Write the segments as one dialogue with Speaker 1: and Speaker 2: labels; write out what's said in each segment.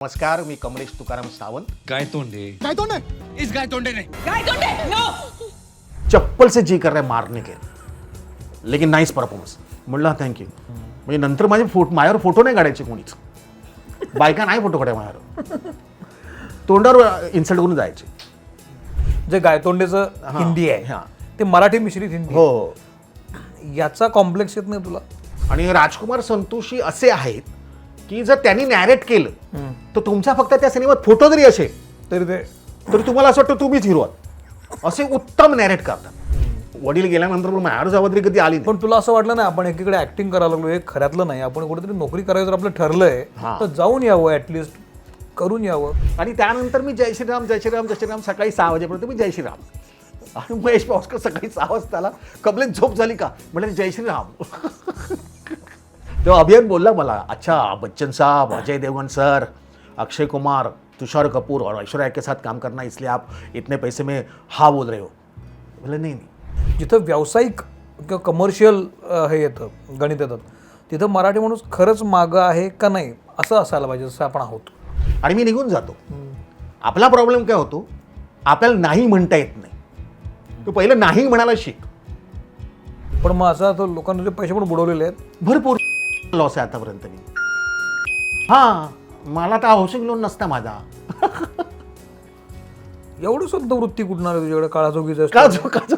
Speaker 1: नमस्कार, मी कमलेश तुकाराम सावंत.
Speaker 2: गायतोंडे इस गायतोंडे ने
Speaker 1: चप्पल से जी कर रहा है मारने के, लेकिन नाईस परफॉर्मन्स. म्हणलं थँक्यू. म्हणजे नंतर माझ्यावर फोटो नाही काढायचे कोणीच, बायका नाही फोटो काढाय माझ्यावर, तोंडावर इन्सल्ट करून जायचे.
Speaker 3: जे गायतोंडेचं हिंदी आहे
Speaker 1: हां.
Speaker 3: ते मराठी मिश्रित हिंदी
Speaker 1: हो.
Speaker 3: आहे. याचा कॉम्प्लेक्स येत नाही तुला?
Speaker 1: आणि राजकुमार संतोषी असे आहेत की जर त्यांनी नॅरेट केलं तर तुमचा फक्त त्या सिनेमात फोटो जरी असेल
Speaker 3: तरी ते
Speaker 1: तर तुम्हाला असं वाटतं तुम्हीच हिरो आहात. असे उत्तम नॅरेट करतात. वडील गेल्यानंतर पण माझ्यावर जबाबदारी कधी आली नाही.
Speaker 3: पण तुला असं वाटलं नाही आपण एकीकडे ऍक्टिंग करायला लागलो, हे खऱ्यातलं नाही, आपण कुठेतरी नोकरी करायचं जर आपलं ठरलंय
Speaker 1: हां.
Speaker 3: तर जाऊन यावं, ऍटलिस्ट करून यावं.
Speaker 1: आणि त्यानंतर मी जय श्रीराम जय श्रीराम जय श्रीराम सकाळी 6 वाजेपर्यंत मी जय श्रीराम. आणि महेश पावसकर सकाळी 6 वाजताला कमलेश झोप झाली का म्हणजे जय श्रीराम. तेव्हा अभियान बोलला मला, अच्छा बच्चन साहब, अजय देवगन सर, अक्षय कुमार, तुषार कपूर और ऐश्वर्या के साथ काम करना, इसलिए आप इतने पैसे में हा बोल रहे हो. बोले नाही नाही.
Speaker 3: जिथं व्यावसायिक किंवा कमर्शियल हे येतं, गणित येतात, तिथं मराठी माणूस खरंच मागं आहे का नाही असं असायला पाहिजे, जसं आपण आहोत.
Speaker 1: आणि मी निघून जातो. आपला प्रॉब्लेम काय होतो, आपल्याला नाही म्हणता येत नाही. तू पहिलं नाही म्हणायला शिक.
Speaker 3: पण मग असं आता लोकांना जे पैसे पण बुडवलेले आहेत.
Speaker 1: भरपूर लॉस आहे आतापर्यंत मी. हां, मला तर हाऊसिंग लोन नसता माझा.
Speaker 3: एवढं सुद्धा वृत्ती कुठून आली तुझ्याकडे काळाचोगीचं?
Speaker 1: का जो का जो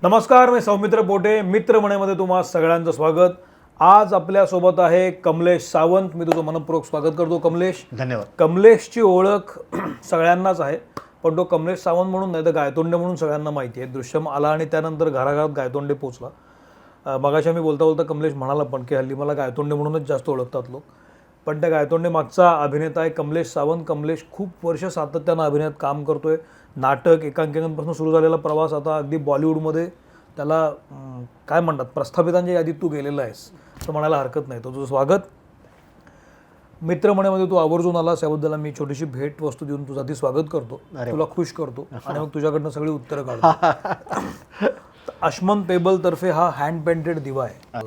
Speaker 3: नमस्कार, मी सौमित्र पोटे, मित्रमणेमध्ये तुम्हा सगळ्यांचं स्वागत. आज आपल्यासोबत आहे कमलेश सावंत. मी तुझं मनपूर्वक स्वागत करतो कमलेश.
Speaker 1: धन्यवाद.
Speaker 3: कमलेशची ओळख सगळ्यांनाच आहे, पण तो कमलेश सावंत म्हणून नाही तर गायतोंडे म्हणून सगळ्यांना माहिती आहे. दृश्यम आला आणि त्यानंतर घराघरात गायतोंडे पोचला. मगाशी मी बोलता बोलता कमलेश म्हणाला पण की हल्ली मला गायतोंडे म्हणूनच जास्त ओळखतात लोक. पण त्या गायतोंडे मागचा अभिनेता आहे कमलेश सावंत. कमलेश खूप वर्ष सातत्यानं अभिनयात काम करतोय. नाटक, एकांकिकांपासून सुरू झालेला प्रवास आता अगदी बॉलिवूडमध्ये त्याला काय म्हणतात प्रस्थापितांच्या यादीत तू गेलेला आहेस तर म्हणायला हरकत नाही. तो तुझं स्वागत. मित्रमणेमध्ये तू आवर्जून आलास, याबद्दल मी छोटीशी भेट वस्तू देऊन तुझं आधी स्वागत करतो, तुला खुश करतो आणि मग तुझ्याकडनं सगळी उत्तरं काढतो. अश्मन पेबल तर्फे हा हँड पेंटेड दिवा आहे,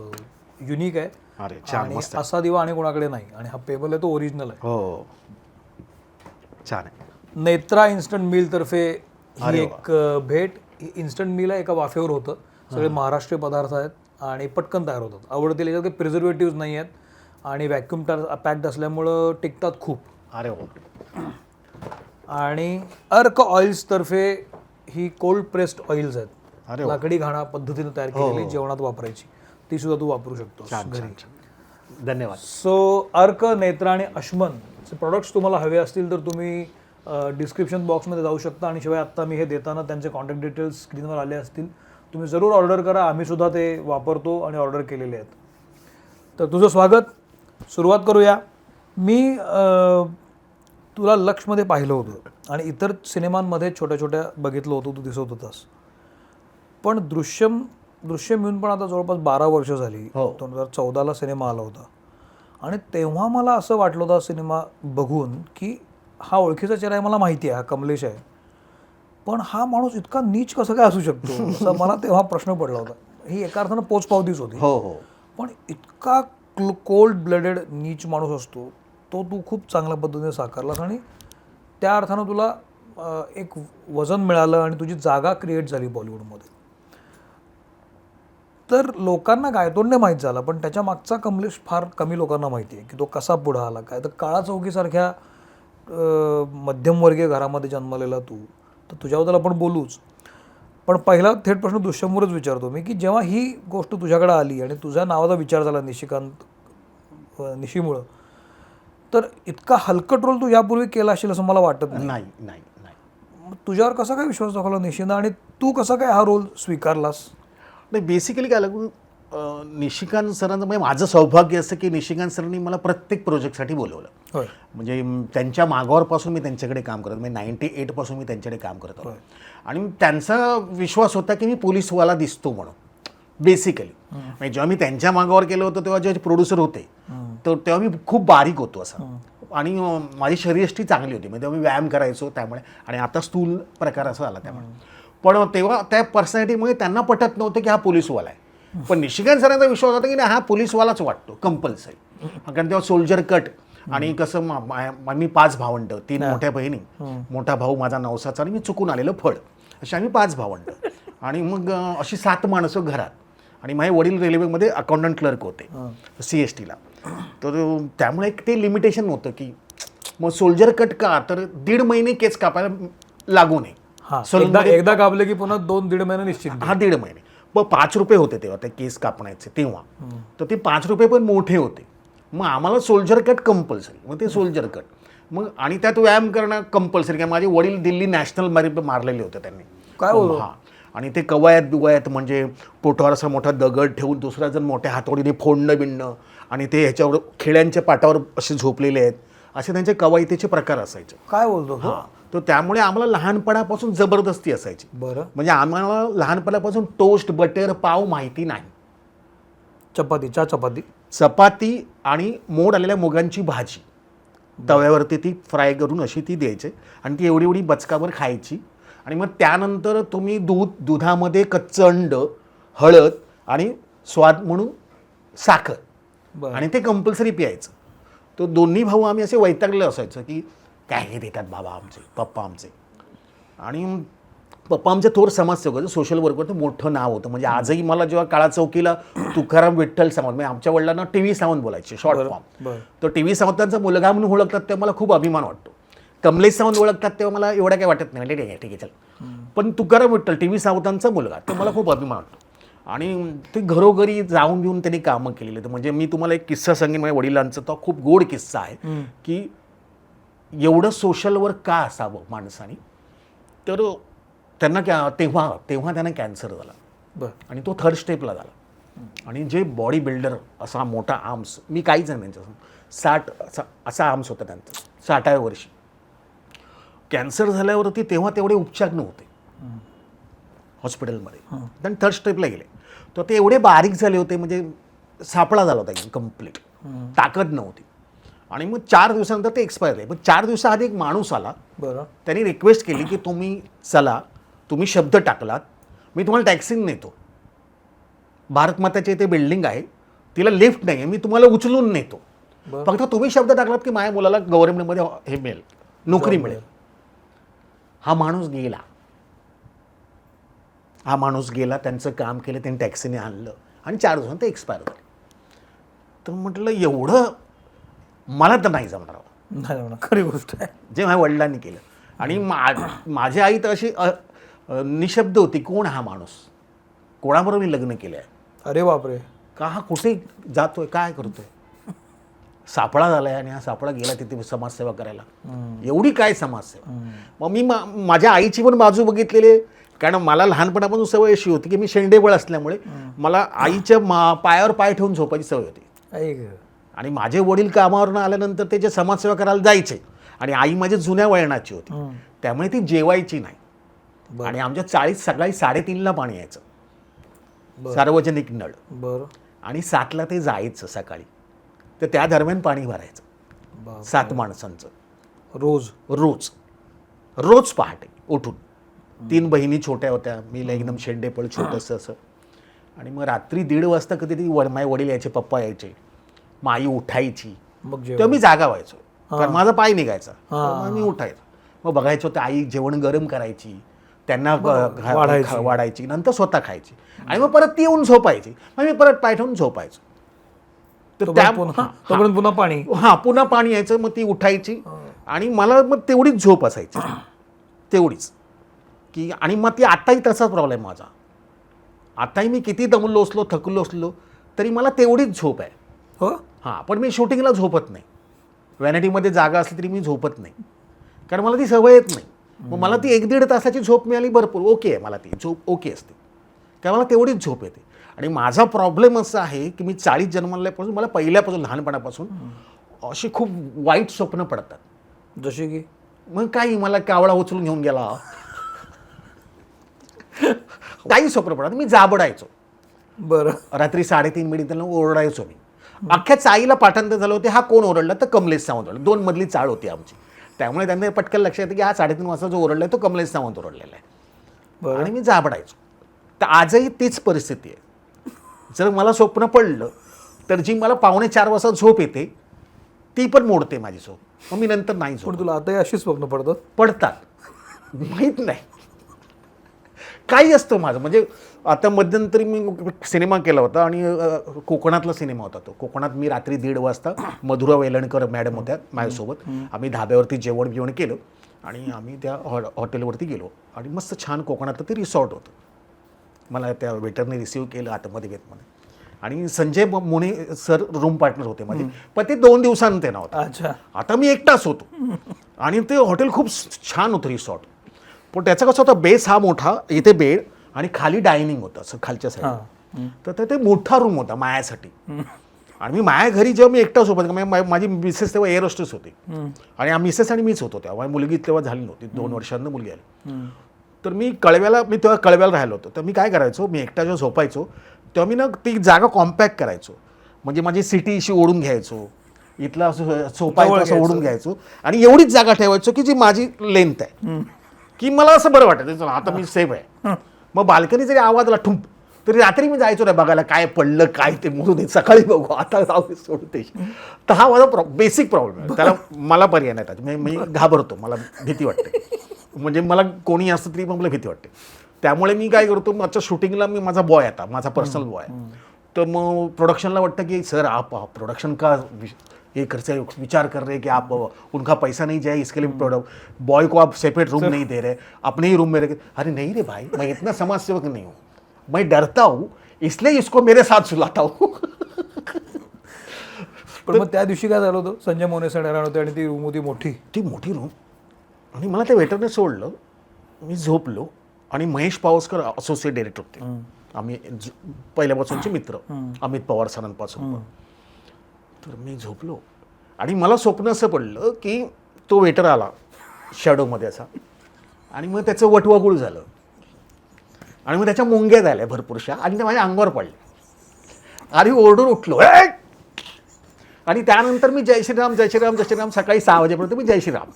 Speaker 3: युनिक आहे.
Speaker 1: अरे छान,
Speaker 3: आणि
Speaker 1: मस्त.
Speaker 3: असा दिवा आणि कोणाकडे नाही. आणि हा पेबल आहे तो ओरिजिनल आहे.
Speaker 1: हो, छान आहे.
Speaker 3: नेत्रा इन्स्टंट मिल तर्फे ही
Speaker 1: अरे
Speaker 3: एक भेट. इन्स्टंट मिल आहे, एका वाफेवर होतं, सगळे महाराष्ट्रीय पदार्थ आहेत आणि पटकन तयार होतात, आवडतील. याच्यात काही प्रिझर्वेटिव्ह नाही आहेत आणि व्हॅक्यूम पॅक्ड असल्यामुळं टिकतात खूप.
Speaker 1: अरे हो.
Speaker 3: आणि अर्क ऑइल्स तर्फे ही कोल्ड प्रेस्ड ऑइल्स आहेत,
Speaker 1: अरे वा.
Speaker 3: लाकडी घाणा पद्धतीने तयार केलेली, जेवणात वापरायची, ती सुद्धा तू वापरू शकतोस घरी.
Speaker 1: धन्यवाद.
Speaker 3: सो अर्क, नेत्रा आणि अश्मनचे प्रोडक्ट्स तुम्हाला हवे असतील तर तुम्ही डिस्क्रिप्शन बॉक्समध्ये जाऊ शकता. आणि शिवाय आत्ता मी हे देताना त्यांचे कॉन्टॅक्ट डिटेल्स स्क्रीनवर आले असतील, तुम्ही जरूर ऑर्डर करा. आम्ही सुद्धा ते वापरतो आणि ऑर्डर केलेले आहेत. तर तुझं स्वागत. सुरुवात करूया. मी तुला लक्षमध्ये पाहिलं होतं आणि इतर सिनेमांमध्ये छोट्या छोट्या बघितलं होतं, तू दिसत होतास. पण दृश्यम येऊन पण आता जवळपास 12 वर्ष झाली. 2014ला सिनेमा आला होता आणि तेव्हा मला असं वाटलं होतं सिनेमा बघून की हा ओळखीचा चेहरा आहे, मला माहिती आहे हा कमलेश आहे, पण हा माणूस इतका नीच कसं काय असू शकतो असं मला तेव्हा प्रश्न पडला होता. ही एका अर्थानं पोचपावतीच होती.
Speaker 1: हो हो.
Speaker 3: पण इतका कोल्ड ब्लडेड नीच माणूस असतो तो तू खूप चांगल्या पद्धतीने साकारलास आणि त्या अर्थानं तुला एक वजन मिळालं आणि तुझी जागा क्रिएट झाली बॉलिवूडमध्ये. तर लोकांना गायतोंडे माहीत झाला, पण त्याच्या मागचा कमलेश फार कमी लोकांना माहिती आहे की तो कसा पुढं आला काय. तर काळाचौकीसारख्या मध्यमवर्गीय घरामध्ये जन्मलेला तू, तर तुझ्याबद्दल आपण बोलूच. पण पहिला थेट प्रश्न दृश्यमवरच विचारतो मी की जेव्हा ही गोष्ट तुझ्याकडे आली आणि तुझ्या नावाचा विचार झाला निशीमुळं, तर इतका हलकट रोल तू यापूर्वी केला असेल असं मला वाटत नाही.
Speaker 1: नाही नाही नाही.
Speaker 3: तुझ्यावर कसा काय विश्वास दाखवला निशीनं आणि तू कसा काय हा रोल स्वीकारलास?
Speaker 1: नाही, बेसिकली काय लागून निशिकांत सरांचं म्हणजे माझं सौभाग्य असं की निशिकांत सरांनी मला प्रत्येक प्रोजेक्टसाठी बोलवलं.
Speaker 3: होय.
Speaker 1: म्हणजे त्यांच्या मागावरपासून मी त्यांच्याकडे काम करत, म्हणजे 98 पासून मी त्यांच्याकडे काम करत होतो. आणि त्यांचा विश्वास होता की मी पोलीसवाला दिसतो म्हणून बेसिकली. म्हणजे जेव्हा मी त्यांच्या मागावर केलं होतं तेव्हा जे प्रोड्युसर होते तर तेव्हा मी खूप बारीक होतो असा. आणि माझी शरीरयष्टी चांगली होती, म्हणजे मी व्यायाम करायचो त्यामुळे, आणि आता स्थूल प्रकार असा झाला त्यामुळे. पण तेव्हा त्या पर्सनॅलिटीमुळे त्यांना पटत नव्हतं की हा पोलीसवाला आहे. पण निशिकांत सरांचा विश्वास होता की नाही, हा पोलीसवालाच वाटतो कंपल्सरी. कारण तेव्हा सोल्जर कट, आणि कसं मी 5 भावंड, 3 मोठ्या बहिणी, मोठा भाऊ माझा 9साचा, आणि मी चुकून आलेलं फळ, अशी आम्ही 5 भावंड. आणि मग अशी 7 माणसं घरात. आणि माझे वडील रेल्वेमध्ये अकाउंटंट क्लर्क होते CSTला. तर त्यामुळे एक ते लिमिटेशन नव्हतं की मग सोल्जर कट का, तर 1.5 महिने केस कापायला लागू नये.
Speaker 3: एकदा कापले की पुन्हा 2-1.5 महिने निश्चित.
Speaker 1: हा 1.5 महिने. मग 5 रुपये होते तेव्हा ते केस कापण्याचे तेव्हा. तर ते 5 रुपये पण मोठे होते. मग आम्हाला सोल्जर कट कंपल्सरी. मग ते सोल्जर कट, मग आणि त्यात व्यायाम करणं कंपल्सरी. कारण माझे वडील दिल्ली नॅशनल मारलेले होते त्यांनी.
Speaker 3: काय बोलतो?
Speaker 1: हा. आणि ते कवायत म्हणजे पोटावर असा मोठा दगड ठेवून दुसरा जण मोठ्या हातोडीने फोडणं बिणणं, आणि ते ह्याच्यावर खेड्यांच्या पाटावर असे झोपलेले आहेत, असे त्यांचे कवायतीचे प्रकार असायचे.
Speaker 3: काय बोलतो?
Speaker 1: हां. तर त्यामुळे आम्हाला लहानपणापासून जबरदस्ती असायची.
Speaker 3: बरं.
Speaker 1: म्हणजे आम्हाला लहानपणापासून टोस्ट, बटर, पाव माहिती नाही.
Speaker 3: चपाती
Speaker 1: चपाती आणि मोड आलेल्या मुगांची भाजी तव्यावरती ती फ्राय करून अशी ती द्यायची, आणि ती एवढी एवढी बचकावर खायची. आणि मग त्यानंतर तुम्ही दुधामध्ये कच्चं अंड, हळद आणि स्वाद म्हणून साखर, आणि ते कंपल्सरी प्यायचं. तो दोन्ही भाऊ आम्ही असे वैतागले असायचं की काय हे देतात बाबा आमचे, पप्पा आमचे. आणि पप्पा आमचे थोर समाजसेवक होते, सोशल वर्कवर मोठं नाव होतं. म्हणजे आजही मला जेव्हा काळा चौकीला तुकाराम विठ्ठल सावंत, म्हणजे आमच्या वडिलांना TV सावंत बोलायचे, शॉर्ट फॉर्म. तर TV सावंतांचा मुलगा म्हणून ओळखतात तेव्हा मला खूप अभिमान वाटतो. कमलेश सावंत ओळखतात तेव्हा मला एवढं काय वाटत नाही, म्हणजे ठीक आहे चल. पण तुकाराम विठ्ठल TV सावंतांचा मुलगा, तर मला खूप अभिमान वाटतो. आणि ते घरोघरी जाऊन घेऊन त्यांनी कामं केलेली. तर म्हणजे मी तुम्हाला एक किस्सा सांगेन माझ्या वडिलांचा, तो खूप गोड किस्सा आहे की एवढं सोशल वर्क का असावं माणसाने. तर त्यांना तेव्हा त्यांना कॅन्सर झाला, आणि तो 3rd स्टेपला झाला. आणि जे बॉडी बिल्डर असा मोठा आर्म्स, मी काहीच नाही त्यांच्यासमोर, 60 असा आर्म्स होता त्यांचा, 60व्या वर्षी. कॅन्सर झाल्यावरती तेव्हा तेवढे उपचार नव्हते हॉस्पिटलमध्ये, त्यांनी 3rd स्टेपला गेले. तर ते एवढे बारीक झाले होते, म्हणजे सापळा झाला होता कम्प्लीट, ताकद नव्हती. आणि मग 4 दिवसानंतर ते एक्सपायर झाले. पण 4 दिवसाआधी एक माणूस आला, त्यांनी रिक्वेस्ट केली की तुम्ही चला, तुम्ही शब्द टाकलात, मी तुम्हाला टॅक्सीने नेतो, भारत माताची इथे बिल्डिंग आहे, तिला लिफ्ट नाही आहे, मी तुम्हाला उचलून नेतो, फक्त तुम्ही शब्द टाकलात की माझ्या मुलाला गव्हर्नमेंटमध्ये हे मिळेल, नोकरी मिळेल. हा माणूस गेला, त्यांचं काम केलं, त्यांनी टॅक्सीने आणलं, आणि 4 दिवसांत ते एक्सपायर झाले. तर म्हटलं एवढं मला तर नाही जमणार,
Speaker 3: खरी गोष्ट आहे,
Speaker 1: जे माझ्या वडिलांनी केलं. आणि माझी आई तर अशी निशब्द होती, कोण हा माणूस, कोणाबरोबर मी लग्न केलं आहे,
Speaker 3: अरे बापरे,
Speaker 1: का हा कुठे जातोय, काय करतोय, सापळा झालाय, आणि हा सापळा गेला तिथे समाजसेवा करायला, एवढी काय समाजसेवा. मग मी माझ्या आईची पण बाजू बघितलेली, कारण मला लहानपणापासून सवय अशी होती की मी शेंडेबळ असल्यामुळे मला आईच्या पायावर पाय ठेवून झोपायची सवय होती. आणि माझे वडील कामावरून आल्यानंतर ते जे समाजसेवा करायला जायचे, आणि आई माझी जुन्या वळणाची होती, त्यामुळे ती जेवायची नाही. आणि आमच्या चाळीत सकाळी 3:30ला पाणी यायचं, सार्वजनिक नळ, आणि 7ला ते जायचं सकाळी. तर त्या दरम्यान पाणी भरायचं 7 माणसांचं, रोज पहाटे उठून. 3 बहिणी छोट्या होत्या, मी एकदम शेंडेपळ छोटंसं असं. आणि मग रात्री 1:30 वाजता कधीतरी माझे वडील यायचे, पप्पा यायचे, मग आई उठायची, तेव्हा मी जागा व्हायचो, कारण माझा पाय निघायचा, मग मी उठायचो. मग बघायचो तर आई जेवण गरम करायची, त्यांना वाढायची, नंतर स्वतः खायची, आणि मग परत ती येऊन झोपायची, मग मी परत पाय ठेवून झोपायचो. तर
Speaker 3: पुन्हा पाणी,
Speaker 1: पुन्हा पाणी यायचं, मग ती उठायची, आणि मला मग तेवढीच झोप असायची, तेवढीच की. आणि मग ती आताही तसाच प्रॉब्लेम माझा, आताही मी किती दमलो असलो, थकलो असलो, तरी मला तेवढीच झोप आहे. पण मी शूटिंगला झोपत नाही, व्हॅनिटीमध्ये जागा असली तरी मी झोपत नाही, कारण मला ती सवय येत नाही. मग मला ती 1-1.5 तासाची झोप मिळाली भरपूर ओके आहे, मला ती झोप ओके असते, कारण मला तेवढीच झोप येते. आणि माझा प्रॉब्लेम असा आहे की मी 40 जन्मल्यापासून मला पहिल्यापासून लहानपणापासून अशी खूप वाईट स्वप्न पडतात.
Speaker 3: जसे की
Speaker 1: मग काही मला कावळा उचलून घेऊन गेला, काही स्वप्न पडतात, मी जाबडायचो. रात्री 3:30 मिनिटांना ओरडायचो मी, अख्ख्या चाळीला पाठांतर झालं होते. हा कोण ओरडला? तर कमलेश सावंत ओरडला. 2 मजली चाळ होती आमची. त्यामुळे त्यांना पटकन लक्षात येतं की हा 3:30 वाजता जो ओरडलाय तो कमलेश सावंत ओरडलेला आहे. आणि मी जाबडायचो. तर आजही तीच परिस्थिती आहे. जर मला स्वप्न पडलं तर जी मला 3:45 वाजता झोप येते ती पण मोडते माझी झोप. मग मी नंतर नाही झोप.
Speaker 3: पण तुला आताही अशीच स्वप्न
Speaker 1: पडतात माहीत नाही काही असतं माझं. म्हणजे आता मध्यंतरी मी सिनेमा केला होता आणि कोकणातला सिनेमा होता तो. कोकणात मी रात्री 1:30 वाजता मधुरा वेलणकर मॅडम होत्या माझ्यासोबत. आम्ही धाब्यावरती जेवण बिवण केलं आणि आम्ही त्या हॉटेलवरती गेलो आणि मस्त छान कोकणातलं ते रिसॉर्ट होतं. मला त्या वेटरने रिसीव्ह केलं आतमध्ये घेतमध्ये आणि संजय मोने सर रूम पार्टनर होते माझे. पण ते 2 दिवसांनी नव्हता.
Speaker 3: अच्छा.
Speaker 1: आता मी एकटाच होतो आणि ते हॉटेल खूप छान होतं रिसॉर्ट. पण त्याचा कसं होता बेस हा मोठा, इथे बेड आणि खाली डायनिंग होतं असं खालच्या साईड. तर ते मोठा रूम होता मायासाठी. आणि मी माया घरी जेव्हा मी एकटाच सोबत माझी मिसेस तेव्हा एअर होस्टेस होती आणि मिसेस आणि मीच होतो तेव्हा. मुलगी तेव्हा झाली नव्हती. 2 वर्षांना मुलगी आली. तर मी तेव्हा कळव्याला राहिलो होतो. तर मी काय करायचो, मी एकटा जेव्हा झोपायचो तेव्हा मी ना ती जागा कॉम्पॅक्ट करायचो. म्हणजे माझी सिटी अशी ओढून घ्यायचो, इथला सोफा असं ओढून घ्यायचो आणि एवढीच जागा ठेवायचो की जी माझी लेंथ आहे, की मला असं बरं वाटायचं चला आता मी सेफ आहे. मग बाल्कनी जरी आवाज आला ठुंप तरी रात्री मी जायचो नाही बघायला काय पडलं काय ते म्हणून दे, सकाळी बघू आता जाऊ सोडते. तर हा माझा बेसिक प्रॉब्लेम आहे. त्याला मला पर्याय नाही त्याचा. मी घाबरतो, मला भीती वाटते. म्हणजे मला कोणी असतं तरी मला भीती वाटते. त्यामुळे मी काय करतो, माझ्या शूटिंगला मी माझा बॉय आता माझा पर्सनल बॉय आहे. तर मग प्रोडक्शनला वाटतं की सर आप प्रोडक्शन का ये करते विचार कर रहे कि आप उनका पैसा नहीं जाए इसके लिए प्रोडक्ट बॉय को आप सेपरेट रूम नहीं दे रहे, अपने ही रूम में रखे. अरे नहीं रे भाई, मैं इतना समाज सेवक नहीं हूँ, मैं डरता हूँ इसलिए इसको मेरे साथ सुलाता हूँ.
Speaker 3: पण मग त्या दिवशी काय झालं होतं, संजय मोने सर येणार होते आणि ती रूम होती मोठी रूम
Speaker 1: आणि मला त्या वेटरने सोडलं. मी झोपलो आणि महेश पावसकर असोसिएट डायरेक्टर होते. आम्ही पहिल्यापासूनचे मित्र, अमित पवार सरांपासून. तर मी झोपलो आणि मला स्वप्न असं पडलं की तो वेटर आला शॅडोमध्ये असा आणि मग त्याचं वटवागुळ झालं आणि मग त्याच्या मुंग्या झाल्या भरपूरशा आणि त्या माझ्या अंगावर पडल्या आणि ओरडून उठलो. आणि त्यानंतर मी जय श्रीराम जय श्रीराम जय श्रीराम सकाळी 6 वाजेपर्यंत मी जय श्रीराम.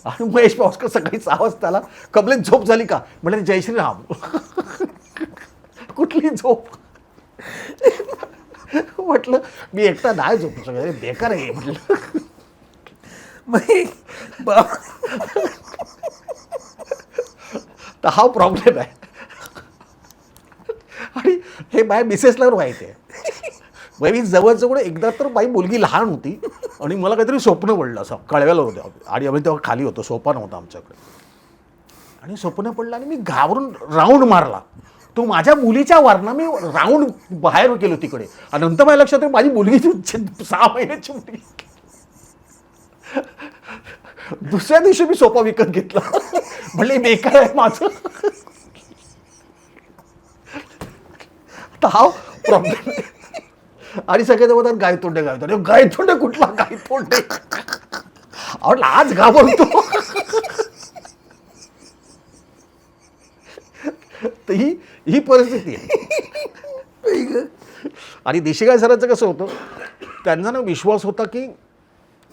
Speaker 1: आणि महेश पावसकर सकाळी 6 वाजता आला, कमलेश झोप झाली का म्हटलं जय श्रीराम. कुठली झोप म्हटलं मी एकटा नाही झोपू शकत, बेकार आहे म्हटलं. तर हा प्रॉब्लेम आहे. आणि हे माझ्या मिसेसला माहिती आहे. मी जवळजवळ एकदा तर माझी मुलगी लहान होती आणि मला काहीतरी स्वप्न पडलं असं कळव्याला होतं आणि आम्ही तेव्हा खाली होतो, सोपा नव्हता आमच्याकडे. आणि स्वप्न पडलं आणि मी घाबरून राऊंड मारला. तो माझ्या मुलीच्या वरनं मी राऊंड बाहेर गेलो तिकडे आणि नंतर माझ्या लक्षात आहे माझी मुलगी 6 महिन्याची मुलगी. दुसऱ्या दिवशी मी सोफा विकत घेतला. म्हणले बेकार आहे माझं. तर हा प्रॉब्लेम. आणि सगळे जवळ गायतोंडे कुठला गायतोंडे आज घाबरतो. तर ही परिस्थिती आहे. आणि देशिकाय सरांचं कसं होतं, त्यांचा ना विश्वास होता की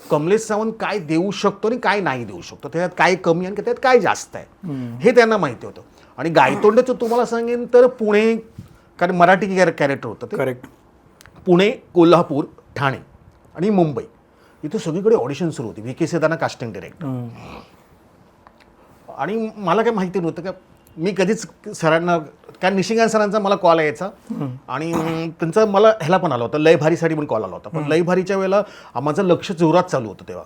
Speaker 1: कमलेश सावंत काय देऊ शकतो आणि काय नाही देऊ शकतो, त्याच्यात काय कमी आणि त्याच्यात काय जास्त आहे हे त्यांना माहिती होतं. आणि गायतोंडेचं तुम्हाला सांगेन तर पुणे, कारण मराठी कॅरेक्टर होतं ते.
Speaker 3: करेक्ट.
Speaker 1: पुणे, कोल्हापूर, ठाणे आणि मुंबई इथे सगळीकडे ऑडिशन सुरू होती. VK सेदाना कास्टिंग डायरेक्टर. आणि मला काय माहिती नव्हतं का मी कधीच सरांना, कारण निशिकांत सरांचा मला कॉल यायचा आणि त्यांचा मला ह्याला पण आला होता लय भारीसाठी पण कॉल आला होता. पण लय भारीच्या वेळेला माझं लक्ष जोरात चालू होतं तेव्हा.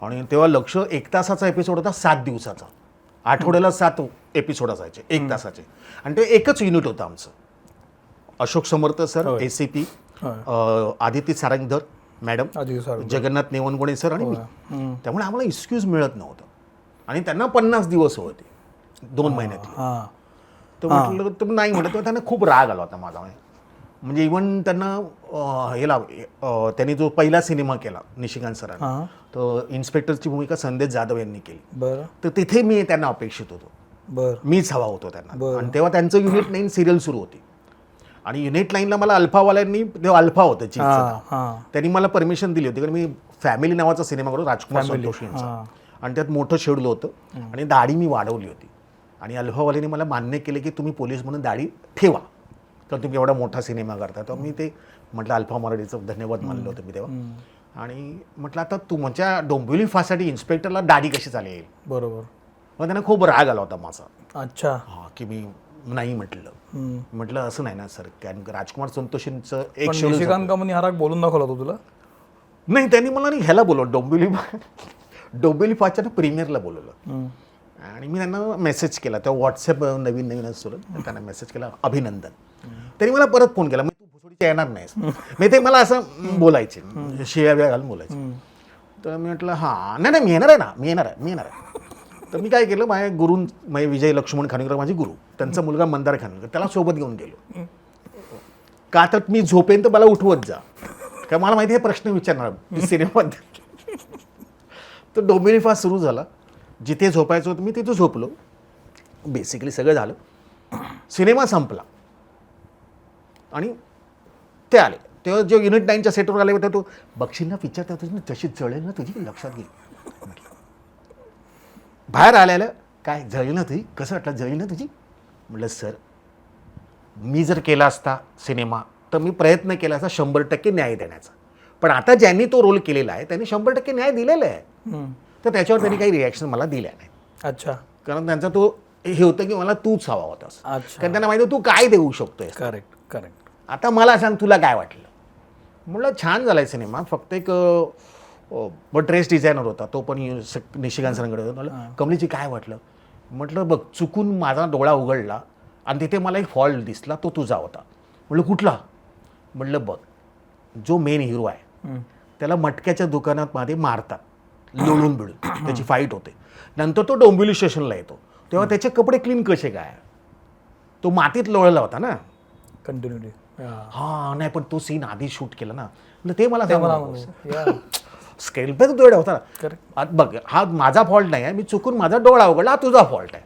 Speaker 1: आणि तेव्हा लक्ष 1 तासाचा एपिसोड होता, 7 दिवसाचा. आठवड्याला 7 एपिसोड असायचे 1 तासाचे. आणि ते एकच युनिट होतं आमचं. Ashok Samarth sir, ACP, Aditi Sarangdhar madam, Jagannath Nevangune sir आणि मी. त्यामुळे आम्हाला एक्सक्यूज मिळत नव्हतं. आणि त्यांना 50 दिवस होते 2 महिन्यात. तर म्हटलं तर नाही म्हटलं, तर त्यांना खूप राग आला होता माझा. म्हणजे इव्हन त्यांना त्यांनी जो पहिला सिनेमा केला निशिकांत सरांनी, तर इन्स्पेक्टरची भूमिका संदेश जाधव यांनी केली. तर तिथे मी त्यांना अपेक्षित होतो, मीच हवा होतो त्यांना. आणि तेव्हा त्यांचं युनिट 9 सिरियल सुरू होती आणि युनिट लाईनला मला अल्फावाल्यांनी, तेव्हा अल्फा होतं
Speaker 3: हां
Speaker 1: चीजचं,
Speaker 3: हां
Speaker 1: त्यांनी मला परमिशन दिली होती कारण मी फॅमिली नावाचा सिनेमा करतो राजकुमार संतोष यांचा, आणि त्यात मोठं शेड्यूल होतं आणि दाढी मी वाढवली होती. आणि अल्फावाल्यांनी मला मान्य केले की तुम्ही पोलीस म्हणून दाढी ठेवा, तर तुम्ही एवढा मोठा सिनेमा करता. तर मी ते म्हटलं अल्फा मराठीचं धन्यवाद मानलं होतं मी तेव्हा. आणि म्हटलं आता तुमच्या डोंबिवली फासाठी इन्स्पेक्टरला दाढी कशी चालेल.
Speaker 3: बरोबर.
Speaker 1: मग त्यांना खूप राग आला होता माझा.
Speaker 3: अच्छा.
Speaker 1: हां, की मी नाही म्हटलं. म्हटलं असं नाही ना सर, कारण राजकुमार संतोषींचं एक
Speaker 3: पण
Speaker 1: शेड्यूल.
Speaker 3: निशिकांत कामतनी हा राग बोलून दाखवला होता तुला?
Speaker 1: नाही, त्यांनी मला नाही ह्याला बोलवलं, डोंबिवली फाच्या प्रीमियरला बोलवलं. आणि मी त्यांना मेसेज केला, तेव्हा व्हॉट्सअप नवीन नवीन असतो, त्यांना मेसेज केला अभिनंदन. त्यांनी मला परत फोन केला, मग तू भुसोडीच्या येणार नाहीस. मी ते मला असं बोलायचे, शिव्या बिव्या घालून बोलायचे. तर मी म्हटलं हां, नाही मी येणार आहे ना, मी येणार आहे. तर मी काय केलं, माझ्या गुरु, माझे विजय लक्ष्मण खानविलकर माझे गुरु, त्यांचा मुलगा मंदार खानविलकर, त्याला सोबत घेऊन गेलो. का तर मी झोपेन तर मला उठवत जा, का मला माहिती आहे प्रश्न विचारणार सिनेमात. तर डोंबिवली फास्ट सुरू झाला. जिथे झोपायचं होतं मी तिथे झोपलो. बेसिकली सगळं झालं. सिनेमा संपला आणि ते आले. तेव्हा जो युनिट 9च्या सेटवर आले होते, तो बघशील ना पिक्चर, त्या तुझी जशी जळेल ना तुझी, लक्षात घे. बाहेर आल्याला काय जळली ना तुझी, कसं वाटलं जळली ना तुझी. म्हटलं सर, मी जर केला असता सिनेमा तर मी प्रयत्न केला असता 100% न्याय देण्याचा, पण आता ज्यांनी तो रोल केलेला आहे त्यांनी 100% न्याय दिलेला आहे. तर त्याच्यावर त्यांनी काही रिॲक्शन मला दिल्या नाही.
Speaker 3: अच्छा.
Speaker 1: कारण त्यांचा तो हे होतं की मला तूच हवा होतास,
Speaker 3: अच्छा.
Speaker 1: कारण त्यांना माहिती होतं तू काय देऊ शकतोय.
Speaker 3: करेक्ट.
Speaker 1: आता मला सांग तुला काय वाटलं. म्हटलं छान झालाय सिनेमा, फक्त एक ड्रेस डिझायनर होता, तो पण निशिकांत सरांकडे होता. म्हटलं कमलीची काय वाटलं. म्हटलं बघ, चुकून माझा डोळा उघडला आणि तिथे मला एक फॉल्ट दिसला, तो तुझा होता. म्हटलं कुठला. म्हटलं बघ, जो मेन हिरो आहे त्याला मटक्याच्या दुकानात मध्ये मारतात, लोळून बिळून त्याची फाईट होते. नंतर तो डोंबिवली स्टेशनला येतो, तेव्हा त्याचे कपडे क्लीन कसे काय, तो मातीत लोळला होता ना.
Speaker 3: कंटिन्युटी.
Speaker 1: हां, नाही पण तो सीन आधी शूट केला ना, म्हणजे ते मला
Speaker 3: या.
Speaker 1: स्केल पे तो होता ना.
Speaker 3: करेक्ट.
Speaker 1: आता बघ, हा माझा फॉल्ट नाही आहे, मी चुकून माझा डोळा उघडला, हा तुझा फॉल्ट आहे.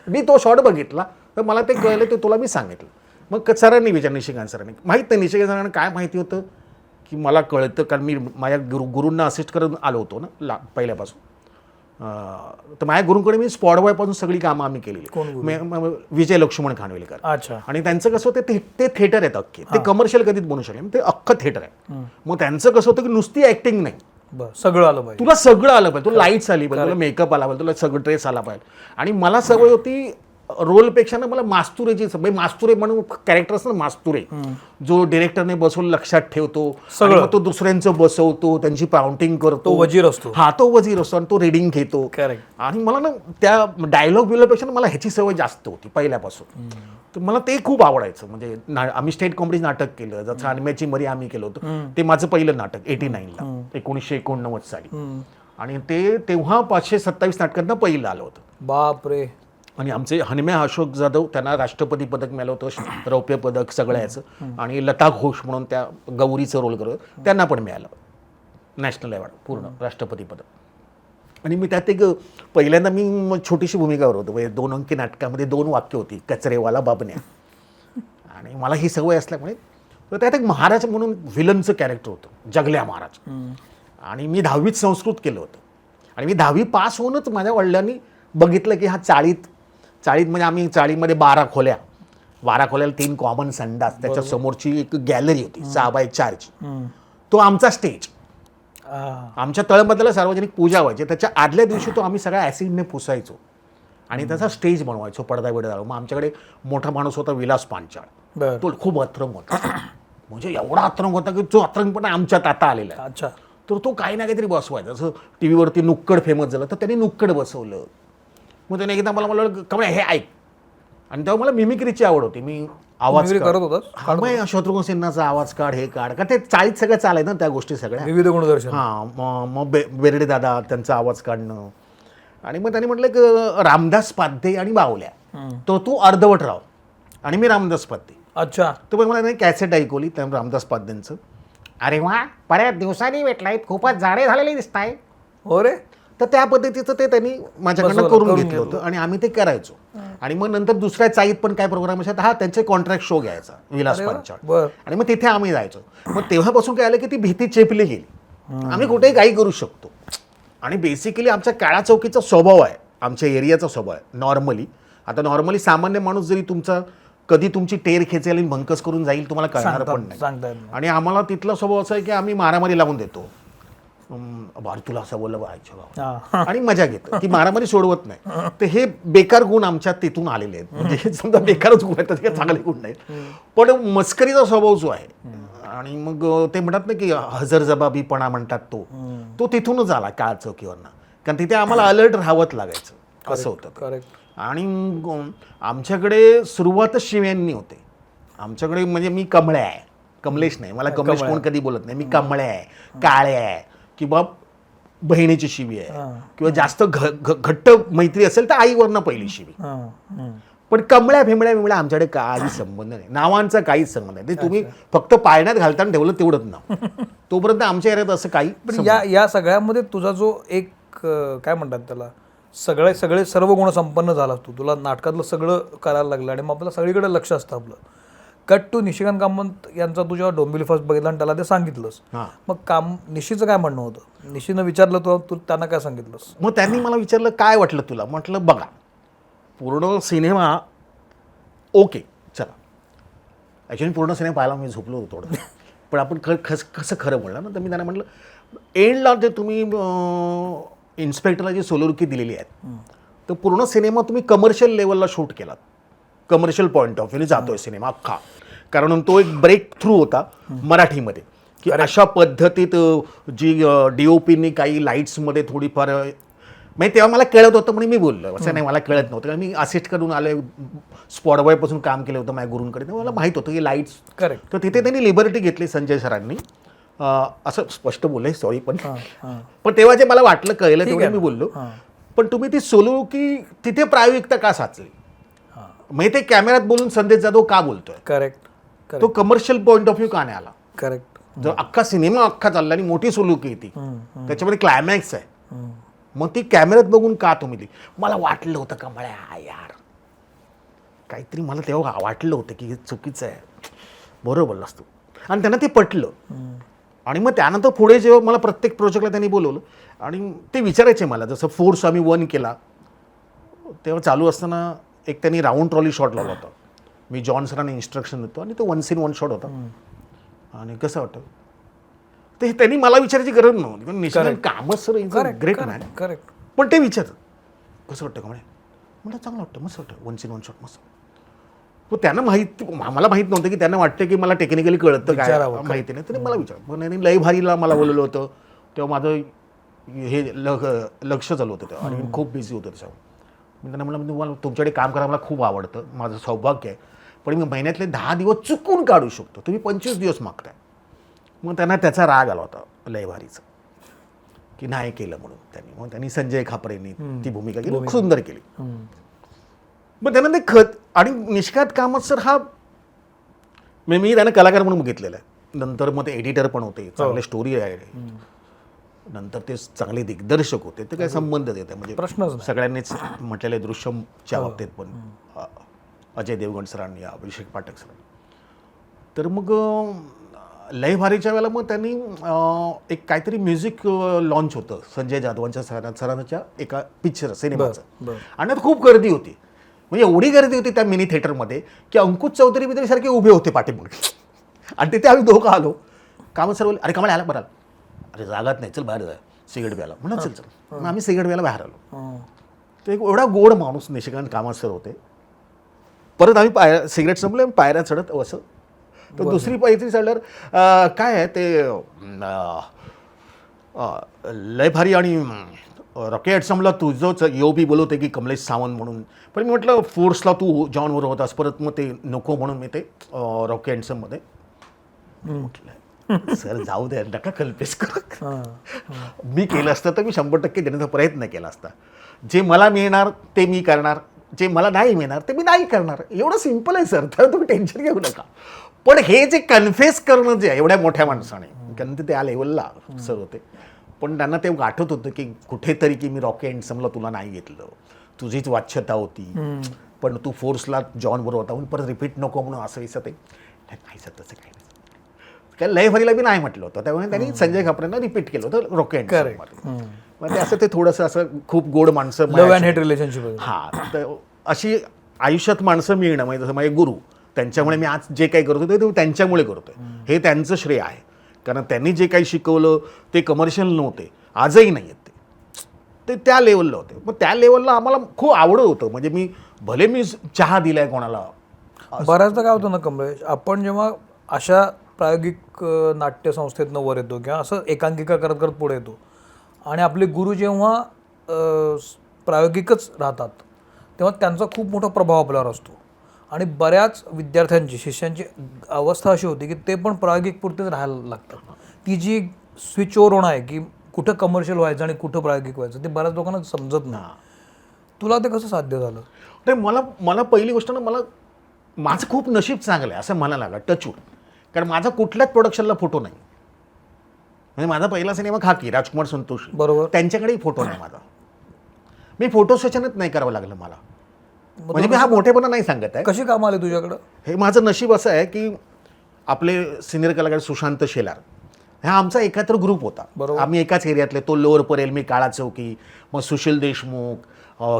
Speaker 1: मी तो शॉट बघितला तर मला ते कळलं, ते तुला मी सांगितलं. मग सरांनी विचार, निशिकांत सरांनी, माहीत नाही निशिकांत सरांना काय माहिती होतं की मला कळतं, कारण मी माझ्या गुरूंना असिस्ट करत आलो होतो ना पहिल्यापासून. तर माझ्या गुरूंकडे मी स्पॉट बॉयपासून सगळी कामं आम्ही केलेली. विजय लक्ष्मण खानविलकर.
Speaker 3: अच्छा.
Speaker 1: आणि त्यांचं कसं होतं, ते थिएटर आहेत अख्खे, ते कमर्शियल कधीच बनू शकले, ते अख्खं थिएटर आहे. मग त्यांचं कसं होतं की नुसती ऍक्टिंग नाही,
Speaker 3: सगळं आलं पाहिजे,
Speaker 1: तुला सगळं आलं पाहिजे, तुला लाईट्स आली पाहिजे, तुला मेकअप आला पाहिजे, तुला सगळं ड्रेस आला पाहिजे. आणि मला सवय होती रोलपेक्षा ना मला मास्तुरेची सवय. मास्तुरे म्हणून कॅरेक्टर असतं ना, मास्तुरे, जो डिरेक्टरने बसवून लक्षात ठेवतो, सगळं तो दुसऱ्यांचं बसवतो, त्यांची काउंटिंग करतो,
Speaker 3: वजीर असतो.
Speaker 1: हा, तो वजीर असतो आणि तो रीडिंग घेतो.
Speaker 3: करेक्ट.
Speaker 1: आणि मला ना त्या डायलॉग बिलॉगपेक्षा मला ह्याची सवय जास्त होती पहिल्यापासून. तर मला ते खूप आवडायचं. म्हणजे आम्ही स्टेट कॉमेडी नाटक केलं, जसं अनम्याची मरी आम्ही केलं होतं, ते माझं पहिलं नाटक 89ला, 1989 साली. आणि ते तेव्हा 527 नाटकांना पहिलं आलं होतं.
Speaker 3: बापरे.
Speaker 1: आणि आमचे हनम्या अशोक जाधव, त्यांना राष्ट्रपती पदक मिळालं होतं, रौप्य पदक सगळ्याचं. आणि लता घोष म्हणून त्या गौरीचं रोल करत, त्यांना पण मिळालं नॅशनल अवॉर्ड, पूर्ण राष्ट्रपती पदक. आणि मी त्यात एक पहिल्यांदा मी छोटीशी भूमिका होतो, म्हणजे 2 अंकी नाटकामध्ये 2 वाक्य होती, कचरेवाला बाबन्या. आणि मला ही सवय असल्यामुळे त्यात एक महाराज म्हणून विलनचं कॅरेक्टर होतं, जगल्या महाराज. आणि मी 10वीत संस्कृत केलं होतं. आणि मी 10वी पास होऊनच माझ्या वडिलांनी बघितलं की हा चाळीत म्हणजे आम्ही चाळीमध्ये 12 खोल्या, 12 खोल्याला 3 कॉमन संडास, त्याच्या समोरची एक गॅलरी होती 6x4ची, तो आमचा स्टेज. आमच्या तळमधल्याला सार्वजनिक पूजा व्हायची, त्याच्या आदल्या दिवशी तो आम्ही सगळ्या ॲसिडने पुसायचो आणि त्याचा स्टेज बनवायचो, पडदा बिडदा. मग आमच्याकडे मोठा माणूस होता विलास पांचाळ, तो खूप अत्रंग होता. म्हणजे एवढा अत्रंग होता की जो अत्रंगपणा आमच्यात आता आलेला आहे.
Speaker 3: अच्छा.
Speaker 1: तर तो काही ना काहीतरी बसवायचा. जसं टी व्हीवरती नुक्कड फेमस झालं, तर त्यांनी नुक्कड बसवलं. मग त्याने एकदा मला म्हणलं, कमळे हे ऐक. आणि तेव्हा मला मिमिक्रीची आवड होती, मी आवाज
Speaker 3: करत होता,
Speaker 1: शत्रुघ्न सिन्हाचा आवाज काढ, हे काढ, का ते चाळीत सगळं चालाय ना त्या गोष्टी सगळ्या,
Speaker 3: विविध गुणदर्शन.
Speaker 1: हां, मग बेर्डे दादा, त्यांचा आवाज काढणं. आणि मग त्यांनी म्हटलं की रामदास पाध्ये आणि बावल्या, तर तू अर्धवट राव. आणि मी रामदास पाध्ये.
Speaker 3: अच्छा.
Speaker 1: तर मग मला कॅसेट ऐकवली त्या रामदास पाध्यांचं. अरे वा, बऱ्याच दिवसांनी भेटलाय, खूपच जाडे झालेले दिसताय.
Speaker 3: हो रे.
Speaker 1: तर त्या पद्धतीचं ते त्यांनी माझ्याकडनं करून घेतलं होतं आणि आम्ही ते करायचो. आणि मग नंतर दुसऱ्या चाळीत पण काय प्रोग्राम असायचा, हा त्यांचे कॉन्ट्रॅक्ट शो घ्यायचा विलास पंचाळ,
Speaker 3: बरं.
Speaker 1: आणि मग तिथे आम्ही जायचो. मग तेव्हापासून काय आलं की ती भीती चेपली गेली, आम्ही कुठेही काही करू शकतो. आणि बेसिकली आमच्या काळा चौकीचा स्वभाव आहे, आमच्या एरियाचा स्वभाव आहे नॉर्मली. आता नॉर्मली सामान्य माणूस जरी तुमचा कधी तुमची टेर खेचेल आणि भंकस करून जाईल तुम्हाला कळणार पण
Speaker 3: सांगता
Speaker 1: नाही.
Speaker 3: येत नाही.
Speaker 1: आणि आम्हाला तिथला स्वभाव असा आहे की आम्ही मारामारी लावून देतो. बारी तुला असं बोललं बायचं आणि मजा घेतो, ती मारामारी सोडवत नाही. तर हे बेकार गुण आमच्यात तिथून आलेले आहेत. म्हणजे समजा बेकारच गुण आहेत, त्याचे काही चांगले गुण नाहीत. पण मस्करीचा स्वभाव जो आहे आणि मग ते म्हणतात ना की हजरजबाबीपणा म्हणतात, तो तिथूनच आला काळ चौकीवरनं. कारण तिथे आम्हाला अलर्ट राहावंच लागायचं, असं होतं.
Speaker 3: करेक्ट.
Speaker 1: आणि आमच्याकडे सुरुवातच शिव्यांनी होते. आमच्याकडे म्हणजे मी कमळ्या आहे, कमलेश नाही, मला कमलेश कोण कधी बोलत नाही. मी कमळ्या आहे, काळ्या आहे, किंवा बहिणीची शिवी आहे, किंवा जास्त घट्ट मैत्री असेल तर आईवरनं पहिली शिवी. पण कमळ्या बिमळ्या आमच्याकडे काही संबंध नाही, नावांचा काहीच संबंध नाही. ते तुम्ही फक्त पाळण्यात घालताना ठेवलं तेवढंच नाव, तोपर्यंत आमच्या एरियात असं काही.
Speaker 3: पण या सगळ्यामध्ये तुझा जो एक काय म्हणतात त्याला, सर्व गुण संपन्न झाला तू, तुला नाटकातलं सगळं करायला लागलं आणि मग आपल्याला सगळीकडे लक्ष असतं आपलं. कट टू निशिकांत कामत यांचा तू जेव्हा डोंबिवली फर्स्ट बघितला आणि त्याला ते सांगितलंस, मग निशीचं काय म्हणणं होतं? निशीनं विचारलं तू त्यांना काय सांगितलंस?
Speaker 1: मग त्यांनी मला विचारलं काय वाटलं तुला. म्हटलं बघा, पूर्ण सिनेमा ओके चला. ॲक्च्युली पूर्ण सिनेमा पाहायला मी झोपलो होतो थोडं, पण आपण कसं खरं बोलला ना. तर मी त्यांना म्हटलं एंडला जे तुम्ही इन्स्पेक्टरला जी सोलोरुकी दिलेली आहेत, तर पूर्ण सिनेमा तुम्ही कमर्शियल लेवलला शूट केलात, कमर्शियल पॉईंट ऑफ व्ह्यूने जातोय सिनेमा अख्खा. कारण तो एक ब्रेक थ्रू होता मराठीमध्ये, की अशा पद्धतीत जी DOPनी काही लाईट्समध्ये थोडीफार, म्हणजे तेव्हा मला कळत होतं म्हणून मी बोललो, असं नाही मला कळत नव्हतं. कारण मी असिस्ट करून आले, स्पॉट बॉयपासून काम केलं होतं माझ्या गुरूंकडे, तर मला माहीत होतं की लाईट्स.
Speaker 3: करेक्ट.
Speaker 1: तर तिथे त्यांनी लिबर्टी घेतली संजय सरांनी, असं स्पष्ट बोलले सॉरी, पण तेव्हा जे मला वाटलं कळलं तेवढं मी बोललो. पण तुम्ही ती सोलोरुकी तिथे प्रायोगिकता का साचली, म्हणजे ते कॅमेऱ्यात बोलून संदेश जाधव का बोलतोय,
Speaker 3: करेक्ट.
Speaker 1: तो कमर्शियल पॉईंट ऑफ व्ह्यू का नाही आला.
Speaker 3: करेक्ट.
Speaker 1: जर अख्खा सिनेमा अख्खा चालला आणि मोठी सोलोरुकी आहे ती, त्याच्यामध्ये क्लायमॅक्स आहे, मग ती कॅमेऱ्यात बघून का तुम्ही ती. मला वाटलं होतं का मला यार काहीतरी, मला तेव्हा वाटलं होतं की हे चुकीचं आहे, बरोबर बोललास तू. आणि त्यांना ते पटलं. आणि मग त्यानंतर पुढे जेव्हा मला प्रत्येक प्रोजेक्टला त्यांनी बोलवलं आणि ते विचारायचे मला, जसं फोर्स आम्ही 1 केला तेव्हा चालू असताना एक त्यांनी राऊंड ट्रॉली शॉट लावला होता. मी जॉन सरांनी इन्स्ट्रक्शन देतो आणि तो 1 सीन 1 शॉट होता. आणि कसं वाटतं ते त्यांनी मला विचारायची गरज नव्हती, कारण Nishikant Kamat sir is a great man.
Speaker 3: Correct.
Speaker 1: पण ते विचारतं कसं वाटतं का म्हटलं चांगलं वाटतं, मस्त वाटतं, 1 सीन 1 शॉट मस्त. मग त्यांना मला माहीत नव्हतं की त्यांना वाटतं की मला टेक्निकली कळतं काय, माहिती नाही. तरी मला विचार, पण त्यांनी लय भारीला मला बोलवलं होतं तेव्हा माझं हे लक्ष चालू होतं तेव्हा आणि खूप बिझी होतं त्याच्यावर. मी त्यांना म्हटलं तुम्हाला तुमच्याकडे काम करायला मला खूप आवडतं, माझं सौभाग्य आहे, पण मी महिन्यातले 10 दिवस चुकून काढू शकतो, तुम्ही 25 दिवस मागताय. मग त्यांना त्याचा राग आला होता लय भारीचा, की नाही केलं म्हणून त्यांनी. मग त्यांनी संजय खापरेंनी ती भूमिका केली, सुंदर केली. मग त्यांना ते खत. आणि निशिकांत कामत सर हा, मी त्यांना कलाकार म्हणून बघितलेला आहे. नंतर मग ते एडिटर पण होते, चांगले स्टोरी आहे, नंतर ते चांगले दिग्दर्शक होते. ते काय संबंधच येते, म्हणजे
Speaker 3: प्रश्नच
Speaker 1: सगळ्यांनीच म्हटलेले दृश्यमच्या बाबतीत पण अजय देवगण सरांनी, अभिषेक पाठक सरांनी. तर मग लय भारीच्या वेळेला मग त्यांनी एक काहीतरी म्युझिक लॉन्च होतं संजय जाधवांच्या सरांच्या एका पिक्चर सिनेमाचं, आणि त्यात खूप गर्दी होती. म्हणजे एवढी गर्दी होती त्या मिनी थिएटरमध्ये की अंकुश चौधरी बिधरी सारखे उभे होते पाठीमागे. आणि तिथे आम्ही दोघं आलो. कामत सर बोलले अरे कामाला आला बरं, अरे जागात नाही, चल बाहेर जाय सिगरेट प्यायला. म्हणून चल. मग आम्ही सिगरेट प्यायला बाहेर आलो. ते एक एवढा गोड माणूस निशिकांत कामत सर होते. परत आम्ही सिगरेट संपले, पायऱ्या चढत असं. तर दुसरी पायरी चढल्यावर काय आहे ते लय भारी आणि रॉकेट संपला तुझंच योबी बोलवते की कमलेश सावंत म्हणून. पण मी म्हटलं फोर्सला तू जॉनवर होतास, परत मग ते नको म्हणून मी ते रॉकी अँडसममध्ये म्हटलं सर जाऊ दे, नका कल्पेश कर. मी केलं असतं तर मी 100% देण्याचा प्रयत्न केला असता. जे मला मिळणार ते मी करणार, जे मला नाही मिळणार ते मी नाही करणार, एवढं सिम्पल आहे सर. तर तुम्ही टेन्शन घेऊ नका. पण हे जे कन्फेस करणं जे आहे एवढ्या मोठ्या माणसाने, कारण ते त्या लेवलला सर होते, पण त्यांना ते आठवत होतं की कुठेतरी की मी रॉकी अँडसमला तुला नाही घेतलं, तुझीच वाच्यता होती, पण तू फोर्सला जॉन बरोबर होता म्हणून परत रिपीट नको म्हणून असं तसं काही नाही. काय लय भरीला मी नाही म्हटलं होतं, त्यामुळे त्यांनी संजय खापरेंना रिपीट केलं होतं रॉकी अँडसम. मग ते असं ते थोडंसं असं खूप गोड माणसं
Speaker 3: लव्ह अँड हेट रिलेशनशिप.
Speaker 1: हां, तर अशी आयुष्यात माणसं मिळणं म्हणजे जसं माझे गुरु, त्यांच्यामुळे मी आज जे काही करतो ते त्यांच्यामुळे करतोय, हे त्यांचं श्रेय आहे. कारण त्यांनी जे काही शिकवलं ते कमर्शियल नव्हते, आजही नाही आहेत ते त्या लेवलला होते. मग त्या लेवलला आम्हाला खूप आवडत होतं. म्हणजे मी चहा दिलाय कोणाला.
Speaker 3: बऱ्याचदा काय होतं ना कमलेश, आपण जेव्हा अशा प्रायोगिक नाट्यसंस्थेतनं वर येतो किंवा असं एकांकिका करत करत पुढे येतो आणि आपले गुरु जेव्हा प्रायोगिकच राहतात तेव्हा त्यांचा खूप मोठा प्रभाव आपल्यावर असतो. आणि बऱ्याच विद्यार्थ्यांची शिष्यांची अवस्था अशी होती की ते पण प्रायोगिकपुरतेच राहायला लागतात. ती जी स्विच ओव्हर होणं आहे की कुठं कमर्शियल व्हायचं आणि कुठं प्रायोगिक व्हायचं ते बऱ्याच लोकांना समजत नाही. तुला ते कसं साध्य झालं?
Speaker 1: ते मला पहिली गोष्ट ना, माझं खूप नशीब चांगलं आहे असं मला लागलं, टचवूड. कारण माझा कुठल्याच प्रोडक्शनला फोटो नाही. म्हणजे माझा पहिला सिनेमा खाकी, राजकुमार संतोषी,
Speaker 3: बरोबर,
Speaker 1: त्यांच्याकडेही फोटो नाही माझा. मी फोटो सेशनच नाही करावं लागलं मला. म्हणजे मी हा मोठेपणा नाही सांगत आहे.
Speaker 3: कशी कामं आले तुझ्याकडं?
Speaker 1: हे माझं नशीब असं आहे की आपले सिनियर कलाकार सुशांत शेलार, हा आमचा एकत्र ग्रुप होता. आम्ही एकाच एरियातले, तो लोअर परेल, मी काळा चौकी, मग सुशील देशमुख,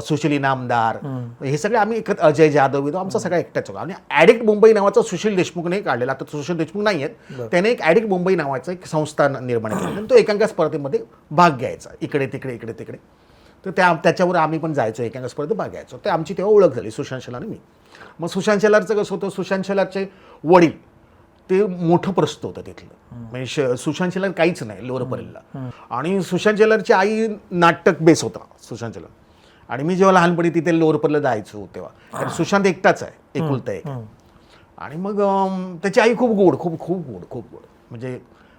Speaker 1: सुशील इनामदार, हे सगळे आम्ही एकत्र, अजय जाधव, आमचा सगळा एकटाच होता. आणि ॲडिक्ट मुंबई नावाचा सुशील देशमुखने काढलेला, आता सुशील देशमुख नाही आहेत, त्याने एक ॲडिक्ट मुंबई नावाचं एक संस्था निर्माण केली आणि तो एकांकिका स्पर्धेमध्ये भाग घ्यायचा, इकडे तिकडे. तर त्याच्यावर आम्ही पण जायचो, एकांकिका स्पर्धेत भाग घ्यायचो. ते आमची तेव्हा ओळख झाली सुशांत शेलार आणि मी. मग सुशांत शेलारचं कसं होतं, सुशांत शेलारचे वडील ते मोठं प्रस्त होतं तिथलं. म्हणजे सुशांत शेलार काहीच नाही लोअर परेलला, आणि सुशांत शेलारची आई नाटक बेस होता सुशांत शेलार. आणि मी जेव्हा लहानपणी तिथे लोअर परेलला जायचो तेव्हा सुशांत एकटाच आहे, एकुलता एक. आणि मग त्याची आई खूप गोड, खूप गोड. म्हणजे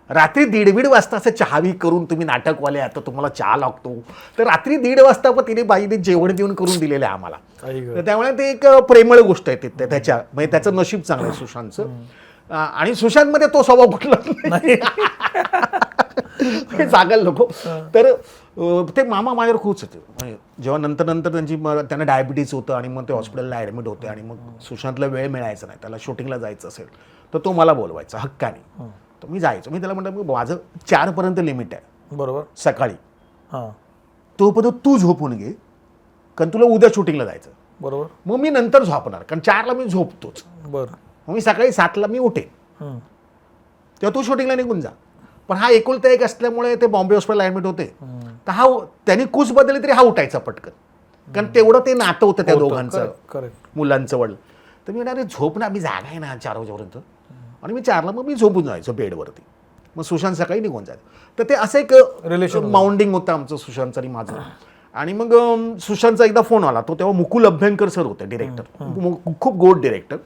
Speaker 1: रात्री 1:30 वाजता असं चहावी करून, तुम्ही नाटकवाले आता तुम्हाला चहा लागतो, तर रात्री 1:30 वाजता पण तिने बाईने जेवण देऊन करून दिलेलं आहे आम्हाला. तर त्यामुळे ते एक प्रेमळ गोष्ट आहे त्याच्या, म्हणजे त्याचं नशीब चांगलं आहे सुशांतचं. आणि सुशांतमध्ये तो स्वभाव कुठला नाही सांगायला नको. तर ते मामा माझ्यावर खूपच होते. म्हणजे जेव्हा नंतर त्यांना डायबिटीज होतं आणि मग ते हॉस्पिटलला ॲडमिट होते आणि मग सुशांतला वेळ मिळायचा नाही, त्याला शूटिंगला जायचं असेल तर तो मला बोलवायचा हक्काने. तर मी जायचो. मी त्याला म्हटलं माझं 4 पर्यंत लिमिट आहे, बरोबर, सकाळी. तोपर्यंत तू झोपून घे, कारण तुला उद्या शूटिंगला जायचं, बरोबर. मग मी नंतर झोपणार, कारण 4ला मी झोपतोच. बरं. मग मी सकाळी 7ला मी उठेन, तेव्हा तू शूटिंगला निघून जा. पण हा एकुलता एक असल्यामुळे ते बॉम्बे हॉस्पिटलला ॲडमिट होते, तर त्यांनी कूस बदलली तरी हा उठायचा पटकन, कारण तेवढं ते नातं होतं त्या दोघांचं, मुलांचं वडील. तर मी म्हणाले झोप ना, मी जागा आहे ना 4 वाजेपर्यंत. आणि मी 4ला मग मी झोपून जायचो बेडवरती. मग सुशांत सकाळी निघून जायचं. तर ते असं एक रिलेशन माउंडिंग होतं आमचं सुशांतचं आणि माझं. आणि मग सुशांतचा एकदा फोन आला, तो तेव्हा मुकुल अभ्यंकर सर होते डिरेक्टर, खूप गोड डिरेक्टर,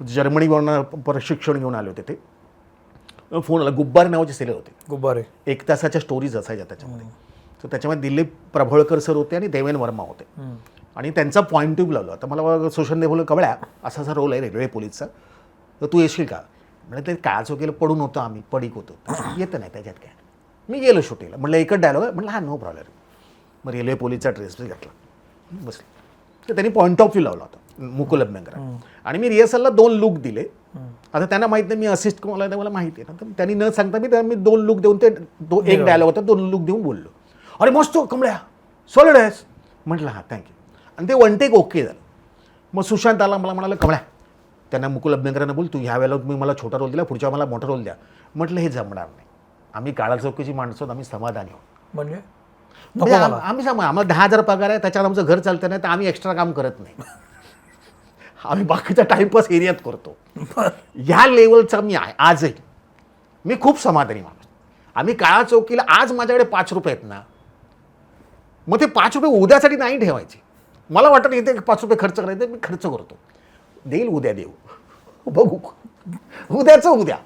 Speaker 1: जर्मनीवरून प्रशिक्षण घेऊन आले होते ते. फोन आला, गुब्बारे नावाचे सिरियल होते, गुब्बारे 1 तासाच्या स्टोरीज असायच्या त्याच्यामध्ये. तर त्याच्यामध्ये दिलीप प्रभावळकर सर होते आणि देवेन वर्मा होते, आणि त्यांचा पॉईंट ऑफ व्ह्यू लावला. तर मला सुशांत बोललं, कवळ्या असा रोल आहे रेल्वे पोलीसचा, तर तू येशील का? म्हणजे ते काळा चौकीला पडून होतो आम्ही, पडीक होतो, येतं नाही त्याच्यात काय. मी गेलो शूटिंगला, म्हटलं एकच डायलॉग आहे, म्हटलं हा नो प्रॉब्लेम. मग रेल्वे पोलीसचा ड्रेस घेतला, बसलो. तर त्यांनी पॉईंट ऑफ व्ह्यू लावला होता मुकुल अभ्यंकर, आणि मी रिहर्सलला 2 लुक दिले. आता त्यांना माहित नाही मी असिस्ट कोणाला आहे, मला माहिती आहे ना. तर त्यांनी न सांगता मी 2 लुक देऊन, ते एक डायलॉग होता, 2 लुक देऊन बोललो. अरे मस्त कमळ्या, सॉलिड आहेस. म्हटलं हां थँक्यू. आणि ते 1 टेक ओके झालं. मग सुशांत आला, मला म्हणाला, कमळ्या त्यांना मुकुल अभ्यंकरांना बोल, तू ह्या वेळेला तुम्ही मला छोटा रोल दिला, पुढच्या मला मोठा रोल द्या. म्हटलं हे जमणार नाही, आम्ही काळा चौकीची माणसं आहोत, आम्ही समाधानी आहोत. म्हणजे आम्ही आम्हाला 10,000 पगार आहे, त्याच्यावर आमचं घर चालतं नाही, तर आम्ही एक्स्ट्रा काम करत नाही. आम्ही बाकीचा टाइमपास एरियात करतो. ह्या लेवलचा मी आहे आजही. मी खूप समाधानी माणूस. आम्ही काळा चौकीला आज माझ्याकडे 5 रुपये आहेत ना, मग ते 5 रुपये उद्यासाठी नाही ठेवायचे. मला वाटतं इथे 5 रुपये खर्च करायचे, मी खर्च करतो. देईल उद्या देऊ, बघू उद्याचं उद्या.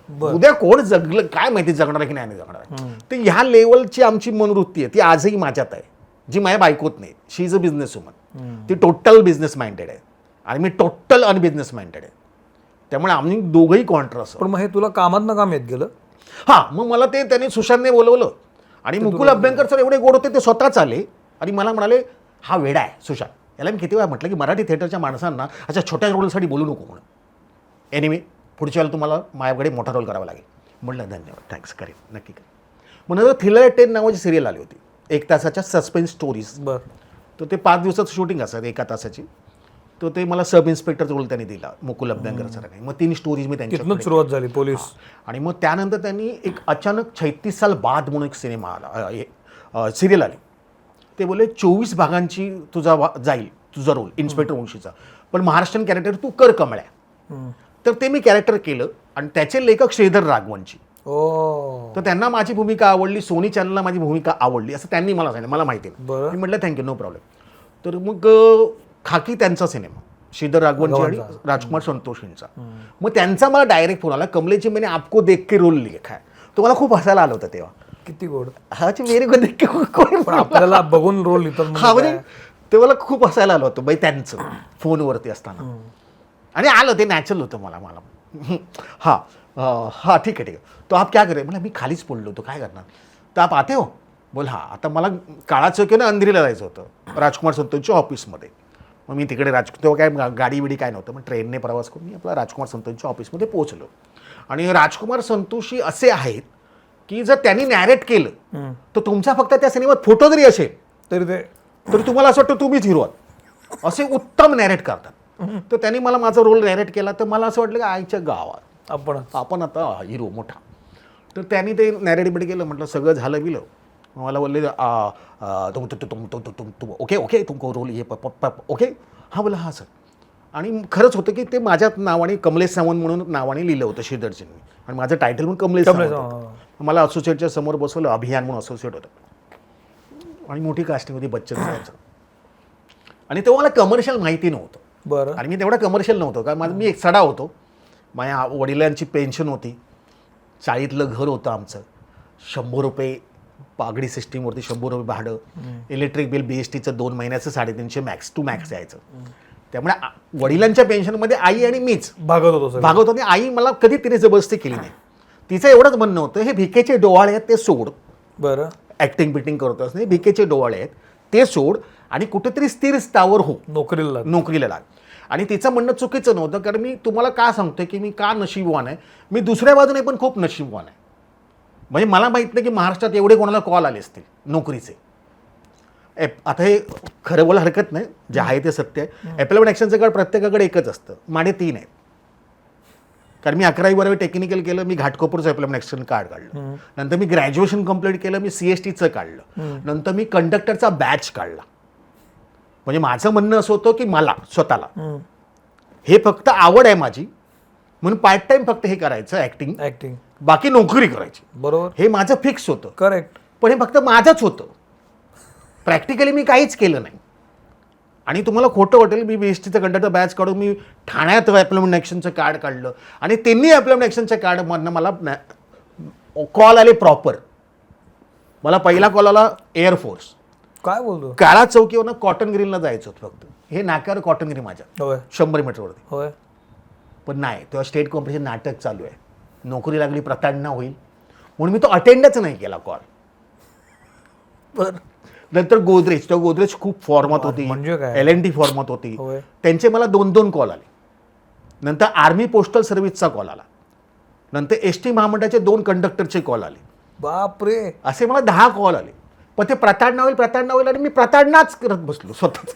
Speaker 1: उद्या कोण जगलं काय माहिती, जगणार आहे की नाही जगणार आहे. तर ह्या लेवलची आमची मनवृत्ती आहे, ती आजही माझ्यात आहे, जी माझ्या बायकोत नाही. शी इज अ बिझनेस वुमन, ती टोटल बिझनेस माइंडेड आहे आणि मी टोटल अनबिझनेस माइंडेड आहे. त्यामुळे आम्ही दोघंही कॉन्ट्रास्ट.
Speaker 3: पण मग हे तुला कामात ना काम येत गेलं.
Speaker 1: हां, मग मला ते त्यांनी सुशांतने बोलवलं आणि मुकुल अभ्यंकर सर एवढे गोड होते, ते स्वतःच आले आणि मला म्हणाले हा वेडा आहे सुशांत. याला मी किती वेळा म्हटलं की मराठी थिएटरच्या माणसांना अशा छोट्या रोलसाठी बोलू नको म्हणून. एनिवे पुढच्या वेळेला तुम्हाला माझ्याकडे मोठा रोल करावा लागेल. म्हटलं धन्यवाद, थँक्स, करेन, नक्की करेन. मग नंतर थ्रिलर 10 नावाची सिरियल आली होती, 1 तासाच्या सस्पेन्स स्टोरीज.
Speaker 3: बरं.
Speaker 1: तर ते 5 दिवसाचं शूटिंग असतं 1 तासाची. तर ते मला सब इन्स्पेक्टरचा रोल त्यांनी दिला मुकुल अभ्यंकर सरांनी. मग 3 स्टोरीज मी
Speaker 3: तिथूनच
Speaker 1: त्यांच्या
Speaker 3: सुरुवात झाली पोलीस.
Speaker 1: आणि मग त्यानंतर त्यांनी एक अचानक 36 साल बाद म्हणून एक सिनेमा आला, सिरियल आली. ते बोलले 24 भागांची जाईल तुझा रोल इन्स्पेक्टर वंशीचा, पण महाराष्ट्रीयन कॅरेक्टर तू कर कमळ्या. तर ते मी कॅरेक्टर केलं आणि त्याचे लेखक श्रीधर राघवनची. तर त्यांना माझी भूमिका आवडली, सोनी चॅनलला माझी भूमिका आवडली असं त्यांनी मला सांगितलं, मला माहिती नाही. मी म्हटलं थँक्यू, नो प्रॉब्लेम. तर मग खाकी त्यांचा सिनेमा श्रीधर राघवनची आणि राजकुमार संतोषींचा. मग त्यांचा मला डायरेक्ट फोन आला, कमलेची मैंने आपको देख के रोल लिखा है. तो मला खूप हसायला आलं होतं तेव्हा.
Speaker 3: किती गोड.
Speaker 1: हा व्हेरी गुड देख के
Speaker 3: पण आपल्याला बघून रोल लिहितात
Speaker 1: हा म्हणजे ते मला खूप हसायला आलं होतं बाई त्यांचं फोनवरती असताना. आणि आलं ते नॅचरल होतं मला. हां ठीक आहे. तो आप क्या करे, म्हणजे मी खालीच पडलो होतो, काय करणार. तर आप आते हो, बोल हां. आता मला काळा चौकीनं अंधेरीला जायचं होतं राजकुमार संतोषच्या ऑफिसमध्ये. मग मी तिकडे तेव्हा काय गाडी बिडी काय नव्हतं, मग ट्रेनने प्रवास करून मी आपला राजकुमार संतोषच्या ऑफिसमध्ये पोहोचलो. आणि राजकुमार संतोषी असे आहेत की जर त्यांनी नॅरेट केलं तर तुमचा फक्त त्या सिनेमात फोटो जरी असेल तरी तुम्हाला असं वाटतं तुम्हीच हिरो आहात. असे उत्तम नॅरेट करतात. तर त्यांनी मला माझा रोल नॅरेट केला, तर मला असं वाटलं की आईच्या गावात आपण आता हिरो मोठा. तर त्यांनी ते नॅरेट बिट केलं. म्हटलं सगळं झालं बिलं. मला बोलले तुम ओके तुमको रोल ये ओके. हां बोला हां सर. आणि खरंच होतं की ते माझ्याच नावाने कमलेश सावंत म्हणून नावाने लिहिलं होतं श्रीधरजींनी, आणि माझं टायटल म्हणून कमलेश सावंत होतं. मला असोसिएटच्या समोर बसवलं, अभियान म्हणून असोसिएट होतं, आणि मोठी कास्टिंग होती बच्चन साहेबचं. आणि तेव्हा मला कमर्शियल माहिती नव्हतं.
Speaker 3: बरं.
Speaker 1: आणि मी तेवढा कमर्शियल नव्हतं, कारण मी एक सडा होतो. माझ्या वडिलांची पेन्शन होती, चाळीतलं घर होतं आमचं, 100 रुपये पागडी सिस्टीमवरती 100 रुपये भाडं, इलेक्ट्रिक बिल BSTचं 2 महिन्याचं 350 मॅक्स टू मॅक्स यायचं. त्यामुळे वडिलांच्या पेन्शनमध्ये आई आणि मीच भागवत होती. आई मला कधी तिने जबरदस्ती केली नाही. तिचं एवढंच म्हणणं होतं, हे भिकेचे डोहाळे आहेत ते सोड.
Speaker 3: बरं.
Speaker 1: ॲक्टिंग बिटिंग करत असणे, भिकेचे डोहाळे आहेत ते सोड आणि कुठेतरी स्थिर स्थावर हो, नोकरीला लाग. आणि तिचं म्हणणं चुकीचं नव्हतं, कारण मी तुम्हाला का सांगतोय की मी का नशीबवान आहे. मी दुसऱ्या बाजूने पण खूप नशीबवान आहे. म्हणजे मला माहीत नाही की महाराष्ट्रात एवढे कोणाला कॉल आले असतील नोकरीचे. आता हे खरं बोला हरकत नाही, जे आहे ते सत्य आहे. एम्प्लॉयमेंट ॲक्शनचं कार्ड प्रत्येकाकडे एकच असतं, माझे 3 आहेत. कारण मी 11वी-12वी टेक्निकल केलं, मी घाटकोपरचं एम्प्लॉयमेंट ॲक्शन कार्ड काढलं. नंतर मी ग्रॅज्युएशन कंप्लीट केलं, मी CSTचं काढलं. नंतर मी कंडक्टरचा बॅच काढला. म्हणजे माझं म्हणणं असं होतं की मला स्वतःला हे फक्त आवड आहे माझी, म्हणून पार्ट टाइम फक्त हे करायचं ॲक्टिंग, बाकी नोकरी करायची.
Speaker 3: बरोबर.
Speaker 1: हे माझं फिक्स होतं.
Speaker 3: करेक्ट.
Speaker 1: पण हे फक्त माझंच होतं, प्रॅक्टिकली मी काहीच केलं नाही. आणि तुम्हाला खोटं वाटेल, मी BSTचं कंडक्टर बॅच काढून मी ठाण्यात एम्प्लॉयमेंट ॲक्शनचं कार्ड काढलं, आणि त्यांनी एम्प्लॉयमेंट ॲक्शनच्या कार्डमधनं मला कॉल आले प्रॉपर. मला पहिला कॉल आला एअरफोर्स.
Speaker 3: काय बोलतो.
Speaker 1: काळा चौकीवरनं कॉटन ग्रीनला जायचं होतं फक्त. हे नाक्यावर कॉटन ग्रीन माझ्या 100 मीटरवरती.
Speaker 3: होय.
Speaker 1: पण नाही, तेव्हा स्टेट कॉम्पिटिशन नाटक चालू आहे, नोकरी लागली प्रताडणा होईल म्हणून मी तो अटेंडच नाही केला कॉल.
Speaker 3: बरं.
Speaker 1: नंतर गोदरेज, तेव्हा गोदरेज खूप फॉर्मात होती,
Speaker 3: म्हणजे काय
Speaker 1: LNT फॉर्मात होती. त्यांचे मला 2 कॉल आले. नंतर आर्मी पोस्टल सर्व्हिसचा कॉल आला. नंतर ST महामंडळाचे 2 कंडक्टरचे कॉल आले.
Speaker 3: बापरे.
Speaker 1: असे मला 10 कॉल आले. पण ते प्रताडणा होईल आणि मी प्रताडणाच करत बसलो स्वतःच,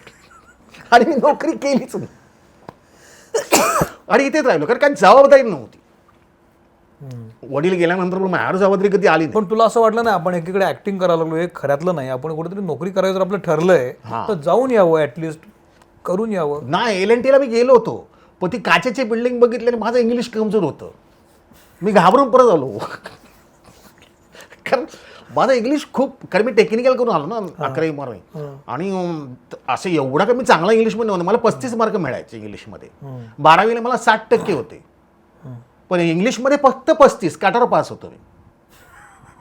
Speaker 1: आणि मी नोकरी केलीच नाही. आणि इथेच राहिलो, कारण जबाबदारी नव्हती. वडील गेल्यानंतर माझ्यावर जबाबदारी कधी आली नाही.
Speaker 3: पण तुला असं वाटलं नाही आपण एकीकडे ऍक्टिंग करायला लागलो, हे खऱ्यातलं नाही, आपण कुठेतरी नोकरी करायचं आपलं ठरलंय तर जाऊन यावं, ऍटलिस्ट करून यावं.
Speaker 1: नाही, LNTला मी गेलो होतो, पण ती काचेची बिल्डिंग बघितल्याने माझं इंग्लिश कमजोर होतं. मी घाबरून परत आलो, कारण माझं इंग्लिश खूप, कारण मी टेक्निकल करून आलो ना 11वी-12वी. आणि असं एवढा का मी चांगला इंग्लिशमध्ये नव्हतं. मला 35 मार्क मिळायचे इंग्लिशमध्ये. 12वीला मला 60% होते, पण इंग्लिशमध्ये फक्त 35, काटावर पास होतो मी.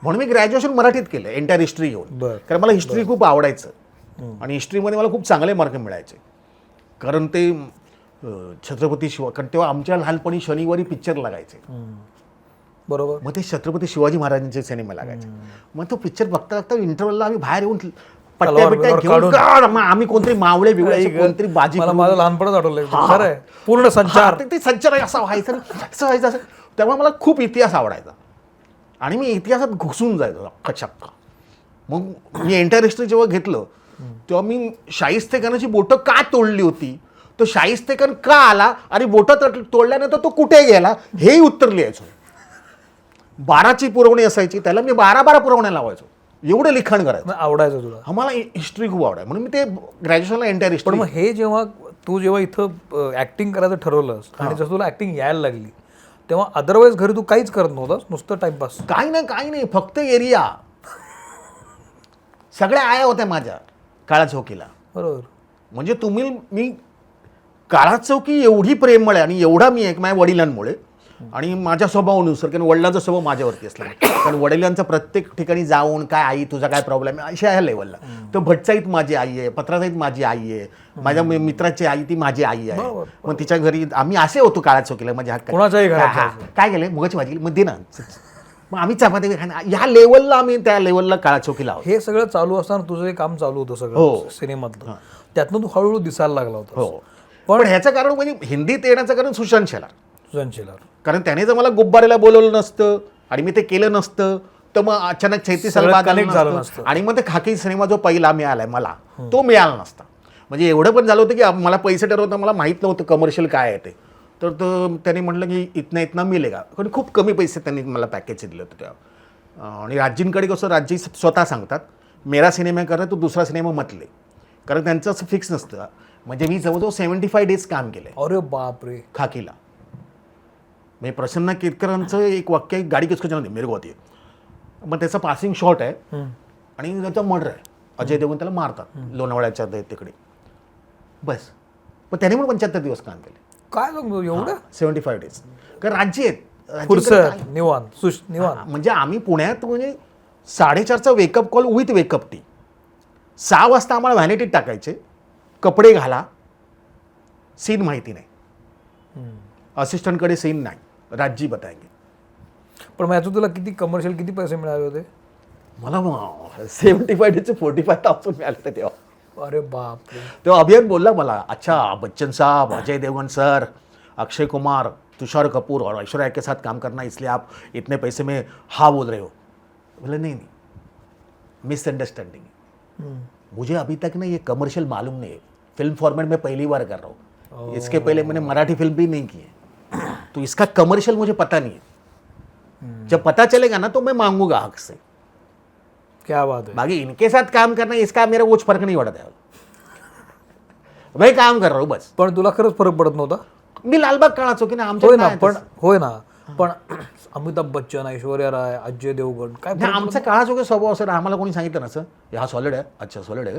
Speaker 1: म्हणून मी ग्रॅज्युएशन मराठीत केलं, एंटायर हिस्ट्री घेऊन. कारण मला हिस्ट्री खूप आवडायचं, आणि हिस्ट्रीमध्ये मला खूप चांगले मार्क मिळायचे. कारण ते छत्रपती शिवाजी, कारण तेव्हा आमच्या लहानपणी शनिवारी पिक्चर लागायचे.
Speaker 3: बरोबर.
Speaker 1: मग ते छत्रपती शिवाजी महाराजांचे सिनेमा लागायचे. मग तो पिक्चर बघता बघता इंटरव्हलला आम्ही बाहेर येऊन पट्ट्या बिट्ट्या घेऊन मग आम्ही कोणतरी मावळे बिवळे असे कोणतरी बाजी
Speaker 3: मला
Speaker 1: करून-
Speaker 3: माझं लहानपणच आठवलंय.
Speaker 1: हा.
Speaker 3: खरं आहे. पूर्ण संचार.
Speaker 1: हा, ते संचार असा व्हायचं असं व्हायचं असं. त्यामुळे मला खूप इतिहास आवडायचा आणि मी इतिहासात घुसून जायचो अख्खा. मग मी एंटायर हिस्ट्री जेव्हा घेतलं तेव्हा मी शाहिस्तेखानाची बोटं का तोडली होती, तो शाहिस्तेखान का आला आणि बोटं तोडल्यानंतर तो कुठे गेला हेही उत्तर लिहायचो. 12ची पुरवणी असायची, त्याला मी 12 पुरवण्या लावायचो. एवढं लिखाण करायचं.
Speaker 3: मग आवडायचं तुला.
Speaker 1: आम्हाला हिस्ट्री खूप आवडाय म्हणून मी ते ग्रॅज्युएशनला एंटायर
Speaker 3: पण
Speaker 1: हिस्ट्री.
Speaker 3: मग हे जेव्हा तू इथं ऍक्टिंग करायचं ठरवलंस आणि जसं तुला ऍक्टिंग यायला लागली तेव्हा अदरवाईज घरी तू काहीच करत नव्हतास, नुसतं टाइमपास.
Speaker 1: काही नाही फक्त एरिया. सगळ्या आया होत्या माझ्या काळा चौकीला.
Speaker 3: बरोबर.
Speaker 1: म्हणजे मी काळा चौकी एवढी प्रेमळ आहे आणि एवढा मी एक माझ्या वडिलांमुळे आणि माझ्या स्वभावानुसार, कारण वडिलांचा स्वभाव माझ्यावरती असला, कारण वडिलांचा प्रत्येक ठिकाणी जाऊन काय आई तुझा काय प्रॉब्लेम आहे अशा ह्या लेवलला. तर भटचाईत माझी आई आहे, पत्राचाईत माझी आई आहे, माझ्या मित्राची आई ती माझी आई आहे. मग तिच्या घरी आम्ही असे होतो काळा चौकीला. माझ्या
Speaker 3: कोणाच्याही घरात जायचं.
Speaker 1: काय गेले मुगाची भाजी मग दे ना, मग आम्ही चपाती ह्या लेवलला आम्ही त्या लेवलला काळा चौकीला आहोत.
Speaker 3: हे सगळं चालू असताना तुझं हे काम चालू होतं
Speaker 1: हो.
Speaker 3: सगळं सिनेमातलं. त्यातनं तू हळूहळू दिसायला लागला होता.
Speaker 1: हो. पण ह्याचं कारण म्हणजे हिंदीत येण्याचं कारण सुशांत शेलार.
Speaker 3: सुशांत शेलार.
Speaker 1: कारण त्याने जर मला गुब्बारेला बोलवलं नसतं आणि मी ते केलं नसतं तर मग अचानक 36 साल बाद
Speaker 3: connect झालं
Speaker 1: आलं
Speaker 3: नसतं.
Speaker 1: नसतं. आणि मग ते खाकी सिनेमा जो पहिला मिळालाय मला तो मिळाला नसता. म्हणजे एवढं पण झालं होतं की मला पैसे ठरवता मला माहीत नव्हतं कमर्शियल काय आहे ते. तर त्याने म्हटलं की इतना मिळेगा, कारण खूप कमी पैसे त्यांनी मला पॅकेज दिलं होतं तेव्हा. आणि राजींकडे कसं राजी स्वतः सांगतात मेरा सिनेमा करा तो दुसरा सिनेमा मतले, कारण त्यांचं असं फिक्स नसतं. म्हणजे मी जवळजवळ 75 डेज काम केलं
Speaker 3: अरे बापरे.
Speaker 1: खाकीला. म्हणजे प्रसन्न केतकरांचं एक वाक्य आहे, गाडी किसको चलाते मेरे को आती है. मग त्याचा पासिंग शॉट आहे आणि त्याचा मर्डर आहे. अजय देवगण त्याला मारतात लोणावळ्याच्या तिकडे. बस. पण त्याने पण 75 दिवस काम केले.
Speaker 3: काय सांगतो एवढं.
Speaker 1: 75 डेज. कारण राज्य आहेत.
Speaker 3: फुरसत निवांत निवांत.
Speaker 1: म्हणजे आम्ही पुण्यात म्हणजे 4:30चा wake up call with wake up tea. 6 वाजता आम्हाला व्हॅनिटीत टाकायचे, कपडे घाला, सीन माहिती नाही, असिस्टंटकडे सीन नाही, राज्य बताएंगे.
Speaker 3: पण मग यातून तुला किती कमर्शियल किती पैसे मिळाले होते.
Speaker 1: मला 75 डेचे 45,000 मिळाले तेव्हा.
Speaker 3: अरे बापरे.
Speaker 1: तेव्हा अभियान बोलला मला, अच्छा बच्चन साहब, अजय देवगन सर, अक्षय कुमार, तुषार कपूर और ऐश्वर्या के साथ काम करना इसलिए आप इतने पैसे में हाँ बोल रहे हो. बोला नहीं मिसअंडरस्टैंडिंग है. मुझे अभी तक ना ये कमर्शियल मालूम नहीं है. फिल्म फॉर्मेट में पहली बार कर रहा हूँ. इसके पहले मैंने मराठी फिल्म भी नहीं की है, तो इसका कमर्शियल मुझे पता नहीं है. जब पता चलेगा ना तो मैं मांगूंगा हक से.
Speaker 3: क्या बात है.
Speaker 1: बाकी इनके साथ काम करना इसका मेरा कुछ फर्क नहीं पड़ता है. मैं काम कर रहा हूँ बस.
Speaker 3: पण तुला खरंच फरक पडत नव्हता.
Speaker 1: मी लालबाग काळा चौकी ना
Speaker 3: होय ना.
Speaker 1: आमच्या
Speaker 3: होय ना. पण अमिताभ बच्चन, ऐश्वर्या राय, अजय देवगण काय फरक
Speaker 1: आमचा काळा चौकी स्वभाव असं आम्हाला कोणी सांगितलं नसं हा सॉलिड आहे, अच्छा सॉलिड आहे,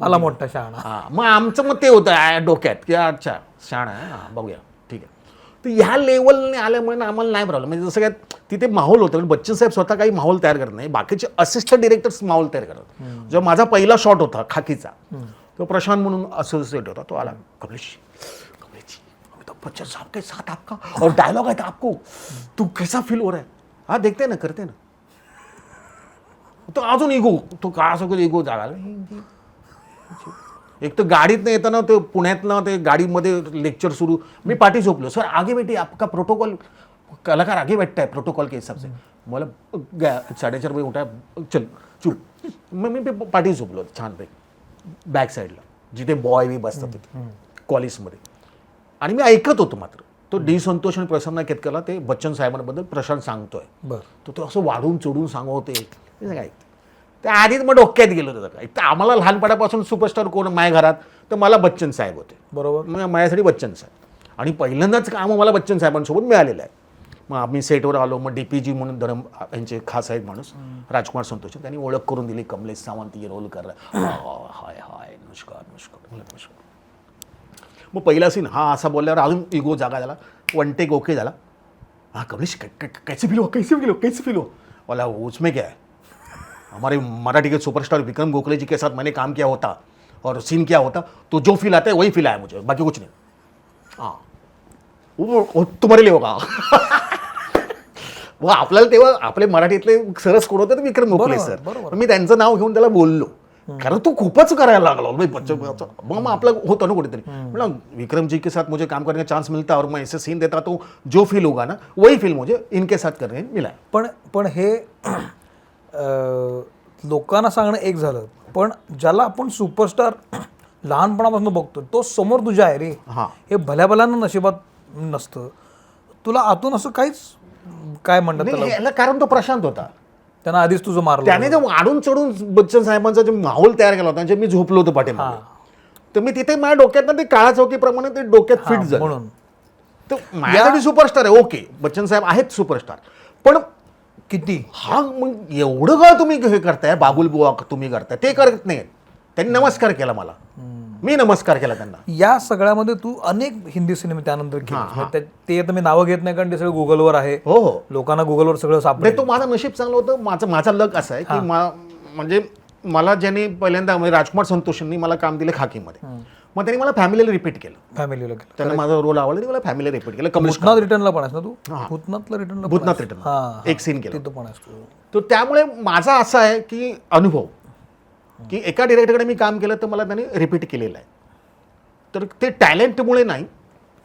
Speaker 3: आला मोठा शहाणा.
Speaker 1: हां. मग आमचं मग ते होतं डोक्यात की अच्छा शाण आहे, हां बघूया ठीक आहे. तर ह्या लेवलने आल्यामुळे ना आम्हाला नाही प्रॉब्लेम. म्हणजे जसं काय तिथे माहोल होतं, पण बच्चन साहेब स्वतः काही माहोल तयार करत नाही, बाकीचे असिस्टंट डिरेक्टर्स माहोल तयार करतात. जेव्हा माझा पहिला शॉट होता खाकीचा, तो प्रशांत म्हणून असोसिएट होता, तो आला, कमलेश अमिताभ बच्चन साहब के साथ आपका और डायलॉग है आपको, तू कैसा फील हो रहा है. हाँ देखते ना करते ना. तो अजून इगो, तो काळा सगळं इगो जागा. एक तर गाडीतनं येताना ते पुण्यातनं ते गाडीमध्ये लेक्चर सुरू, मी पाठी झोपलो. सर आगे बैठे, आपका प्रोटोकॉल, कलाकार आगे बैठता है प्रोटोकॉल के हिसाब से. मला 4:30 बजे उठा, चल चुप. मग मी पाठी झोपलो छानपैकी बॅक साईडला, जिथे बॉय बी बसतात तिथे कॉलेजमध्ये. आणि मी ऐकत होतो. मात्र तो डी संतोष आणि प्रसन्न केतकरला ते बच्चन साहेबांबद्दल प्रशांत सांगतोय,
Speaker 3: बरं.
Speaker 1: तो असं वाढून चढून सांगवते काय. त्या आधीच मग डोक्यात गेलो होतं काय. तर आम्हाला लहानपणापासून सुपरस्टार कोण माझ्या घरात, तर मला बच्चन साहेब होते.
Speaker 3: बरोबर.
Speaker 1: मग माझ्यासाठी बच्चन साहेब. आणि पहिल्यांदाच काम मला बच्चन साहेबांसोबत मिळालेलं आहे. मग आम्ही सेटवर आलो. मग DPG म्हणून धरम यांचे खास आहेत माणूस राजकुमार संतोष, त्यांनी ओळख करून दिली, कमलेश सावंत ये रोल कर रहा. हाय हाय नमस्कार नमस्कार नमस्कार. मग पहिला सीन हा असा बोलल्यावर अजून इगो जागा झाला. 1 टेक ओके झाला. हाँ कमलेश कैसे फील हो. बोला उसमें क्या है, हमारे मराठी के सुपरस्टार विक्रम गोखले जी के साथ मैंने काम किया होता और सीन क्या होता, तो जो फील आता है वही फील आया मुझे, बाकी कुछ नहीं. हाँ वो तुम्हारे लिए होगा. व आपल्याला तेव्हा आपले मराठीतले सरस कोण होते विक्रम गोखले सर. मी त्यांचं नाव घेऊन त्याला बोललो, कारण तो खूपच करायला लागला मग आपलं होतं ना कुठेतरी. म्हणलं विक्रम जी के साथ मुझे काम करने का चांस मिलता और मैं ऐसे सीन देता तो जो फील होगा ना वही फील मुझे इनके साथ करने मिला.
Speaker 3: पण हे लोकांना सांगणं एक झालं, पण ज्याला आपण सुपरस्टार लहानपणापासून बघतो तो समोर तुझ्या आहे रे.
Speaker 1: हां.
Speaker 3: हे भल्या भल्यानं नशिबात नसतं. तुला आतून असं काहीच काय म्हणतात त्याला,
Speaker 1: याला कारण तो प्रशांत होता.
Speaker 3: त्यांना आधीच तुझं मारलं.
Speaker 1: त्याने जे वाढून चढून बच्चन साहेबांचा जे माहोल तयार केला होता, म्हणजे मी झोपलो होतो पाठीमागे, तर मी तिथे माझ्या डोक्यात ना ते काळा चौकीप्रमाणे ते डोक्यात फिट झालं.
Speaker 3: म्हणून
Speaker 1: तर माझ्यासाठी सुपरस्टार आहे, ओके बच्चन साहेब आहेत सुपरस्टार, पण
Speaker 3: किती
Speaker 1: हा मग एवढं का तुम्ही हे करताय, बाबुल बुवा तुम्ही करताय, ते करत नाही. त्यांनी नमस्कार केला मला, मी नमस्कार केला त्यांना.
Speaker 3: या सगळ्यामध्ये तू अनेक हिंदी सिनेमे त्यानंतर केले. ते आता मी नावं घेत नाही कारण ते सगळं गुगलवर आहे.
Speaker 1: हो हो,
Speaker 3: लोकांना गुगलवर सगळं
Speaker 1: नाही
Speaker 3: सापडेल.
Speaker 1: तो माझं नशीब चांगलं होतं. माझा लक असा आहे की म्हणजे मला ज्यांनी पहिल्यांदा म्हणजे राजकुमार संतोषांनी मला काम दिलं खाकीमध्ये, मग त्यांनी मला फॅमिलीला रिपीट केलं.
Speaker 3: फॅमिलीला केलं.
Speaker 1: त्यांना माझा रोल आवडला, त्यांनी मला फॅमिलीला रिपीट केलं. कमलेश
Speaker 3: भूतनाथ रिटर्नला पण आहेस ना तू? भूतनाथला रिटर्नला
Speaker 1: भूतनाथ रिटर्न एक सीन केलं.
Speaker 3: तिथं पण आहेस तू.
Speaker 1: तर त्यामुळे माझा असा आहे की अनुभव की एका डिरेक्टरकडे मी काम केलं तर मला त्याने रिपीट केलेलं आहे. तर ते टॅलेंटमुळे नाही,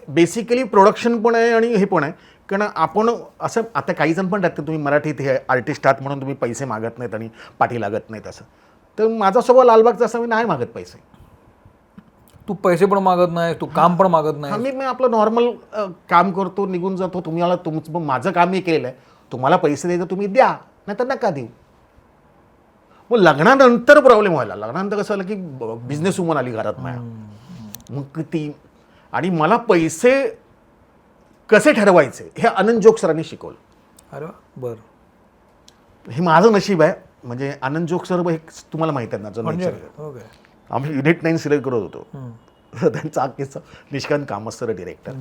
Speaker 1: बेसिकली प्रोडक्शन पण आहे आणि हे पण आहे. कारण आपण असं आता काही जण पण राहते तुम्ही मराठीत हे आर्टिस्ट आहात म्हणून तुम्ही पैसे मागत नाहीत आणि पाठी लागत नाहीत असं. तर माझा स्वभाव लालबागचा असं, मी नाही मागत पैसे.
Speaker 3: तू पैसे पण मागत नाही, तू काम पण मागत नाही.
Speaker 1: मी आपलं नॉर्मल काम करतो, निघून जातो. तुम्हाला तुमचं माझं काम मी केलेलं आहे, तुम्हाला पैसे द्यायचं तुम्ही द्या, नाही तर नका देऊ. मग लग्नानंतर प्रॉब्लेम व्हायला, लग्नानंतर कसं झालं की बिझनेस वुमन आली घरात माझ्या, मग ती आणि मला पैसे कसे ठरवायचे हे आनंद जोग सरांनी शिकवलं.
Speaker 3: अरे वा, बरं.
Speaker 1: हे माझं नशीब आहे. म्हणजे आनंद जोग सर हे तुम्हाला माहिती आहे ना, जो
Speaker 3: म्हणजे
Speaker 1: nature.
Speaker 3: ओके.
Speaker 1: आम्ही युनिट 9 सिलेक्ट करत होतो. त्यांचा किस्सा निष्कांत कामत डिरेक्टर,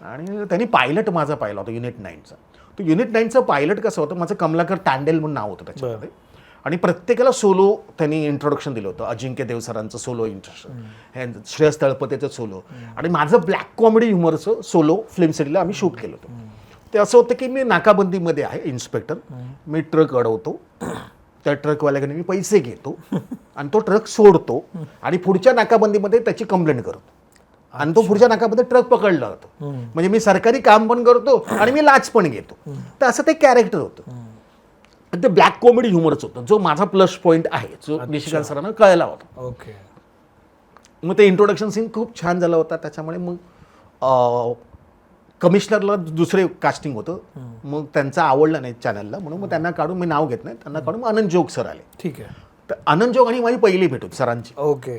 Speaker 1: आणि त्यांनी पायलट माझा पाहिला होता युनिट 9चा. तो युनिट 9चं पायलट कसं होतं, माझं कमलाकर तांडेल म्हणून नाव होतं त्याच्यामध्ये, आणि प्रत्येकाला सोलो त्यांनी इंट्रोडक्शन दिलं होतं. अजिंक्य देव सरांचं सोलो इंट्रोडक्शन, श्रेयस तळपतेचं सोलो, आणि माझं ब्लॅक कॉमेडी ह्युमरचं सोलो फिल्म सिटीला आम्ही शूट केलं होतं. ते असं होतं की मी नाकाबंदीमध्ये आहे इन्स्पेक्टर, मी ट्रक अडवतो, त्या ट्रकवाल्याकडे मी पैसे घेतो आणि तो ट्रक सोडतो आणि पुढच्या नाकाबंदीमध्ये त्याची कंप्लेंट करतो, आणि तो पुढच्या नाकामध्ये ट्रक पकडला जातो. म्हणजे मी सरकारी काम पण करतो आणि मी लाच पण घेतो. तर असं ते कॅरेक्टर होतं. ते ब्लॅक कॉमेडी ह्युमरच होतं, जो माझा प्लस पॉईंट आहे, जो निशिकांत सरांना कळला होता.
Speaker 3: ओके.
Speaker 1: मग ते इंट्रोडक्शन सीन खूप छान झाला होता. त्याच्यामुळे मग कमिशनरला दुसरे कास्टिंग होतं, मग त्यांचं आवडलं नाही चॅनलला, म्हणून मग त्यांना काढून, मी नाव घेत नाही, त्यांना काढून मग आनंद जोग सर आले.
Speaker 3: ठीक आहे.
Speaker 1: तर आनंद जोग आणि माझी पहिली भेट होती सरांची.
Speaker 3: ओके.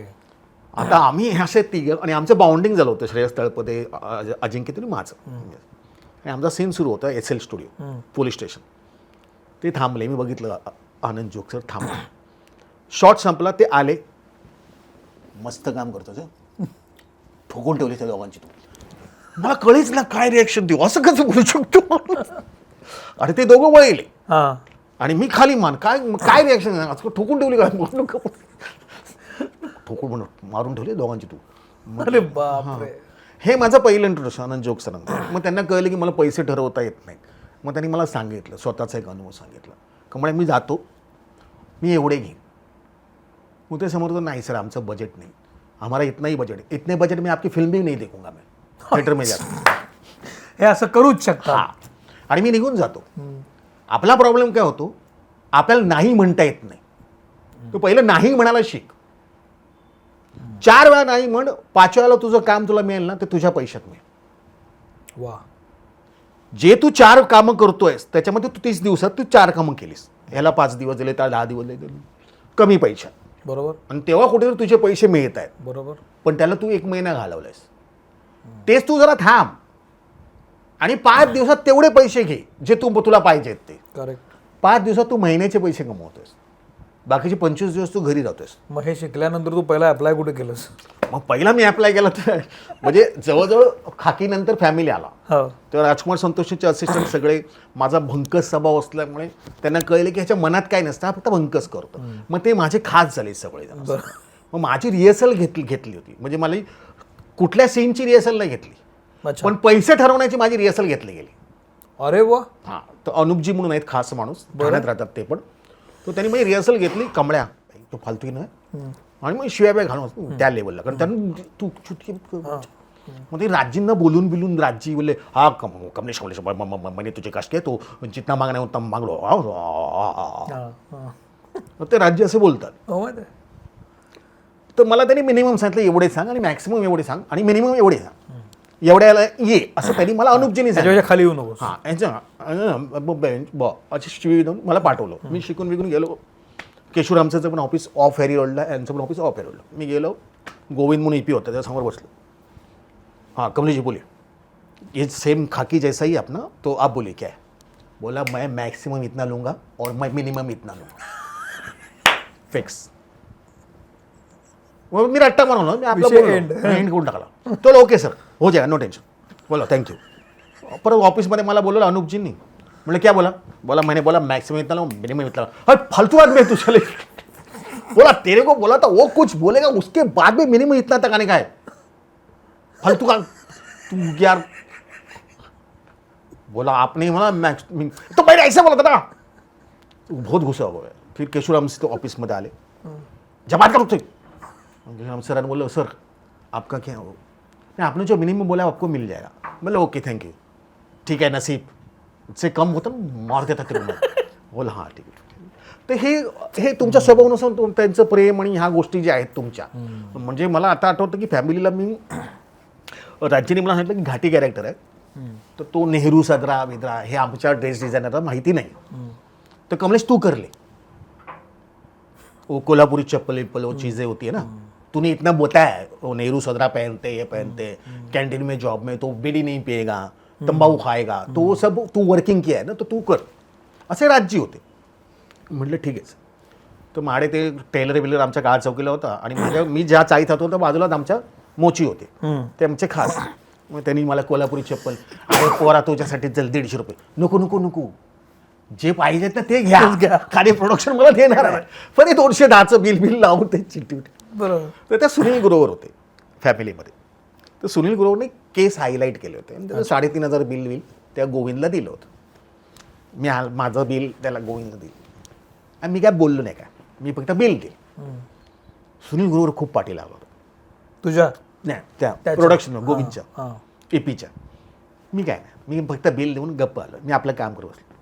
Speaker 1: आता आम्ही असे तिघं, आणि आमचं बाउंडिंग झालं होतं, श्रेयस तळपते, अजिंक्य आणि माझं, आणि आमचा सीन सुरू होता SL स्टुडिओ पोलीस स्टेशन. ते थांबले, मी बघितलं आनंद जोग सर थांबले, शॉट संपला, ते आले, मस्त काम करतो, ठोकून ठेवले त्या दोघांची. तू मला कळेच ना काय रिॲक्शन देऊ, असं कसं बोलू शकतो. आणि ते दोघं वळले आणि मी खाली मान, काय रिॲक्शन ठोकून ठेवली काय, ठोकून म्हणून मारून ठेवले दोघांची. तू
Speaker 3: अरे बापरे.
Speaker 1: हे माझं पहिलं इंट्रोडक्शन आनंद जोग सरांना. मग त्यांना कळलं की मला पैसे ठरवता येत नाही. मग त्यांनी मला सांगितलं, स्वतःचा एक अनुभव सांगितला, का म्हणजे मी जातो, मी एवढे घेईन. मग ते समोर नाही सर आमचं बजेट नाही, हमारा इतना ही बजेट, इतने बजेट में आपकी फिल्म भी नहीं देखूंगा मैं, थिएटर में जातो.
Speaker 3: हे असं करूच शकता.
Speaker 1: आणि मी निघून जातो. आपला प्रॉब्लेम काय होतो, आपल्याला नाही म्हणता येत नाही. तू पहिलं नाही म्हणायला शिक. 4 वेळा नाही म्हण, 5व्या वेळेला तुझं काम तुला मिळेल ना, ते तुझ्या पैशात मिळेल.
Speaker 3: वा.
Speaker 1: जे तू 4 कामं करतोयस त्याच्यामध्ये तू 30 दिवसात तू 4 कामं केलीस, ह्याला 5 दिवस दिले, त्याला 10 दिवस दिले, कमी पैशात.
Speaker 3: बरोबर.
Speaker 1: आणि तेव्हा कुठेतरी तुझे पैसे मिळत आहेत.
Speaker 3: बरोबर.
Speaker 1: पण त्याला तू 1 महिना घालवलायस. तेच तू जरा थांब आणि 5 दिवसात तेवढे पैसे घे जे तुला पाहिजेत ते.
Speaker 3: करेक्ट.
Speaker 1: 5 दिवसात तू महिन्याचे पैसे कमवतोयस, बाकीचे 25 दिवस तू घरी जातोयस.
Speaker 3: मग हे शिकल्यानंतर तू पहिला अप्लाय कुठे केलंस?
Speaker 1: मग पहिला मी अप्लाय केला तर म्हणजे जवळजवळ खाकीनंतर फॅमिली आला, तेव्हा राजकुमार संतोषीचे असिस्टंट सगळे, माझा भंकस स्वभाव असल्यामुळे त्यांना कळले की ह्याच्या मनात काय नसतं, हा फक्त भंकस करतो. मग ते माझे खास झाले सगळे. मग माझी रिहर्सल घेतली होती, म्हणजे मला कुठल्या सीनची रिहर्सल नाही घेतली, पण पैसे ठरवण्याची माझी रिहर्सल घेतली गेली.
Speaker 3: अरे वा.
Speaker 1: हां, तर अनुपजी म्हणून आहेत खास माणूस, ठाण्यात राहतात ते पण. तर त्यांनी माझी रिहर्सल घेतली, कमळ्या तो फालतू नाही, आणि मग शिव्या घालून त्या लेवलला, कारण त्यांना तू चुटकी मग ते राजींना बोलून बिलून राजी बोलले हा कमलेश कमलेश म्हणे तुझे कष्ट आहे, तो जितना मागण्या होता मागलो. ते राज्य असे बोलतात.
Speaker 3: हो माहिती आहे.
Speaker 1: तर मला त्यांनी मिनिमम सांगितलं एवढे सांग आणि मॅक्सिमम एवढे सांग आणि मिनिमम एवढे सांग, एवढ्याला ये असं त्यांनी मला अनुपजीने सांगितलं.
Speaker 3: त्याच्यापेक्षा खाली येऊ नकोस.
Speaker 1: हां याच्या अशी शिवी देऊन मला पाठवलं. मी शिकून विकून गेलो. केशवरामचं पण ऑफिस ऑफ हेरी रोडला, यांचं पण ऑफिस ऑफ हेरी रोडला. मी गेलो, गोविंद म्हणून ईपी होता त्याच्यासमोर बसलो. हाँ कमलेश जी बोलिए, ये सेम खाकी जैसा ही अपना, तो आप बोलिए क्या है. बोला मैं मैक्सिमम इतना लूँगा और मैं मिनिमम इतना लूँगा, फिक्स. मग मी रट्टा बनवला, मी आपला एंड करून टाकला. तो ओके सर हो जाएगा, नो टेन्शन. बोला थँक्यू. परत ऑफिसमध्ये मला बोलवलं अनुपजींनी. म्हटलं क्या बोला. बोला मैंने बोला मैक्सिमम इतना लूँ मिनिमम इतना लूँ. अरे फालतू आदमी है तू चले. बोला तेरे को बोला था वो कुछ बोलेगा उसके बाद में मिनिमम इतना तक आने का है. फालतू का तू यार. बोला आपने मला मैक्स तो मैंने ऐसा बोला था ना. बहुत गुस्सा हो गया. फिर केशवराम से तो ऑफिस में आले, जब बात करो तो केशवराम सर ने बोला सर आपका क्या हो, नहीं आपने जो मिनिमम बोला आपको मिल जाएगा. बोला ओके थैंक यू, ठीक है नसीब से कम होतं मार देता ते. बोला हां ठीक आहे. तर हे तुमच्या स्वभावानुसार त्यांचं प्रेम आणि ह्या गोष्टी ज्या आहेत तुमच्या, म्हणजे मला आता आठवतं की फॅमिलीला मी राज्याने मला सांगितलं की घाटी कॅरेक्टर आहे, तर तो नेहरू सदरा विद्रा हे आमच्या ड्रेस डिझायनरला माहिती नाही. तर कमलेश तू कर ले, वो कोल्हापुरी चप्पल विप्पल वो चीज़ें होती है ना, तूने इतना बताया वो नेहरू सदरा पहनते ये पहनते, कैंटीन में जॉब में तो बीड़ी नहीं पिएगा, तंबाखू खाएगा, तो वो सब तू वर्किंग किया है ना, तो तू कर. असे राज्य होते. म्हटलं ठीक आहे. तर माडे ते टेलर बिलर आमच्या काळ चौकीला होता, आणि मी ज्या चाळीत होतो तर बाजूलाच आमच्या मोची होते, ते आमचे खास. मग त्यांनी मला कोल्हापुरी चप्पल, अरे पोरा तुझ्यासाठी चल 150 रुपये. नको नको नको, जे पाहिजेत ना ते घ्या, खाली प्रोडक्शन मला देणार आहे. पण हे 210चं बिल लावून ते चिठ्ठी.
Speaker 3: बरोबर.
Speaker 1: तर त्या सुनील ग्रोवर होते फॅमिलीमध्ये. तर सुनील ग्रोवरने केस हायलाईट केले होते आणि त्याचं 3,500 बिल त्या गोविंदला दिलं होतं. मी माझं बिल त्याला गोविंदला दिलं आणि मी काय बोललो नाही, काय मी फक्त बिल दिलं. सुनील ग्रोवर खूप पाठी लागला होता
Speaker 3: तुझ्या
Speaker 1: नाही त्या प्रोडक्शन गोविंदच्या एपीच्या. मी काय नाही, मी फक्त बिल देऊन गप्प आलो, मी आपलं काम करू बसलो.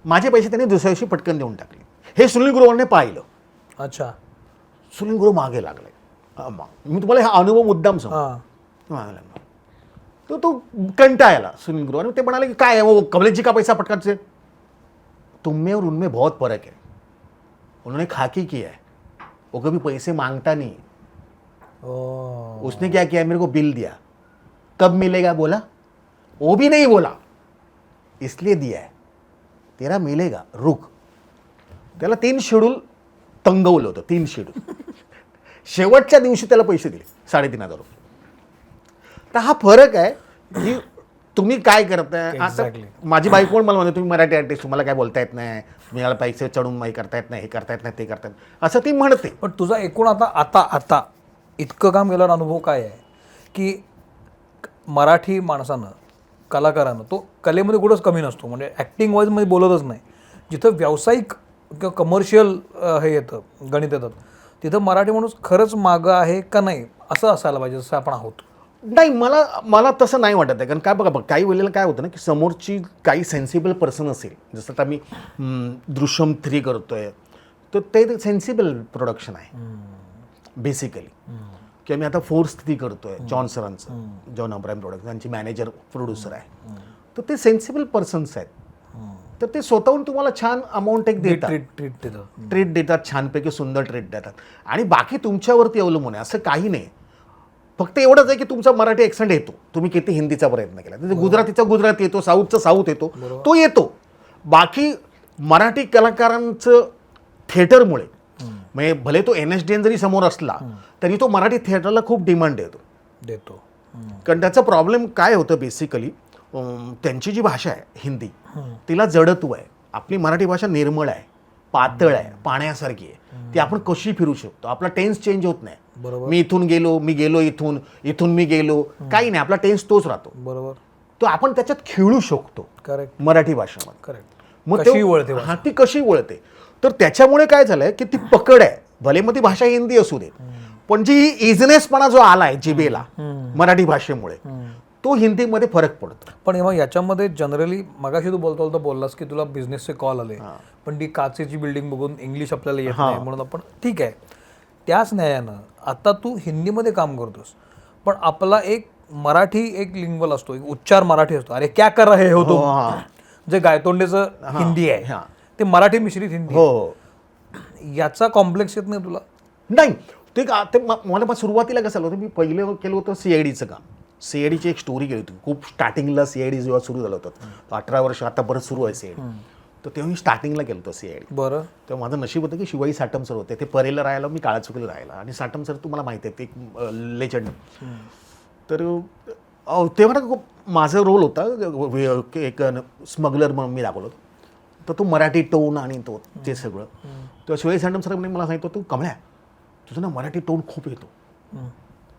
Speaker 1: माझे पैसे त्यांनी दुसऱ्या दिवशी पटकन देऊन टाकले. हे सुनील ग्रोवरने पाहिलं.
Speaker 3: अच्छा.
Speaker 1: सुनील ग्रोवर मागे लागलाय. मी तुम्हाला हा अनुभव मुद्दाम सांगतो. मागे लागला तर तो कंटाळला सुनील ग्रोवर, आणि ते म्हणाले की काय वो कमलेश का पैसा पटकाचे, तुम में और उनमें बहुत फर्क है. उन्होंने खाकी किया है, वो कभी पैसे मांगता नहीं. उसने क्या किया, मेरे को बिल दिया, कब मिलेगा बोला, वो भी नहीं बोला, इसलिए दिया है, तेरा मिलेगा रुक. त्याला 3 शेड्यूल तंगवलं होतं, 3 शेड्यूल. शेवटच्या दिवशी त्याला पैसे दिले 3,500 रुपये. तर हा फरक आहे की तुम्ही काय करताय. आता माझी बायको पण मला म्हणते तुम्ही मराठी आर्टिस्ट, तुम्हाला काय बोलता येत नाही, मला पैसे चढून माही करता येत नाही, हे करता येत नाही, ते करता येत असं ती म्हणते.
Speaker 3: पण तुझा एकूण आता इतकं काम केल्यावर अनुभव काय आहे की मराठी माणसानं, कलाकारानं तो कलेमध्ये कुठंच कमी नसतो. म्हणजे ॲक्टिंग वाईजमध्ये बोलतच नाही. जिथं व्यावसायिक किंवा कमर्शियल हे येतं, गणित येतात, तिथं मराठी माणूस खरंच मागं आहे का नाही असं असायला पाहिजे, जसं आपण आहोत.
Speaker 1: नाही, मला तसं नाही वाटत आहे. कारण काय बघा काही वेळेला काय होतं ना की समोरची काही सेन्सिबल पर्सन असेल, जसं आता मी दृश्यम 3 करतोय, तर ते सेन्सिबल प्रोडक्शन आहे बेसिकली. किंवा मी आता फोर्स 3 करतोय जॉन सरांचं, जॉन अब्राहिम प्रोडक्शन, त्यांची मॅनेजर प्रोड्युसर आहे. तर ते सेन्सिबल पर्सन्स आहेत. तर ते स्वतःहून तुम्हाला छान अमाऊंट एक देतात, ट्रीट देतात, छानपैकी सुंदर ट्रीट देतात. आणि बाकी तुमच्यावरती अवलंबून आहे, असं काही नाही. फक्त एवढंच आहे की तुमचा मराठी ॲक्सेंट येतो, तुम्ही किती हिंदीचा प्रयत्न केला, गुजरातीचा गुजराती येतो, साऊथचा साऊथ येतो, तो येतो. बाकी मराठी कलाकारांचं थिएटरमुळे, म्हणजे भले तो NSDN जरी समोर असला तरी तो मराठी थिएटरला खूप डिमांड देतो. कारण त्याचा प्रॉब्लेम काय होतं बेसिकली, त्यांची जी भाषा आहे हिंदी, तिला जडत्व आहे. आपली मराठी भाषा निर्मळ आहे, पातळ आहे, पाण्यासारखी आहे. ती आपण कशी फिरू शकतो, आपला टेन्स चेंज होत नाही. मी इथून गेलो, मी गेलो इथून मी गेलो, काही नाही, आपला टेन्स तोच राहतो.
Speaker 3: बरोबर.
Speaker 1: तो आपण त्याच्यात खेळू शकतो
Speaker 3: करेक्ट
Speaker 1: मराठी भाषेमध्ये.
Speaker 3: करेक्ट
Speaker 1: मग
Speaker 3: कशी वळते
Speaker 1: हा ती कशी वळते. तर त्याच्यामुळे काय झालंय की ती पकड आहे, भले मग ती भाषा हिंदी असू दे, पण जी इझनेसपणा जो आलाय जिभेला मराठी भाषेमुळे तो हिंदीमध्ये फरक पडतो.
Speaker 3: पण मग याच्यामध्ये जनरली मगाशी तू बोलता बोललास की तुला बिझनेसचे कॉल आले, पण ती काचेची बिल्डिंग बघून इंग्लिश आपल्याला येत नाही म्हणून आपण ठीक आहे. त्याच न्यायानं आता तू हिंदीमध्ये काम करतोस, पण आपला एक मराठी एक लिंग्वल असतो, एक उच्चार मराठी असतो. अरे क्या कर रहे हो तुम, जे गायतोंडेचं हिंदी आहे ते मराठी मिश्रित हिंदी.
Speaker 1: हो,
Speaker 3: याचा कॉम्प्लेक्स येत नाही तुला?
Speaker 1: नाही ते मला सुरुवातीला कसं होतं, मी पहिलं केलं होतं सीआयडीचं काम. सीआयडीची एक स्टोरी केली होती खूप स्टार्टिंगला. सीआयडी जेव्हा सुरू झालं होतं 18 वर्ष आता परत सुरू आहे सीआयडी, तर तेव्हा मी स्टार्टिंगला केलं होतं सीआयडी.
Speaker 3: बरं.
Speaker 1: तेव्हा माझं नशीब होतं की शिवाई साटम सर होते, ते परेला राहायला, मी काळाचुकीला राहायला. आणि साटम सर तुम्हाला माहिती आहे ते एक लेजंड. तर तेव्हा ना खूप माझा रोल होता एक स्मगलर म्हणून मी दाखवलं होतं. तर तो मराठी टोन आणि तो ते सगळं. तर शिवाई साटम सर मला सांगितलं, तू कमळ्या तुझं ना मराठी टोन खूप येतो.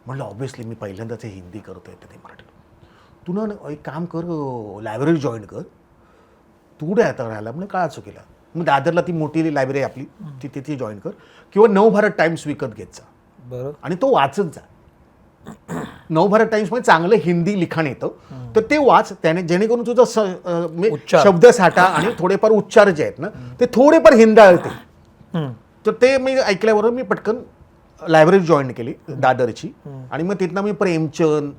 Speaker 1: म्हटलं ऑब्व्हियसली मी पहिल्यांदाच हे हिंदी करतोय ते मराठी. तू ना एक काम कर, लायब्ररी जॉईन कर. तू कुठे आता राहायला? म्हणजे काळा चुकीला. मग दादरला ती मोठी लायब्ररी आपली तिथे ती जॉईन कर, किंवा नवभारत टाइम्स विकत घेत जा.
Speaker 3: बरं.
Speaker 1: आणि तो वाचत जा. नवभारत टाइम्समध्ये चांगलं हिंदी लिखाण येतं, तर ते वाच. त्याने जेणेकरून तुझा शब्दसाठा आणि थोडेफार उच्चार जे आहेत ना ते थोडेफार हिंदाळते. तर ते मी ऐकल्याबरोबर मी पटकन लायब्ररी जॉईन केली दादरची. आणि मग तिथनं मी प्रेमचंद,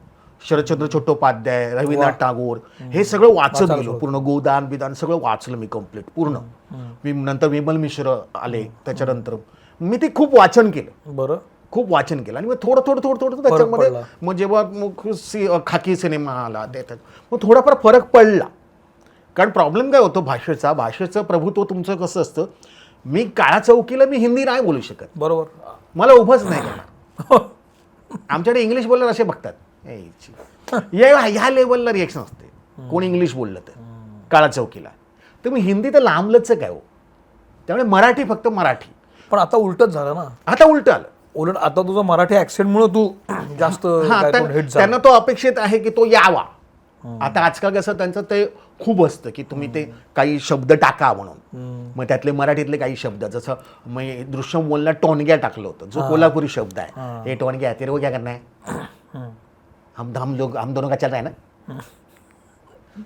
Speaker 1: शरदचंद्र चट्टोपाध्याय, रवींद्रनाथ टागोर हे सगळं वाचत गेलो. पूर्ण गोदान बिदान सगळं वाचलं मी कम्प्लीट पूर्ण. मी नंतर विमल मिश्र आले त्याच्यानंतर, मी ते खूप वाचन केलं.
Speaker 3: बरं.
Speaker 1: खूप वाचन केलं. आणि मग थोडं त्याच्यामध्ये मग जेव्हा खाकी सिनेमा आला त्याच्यात मग थोडाफार फरक पडला. कारण प्रॉब्लेम काय होतो भाषेचं प्रभुत्व तुमचं कसं असतं, मी काळा चौकीला मी हिंदी नाही बोलू शकत.
Speaker 3: बरोबर.
Speaker 1: मला उभंच नाही करणार. आमच्याकडे इंग्लिश बोलणार असे बघतात, ह्या लेवलला रिएक्शन असते कोण इंग्लिश बोललं तर काळा चौकीला. तर मी हिंदी तर लांबलंच काय हो. त्यामुळे मराठी फक्त मराठी.
Speaker 3: पण आता उलटच झालं ना.
Speaker 1: आता उलट आलं.
Speaker 3: उलट आता तुझं मराठी ऍक्सेंटमुळे तू जास्त
Speaker 1: त्यांना तो अपेक्षित आहे की तो यावा. आता आजकाल कसं त्यांचं ते खूप असतं की तुम्ही ते काही शब्द टाका म्हणून. मग त्यातले मराठीतले काही शब्द, जसं मग दृश्यम बोलला टोनग्या टाकलं होतं, जो कोल्हापुरी शब्द आहे. हे टोनग्या तेरे को क्या करना है, हम दोनों का चल रहा है ना.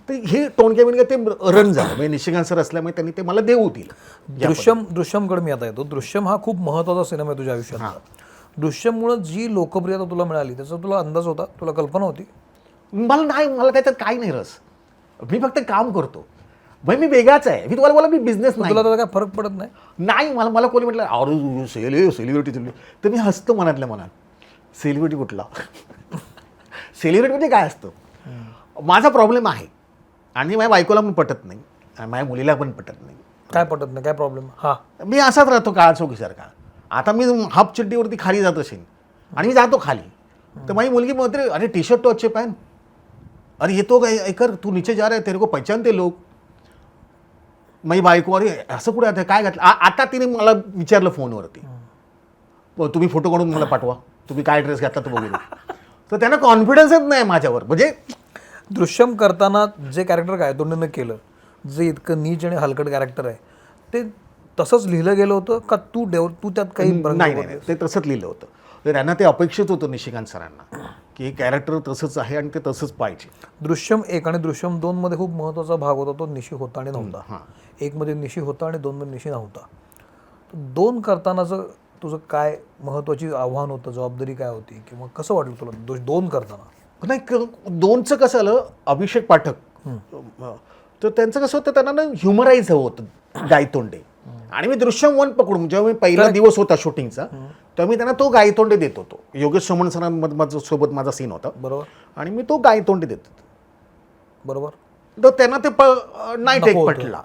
Speaker 1: तर हे टोनग्या बिनग्या ते रन झालं. म्हणजे निशिकांत सर असल्यामुळे त्यांनी ते मला देऊ दिलं.
Speaker 3: दृश्यमकडे मी आता येतो. दृश्यम हा खूप महत्त्वाचा सिनेमा आहे तुझ्या आयुष्यात. दृश्यममुळे जी लोकप्रियता तुला मिळाली त्याचा तुला अंदाज होता, तुला कल्पना होती?
Speaker 1: मला त्याच्यात काही नाही रस. मी फक्त काम करतो. भाई मी वेगळाच आहे. मी तुम्हाला बोला मी बिझनेस नाही.
Speaker 3: तुला त्याचा काय फरक पडत नाही? मला कोणी म्हटलं अरे सेलिब्रिटी तर मी हसतो मनातल्या मनात. सेलिब्रिटी कुठला? सेलिब्रिटी म्हणजे काय असतं? माझा प्रॉब्लेम आहे आणि माझ्या बायकोला पण पटत नाही, माझ्या मुलीला पण पटत नाही. काय पटत नाही? काय प्रॉब्लेम? हा,
Speaker 1: मी असाच राहतो काळा चौकीसारखा. आता मी हाफ चड्डीवरती खाली जात असेल आणि मी जातो खाली, तर माझी मुलगी म्हणते अरे टी शर्ट तो अच्छे पहन, अरे ये तो कर तू नीचे जा रहा है, तेरे को पहचानते लोग. माझी बायको अरे असं कुठे आता काय घातलं. आता तिने मला विचारलं फोनवरती, तुम्ही फोटो काढून मला पाठवा, तुम्ही काय ड्रेस घातला तो बघू. तर त्यांना कॉन्फिडन्सच नाही माझ्यावर. म्हणजे
Speaker 3: दृश्यम करताना जे कॅरेक्टर गायतोंडेनं केलं, जे इतकं नीच आणि हलकट कॅरेक्टर आहे, ते तसंच लिहिलं गेलं होतं का तू त्यात काही?
Speaker 1: नाही, ते तसंच लिहिलं होतं. तर त्यांना ते अपेक्षित होतं निशिकांत सरांना की हे कॅरेक्टर तसंच आहे आणि ते तसंच पाहिजे.
Speaker 3: दृश्यम 1 आणि दृश्यम 2 मध्ये खूप महत्त्वाचा भाग होता तो निशी होता आणि नव्हता. 1 मध्ये निशी होता आणि 2 मध्ये निशी नव्हता. 2 करतानाचं तुझं काय महत्त्वाची आव्हान होतं, जबाबदारी काय होती, किंवा कसं वाटलं तुला 2 करताना?
Speaker 1: नाही, 2चं कसं आलं, अभिषेक पाठक तर त्यांचं कसं होतं, त्यांना ना ह्युमराईज हवं होतं गायतोंडे. आणि मी दृश्यम 1 पकडून जेव्हा मी पहिला दिवस होता शूटिंगचा तेव्हा मी त्यांना तो गायतोंडे देत होतो. योगेश सोमण सरांमध्ये सोबत माझा सीन होता.
Speaker 3: बरोबर.
Speaker 1: आणि मी तो गायतोंडे देत होतो.
Speaker 3: बरोबर.
Speaker 1: तर त्यांना ते नाही टेक पटला.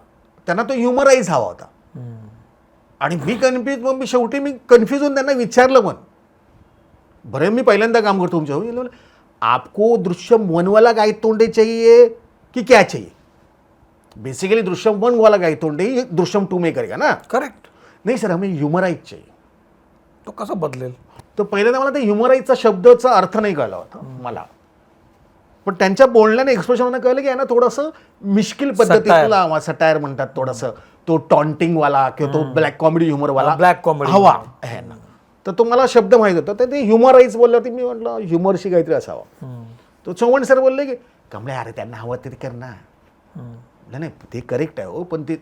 Speaker 1: त्यांना तो ह्युमराईज हवा होता. आणि मी कन्फ्यूज, मग शेवटी मी कन्फ्यूज होऊन त्यांना विचारलं, पण बरं मी पहिल्यांदा काम करतो तुमच्या, आपको दृश्यम 1 वाला गायतोंडे चाहिए कि क्या चाहिए? बेसिकली दृश्यम 1 वाला गायतोंडे दृश्यम 2 में करेगा ना.
Speaker 3: करेक्ट.
Speaker 1: नाही सर, हमें ह्युमराईज चाहिए.
Speaker 3: तो कसा बदलेल?
Speaker 1: तर पहिल्यांदा मला ते ह्युमराईजचा शब्दाचा अर्थ नाही कळला होता मला. पण त्यांच्या बोलण्याने एक्सप्रेशन कळलं की यांना थोडंसं मिश्किल पद्धतीतला सटायर म्हणतात थोडंसं, तो टॉन्टिंगवाला किंवा तो ब्लॅक कॉमेडी ह्युमरवाला
Speaker 3: Black comedy
Speaker 1: हवा आहे ना. तर तो मला शब्द माहीत होता, तर ते ह्युमराईज बोलल्यावरती मी म्हटलं ह्युमरशी काहीतरी असावं. तो चव्हाण सर बोलले की कमळे अरे त्यांना हवं ते कर ना. नाही ते करेक्ट आहे हो, पण ते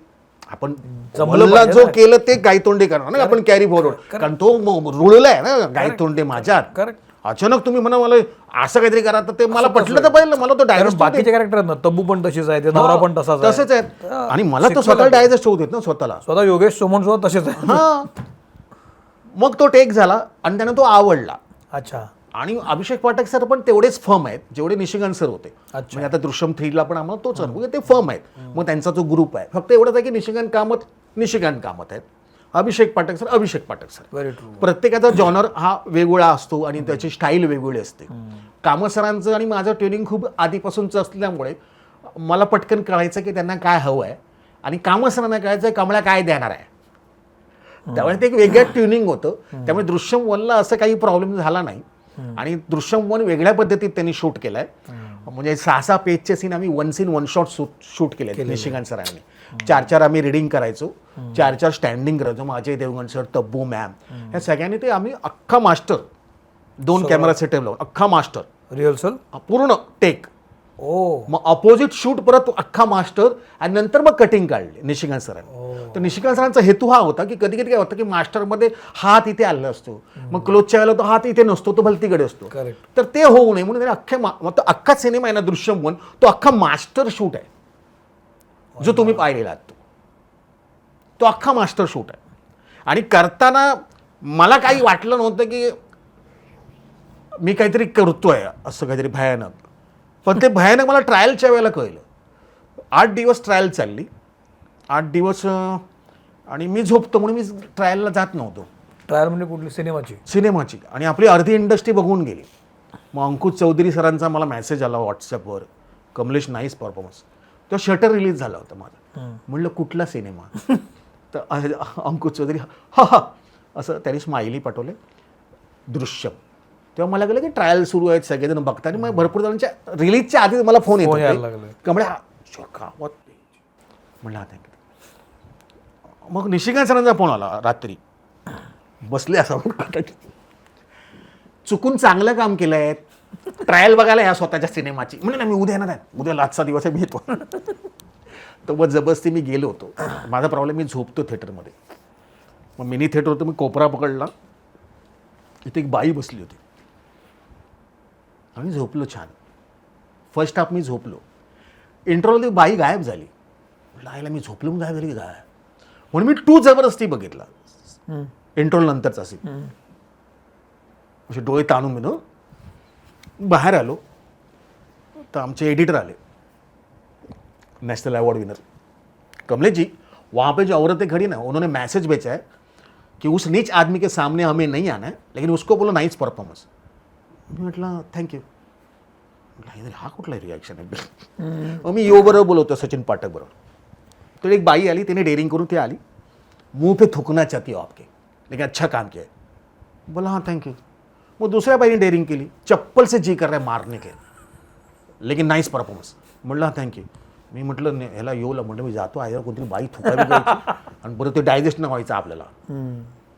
Speaker 1: आपण जमला जो केलं ते गायतोंडे करणार ना आपण कॅरी फॉरवर्ड, कारण तो रुळलाय ना गायतोंडे माझ्यात.
Speaker 3: करेक्ट.
Speaker 1: अचानक तुम्ही म्हणा मला असं काहीतरी करा, तर ते मला पटलं तर पाहिजे, मला तो डायजेस्ट
Speaker 3: बाकीचे कॅरेक्टर आहेत ना, तब्बू पण तशीच आहे, ते नवरा पण तसाच आहे.
Speaker 1: तसेच आहेत आणि मला तो स्वतःला डायजेस्ट होऊ देत ना स्वतःला.
Speaker 3: स्वतः योगेश सोमन सुद्धा तसेच आहे.
Speaker 1: हा मग तो टेक झाला आणि त्यानं तो आवडला.
Speaker 3: अच्छा.
Speaker 1: आणि अभिषेक पाठक सर पण तेवढेच फर्म आहेत जेवढे निशिकांत सर होते. म्हणजे आता दृश्यम 3ला पण आम्हाला तोच अनुभव, ते फर्म आहेत. मग त्यांचा जो ग्रुप आहे फक्त एवढंच आहे की निशिकांत कामत आहेत, अभिषेक पाठक सर.
Speaker 3: Very true.
Speaker 1: प्रत्येकाचा जॉनर हा वेगवेगळा असतो आणि त्याची स्टाईल वेगवेगळी असते. कामत सरांचं आणि माझं ट्रेनिंग खूप आधीपासूनचं असल्यामुळे मला पटकन कळायचं की त्यांना काय हवं आहे आणि कामत सरांना कळायचं कमळा काय देणार आहे. त्यामुळे ते एक वेगळं ट्युनिंग होतं. त्यामुळे दृश्यम 1ला असं काही प्रॉब्लेम झाला नाही आणि दृश्यम 1 वेगळ्या पद्धतीत त्यांनी शूट केलाय. म्हणजे 6 पेजचे सीन आम्ही 1 सीन 1 शॉट शूट केले निशिकांत सरांनी. 4 आम्ही रिडिंग करायचो, 4 स्टँडिंग करायचो. मग अजय देवगण सर, तब्बू मॅम, ह्या सगळ्यांनी ते आम्ही अख्खा मास्टर 2 कॅमेरा सेटअप लावून अख्खा मास्टर
Speaker 3: रिहर्सल
Speaker 1: पूर्ण टेक.
Speaker 3: ओ.
Speaker 1: मग अपोजिट शूट परत अख्खा मास्टर आणि नंतर मग कटिंग काढले निशिकांत सरांनी. तर निशिकांत सरांचा हेतू हा होता की कधी कधी काय होतं की मास्टरमध्ये हात इथे आलेला असतो, मग क्लोजच्या वेळेला तो हात इथे नसतो, तो भलतीकडे असतो.
Speaker 3: करेक्ट.
Speaker 1: तर ते होऊ नये म्हणून तो अख्खा सिनेमा आहे ना दृश्यम 1, तो अख्खा मास्टर शूट आहे जो तुम्ही पाहिलेला आहात. तो अख्खा मास्टर शूट आहे. आणि करताना मला काही वाटलं नव्हतं की मी काहीतरी करतोय असं काहीतरी भयानक, पण ते भयानक मला ट्रायलच्या वेळेला कळलं. 8 दिवस ट्रायल चालली, 8 दिवस आणि मी झोपतो म्हणून मी ट्रायलला जात नव्हतो.
Speaker 3: ट्रायल म्हणजे कुठली सिनेमाची. आणि आपली अर्धी इंडस्ट्री बघून गेली. मग अंकुश चौधरी सरांचा मला मेसेज आला व्हॉट्सअपवर, कमलेश नाईस परफॉर्मन्स. तो शटर रिलीज झाला होता माझा. म्हणलं कुठला सिनेमा? तर अंकुश चौधरी हा असं त्यांनी स्माइली पाठवले, दृश्यम. तेव्हा मला कळलं की ट्रायल सुरू आहेत, सगळेजण बघतात. आणि मग भरपूर जणांच्या रिलीजच्या आधी मला फोन येतो कमळे म्हणलं आता. मग निशिकांत सरांचा फोन आला रात्री, बसले असं चुकून चांगलं काम केलंय, ट्रायल बघायला या स्वतःच्या सिनेमाची. म्हणजे नाही मी उद्या येणार आहे, उद्या आजचा दिवस आहे, मी येतो. तर मग जबरदस्ती मी गेलो होतो. माझा प्रॉब्लेम मी झोपतो थिएटरमध्ये. मग मिनी थिएटर होतं, मी कोपरा पकडला, इथे एक बाई बसली होती आणि झोपलो छान. फर्स्ट हाफ मी झोपलो. इंटरव्ह्यूला ती बाई गायब झाली. म्हटलं आईला मी झोपलो मग गायब झाली काय म्हणून मी 2 जबरदस्ती बघितला इंटरव्ह्यू नंतरचा सीन. असे डोळे ताणून मी बाहेर आलो तर आमचे एडिटर आले, national award winner, Kamlesh ji वहाँ पे जो औरतें खड़ी ना उन्होंने मैसेज भेजा है कि उस नीच आदमी के सामने हमें नहीं आना है, लेकिन उसको बोलो नाईस परफॉर्मन्स. मी म्हटलं थँक्यू. म्हटलं हा कुठला रिॲक्शन आहे? मग मी यो बरोबर बोलवतो सचिन पाठक बरोबर. तो एक बाई आली, तिने डेअरिंग करून ती आली, मुंह पे थुकना चाहती हो आपके, लेकिन अच्छा काम किया. बोला हाँ थँक्यू. मग दुसऱ्या बाईने डेअरिंग केली, चप्पल से जी कर रहा है मारने के, लेकिन नाईस परफॉर्मन्स. म्हटलं हा थँक्यू. मी म्हटलं ह्याला येऊला म्हटलं मी जातो आहे, कोणतरी बाई थुकावी आणि बरं ते डायजेस्ट नाही व्हायचं आपल्याला.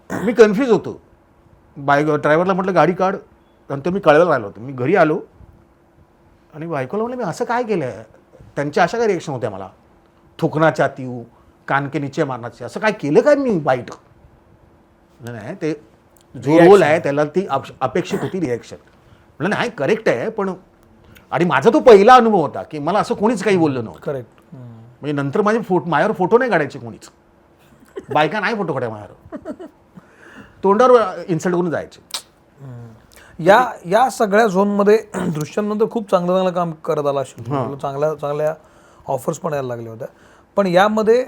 Speaker 3: मी कन्फ्यूज होतो. ड्रायव्हरला म्हटलं गाडी काढ, नंतर मी कळवायला राहिलो होतो. मी घरी आलो आणि बायकोला म्हटलं मी असं काय केलं आहे. त्यांच्या अशा काय रिएक्शन होत्या मला, थुकना चाहती हूँ, कान के नीचे मारना, असं काय केलं काय मी वाईट? नाही ते जो रोल आहे त्याला ती अपेक्षित होती रिॲक्शन. म्हटलं नाही करेक्ट आहे, पण आणि माझा तो पहिला अनुभव होता की मला असं कोणीच काही बोललं नव्हतं. करेक्ट.
Speaker 1: म्हणजे नंतर माझ्यावर फोटो नाही काढायचे कोणीच, बायका नाही फोटो काढाय माझ्यावर, तोंडावर इन्सल्ट करून जायचे.
Speaker 3: या सगळ्या झोनमध्ये दृश्यांनंतर खूप चांगलं काम करत आला असेल, चांगल्या ऑफर्स पण यायला लागल्या होत्या. पण यामध्ये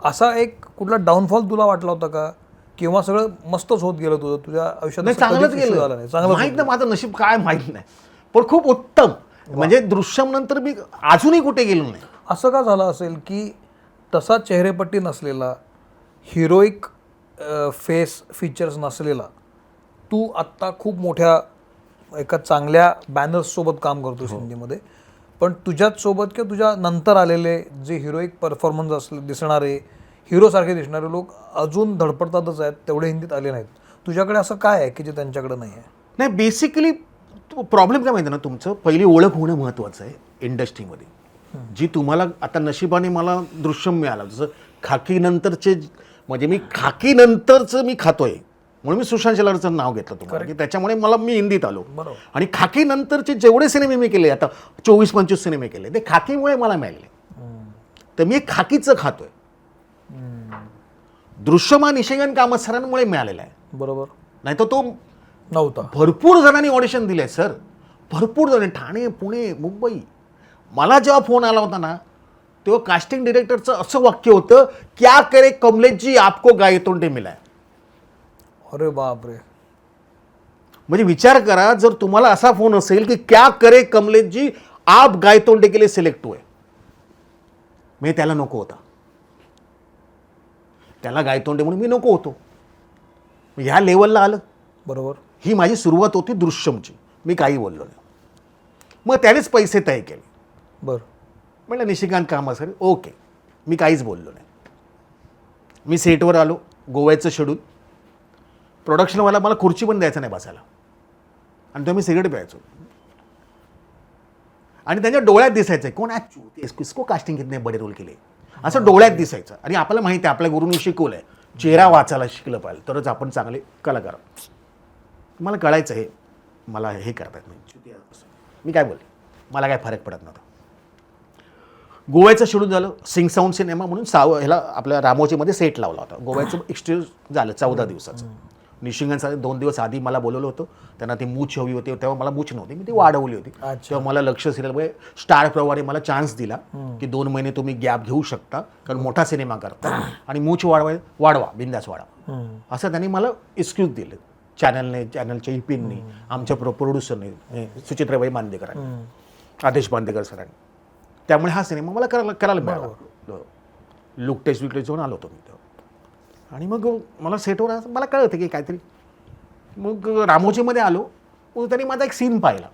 Speaker 3: असा एक कुठला डाऊनफॉल तुला वाटला होता का, किंवा सगळं मस्तच होत गेलं तुझ्या आयुष्यात?
Speaker 1: चांगलंच गेलं, माहित नाही माझं नशीब काय माहित नाही, पण खूप उत्तम. म्हणजे दृश्यम नंतर मी अजूनही कुठे गेलो नाही.
Speaker 3: असं का झालं असेल की तसा चेहरेपट्टी नसलेला, हिरोईक फेस फीचर्स नसलेला तू आत्ता खूप मोठ्या एका चांगल्या बॅनर्स सोबत काम करतोस हिंदीमध्ये, पण तुझ्याच सोबत किंवा तुझ्या नंतर आलेले जे हिरोईक परफॉर्मन्स असले दिसणारे हिरोसारखे दिसणारे लोक अजून धडपडतातच आहेत, तेवढे हिंदीत आले नाहीत. तुझ्याकडे असं काय आहे की जे त्यांच्याकडे नाही आहे?
Speaker 1: नाही, बेसिकली प्रॉब्लेम काय माहिती ना, तुमचं पहिली ओळख होणं महत्त्वाचं आहे इंडस्ट्रीमध्ये. जी तुम्हाला आता नशिबाने मला दृश्यम मिळालं, जसं खाकीनंतरचे, म्हणजे मी खाकीनंतरचं मी खातोय म्हणून मी सुशांत शेलारचं नाव घेतलं तुम्हाला, की त्याच्यामुळे मी हिंदीत आलो.
Speaker 3: बरोबर.
Speaker 1: आणि खाकीनंतरचे जेवढे सिनेमे मी केले, आता 24-25 सिनेमे केले, ते खाकीमुळे मला मिळाले. तर मी खाकीचं खातोय. दृश्यम हा निशिगंध कामत सरांमुळे मिळालेला आहे.
Speaker 3: बरोबर.
Speaker 1: नाही तर तो
Speaker 3: नव्हता.
Speaker 1: भरपूर जणांनी ऑडिशन दिले सर, भरपूर जण, ठाणे, पुणे, मुंबई. मला जेव्हा फोन आला होता ना, तेव्हा कास्टिंग डिरेक्टरचं असं वाक्य होतं, क्या करे कमलेश जी आपको गायतोंडे मिला.
Speaker 3: अरे बापरे.
Speaker 1: म्हणजे विचार करा, जर तुम्हाला असा फोन असेल की क्या करे कमलेश जी आप गायतोंडे के लिए सिलेक्ट हुए, मी त्याला नको होता. त्याला गायतोंडे म्हणून मी नको होतो. ह्या लेवलला आलं.
Speaker 3: बरोबर.
Speaker 1: ही माझी सुरुवात होती दृश्यमची. मी काही बोललो नाही. मग त्यानेच पैसे तय केले.
Speaker 3: बरं.
Speaker 1: म्हटलं निशिकांत कामत सर, ओके. मी काहीच बोललो नाही. मी सेटवर आलो, गोव्याचं शेड्यूल. प्रोडक्शनवाला मला खुर्ची पण द्यायचं नाही बसायला, आणि तो मी सिगरेट प्यायचो. आणि त्यांच्या डोळ्यात दिसायचं कोण इसको कास्टिंग कितने बडे रोल केले, असं डोळ्यात दिसायचं. आणि आपल्याला माहिती आहे, आपल्या गुरुनी शिकवलंय, चेहरा वाचायला शिकलं पाहिजे तरच आपण चांगले कलाकार. मला कळायचं हे मला हे करतात नाही. मी काय बोलले, मला काय फरक पडत नव्हता. गोव्याचं शेड्यूल झालं. सिंग साऊंड सिनेमा म्हणून ह्याला आपल्या रामोजीमध्ये सेट लावला होता. गोव्याचं एक्सटेरियर झालं 14 दिवसाचं. निशिगंध 2 दिवस आधी मला बोलवलं होतं. त्यांना ती मूछ हवी होती, तेव्हा मला मूछ नव्हती, मी ती वाढवली होती. तेव्हा मला लक्ष सिरियलमध्ये स्टार प्रवारे मला चान्स दिला की 2 महिने तुम्ही गॅप घेऊ शकता, कारण मोठा सिनेमा करता, आणि मूछ वाढवा, बिंदास वाढवा, असं त्यांनी मला एक्सक्यूज दिले. चॅनलच्या इपिननी, आमच्या प्रोड्युसरने, सुचित्राबाई बांदेकरांनी, आदेश बांदेकर सरांनी. त्यामुळे हा सिनेमा मला करायला मिळाला. लुक टेस्ट जाऊन आलो होतो मी तेव्हा. आणि मग मला सेटवर मला कळतं की काहीतरी. मग रामोजीमध्ये आलो. मग त्यांनी माझा एक सीन पाहिला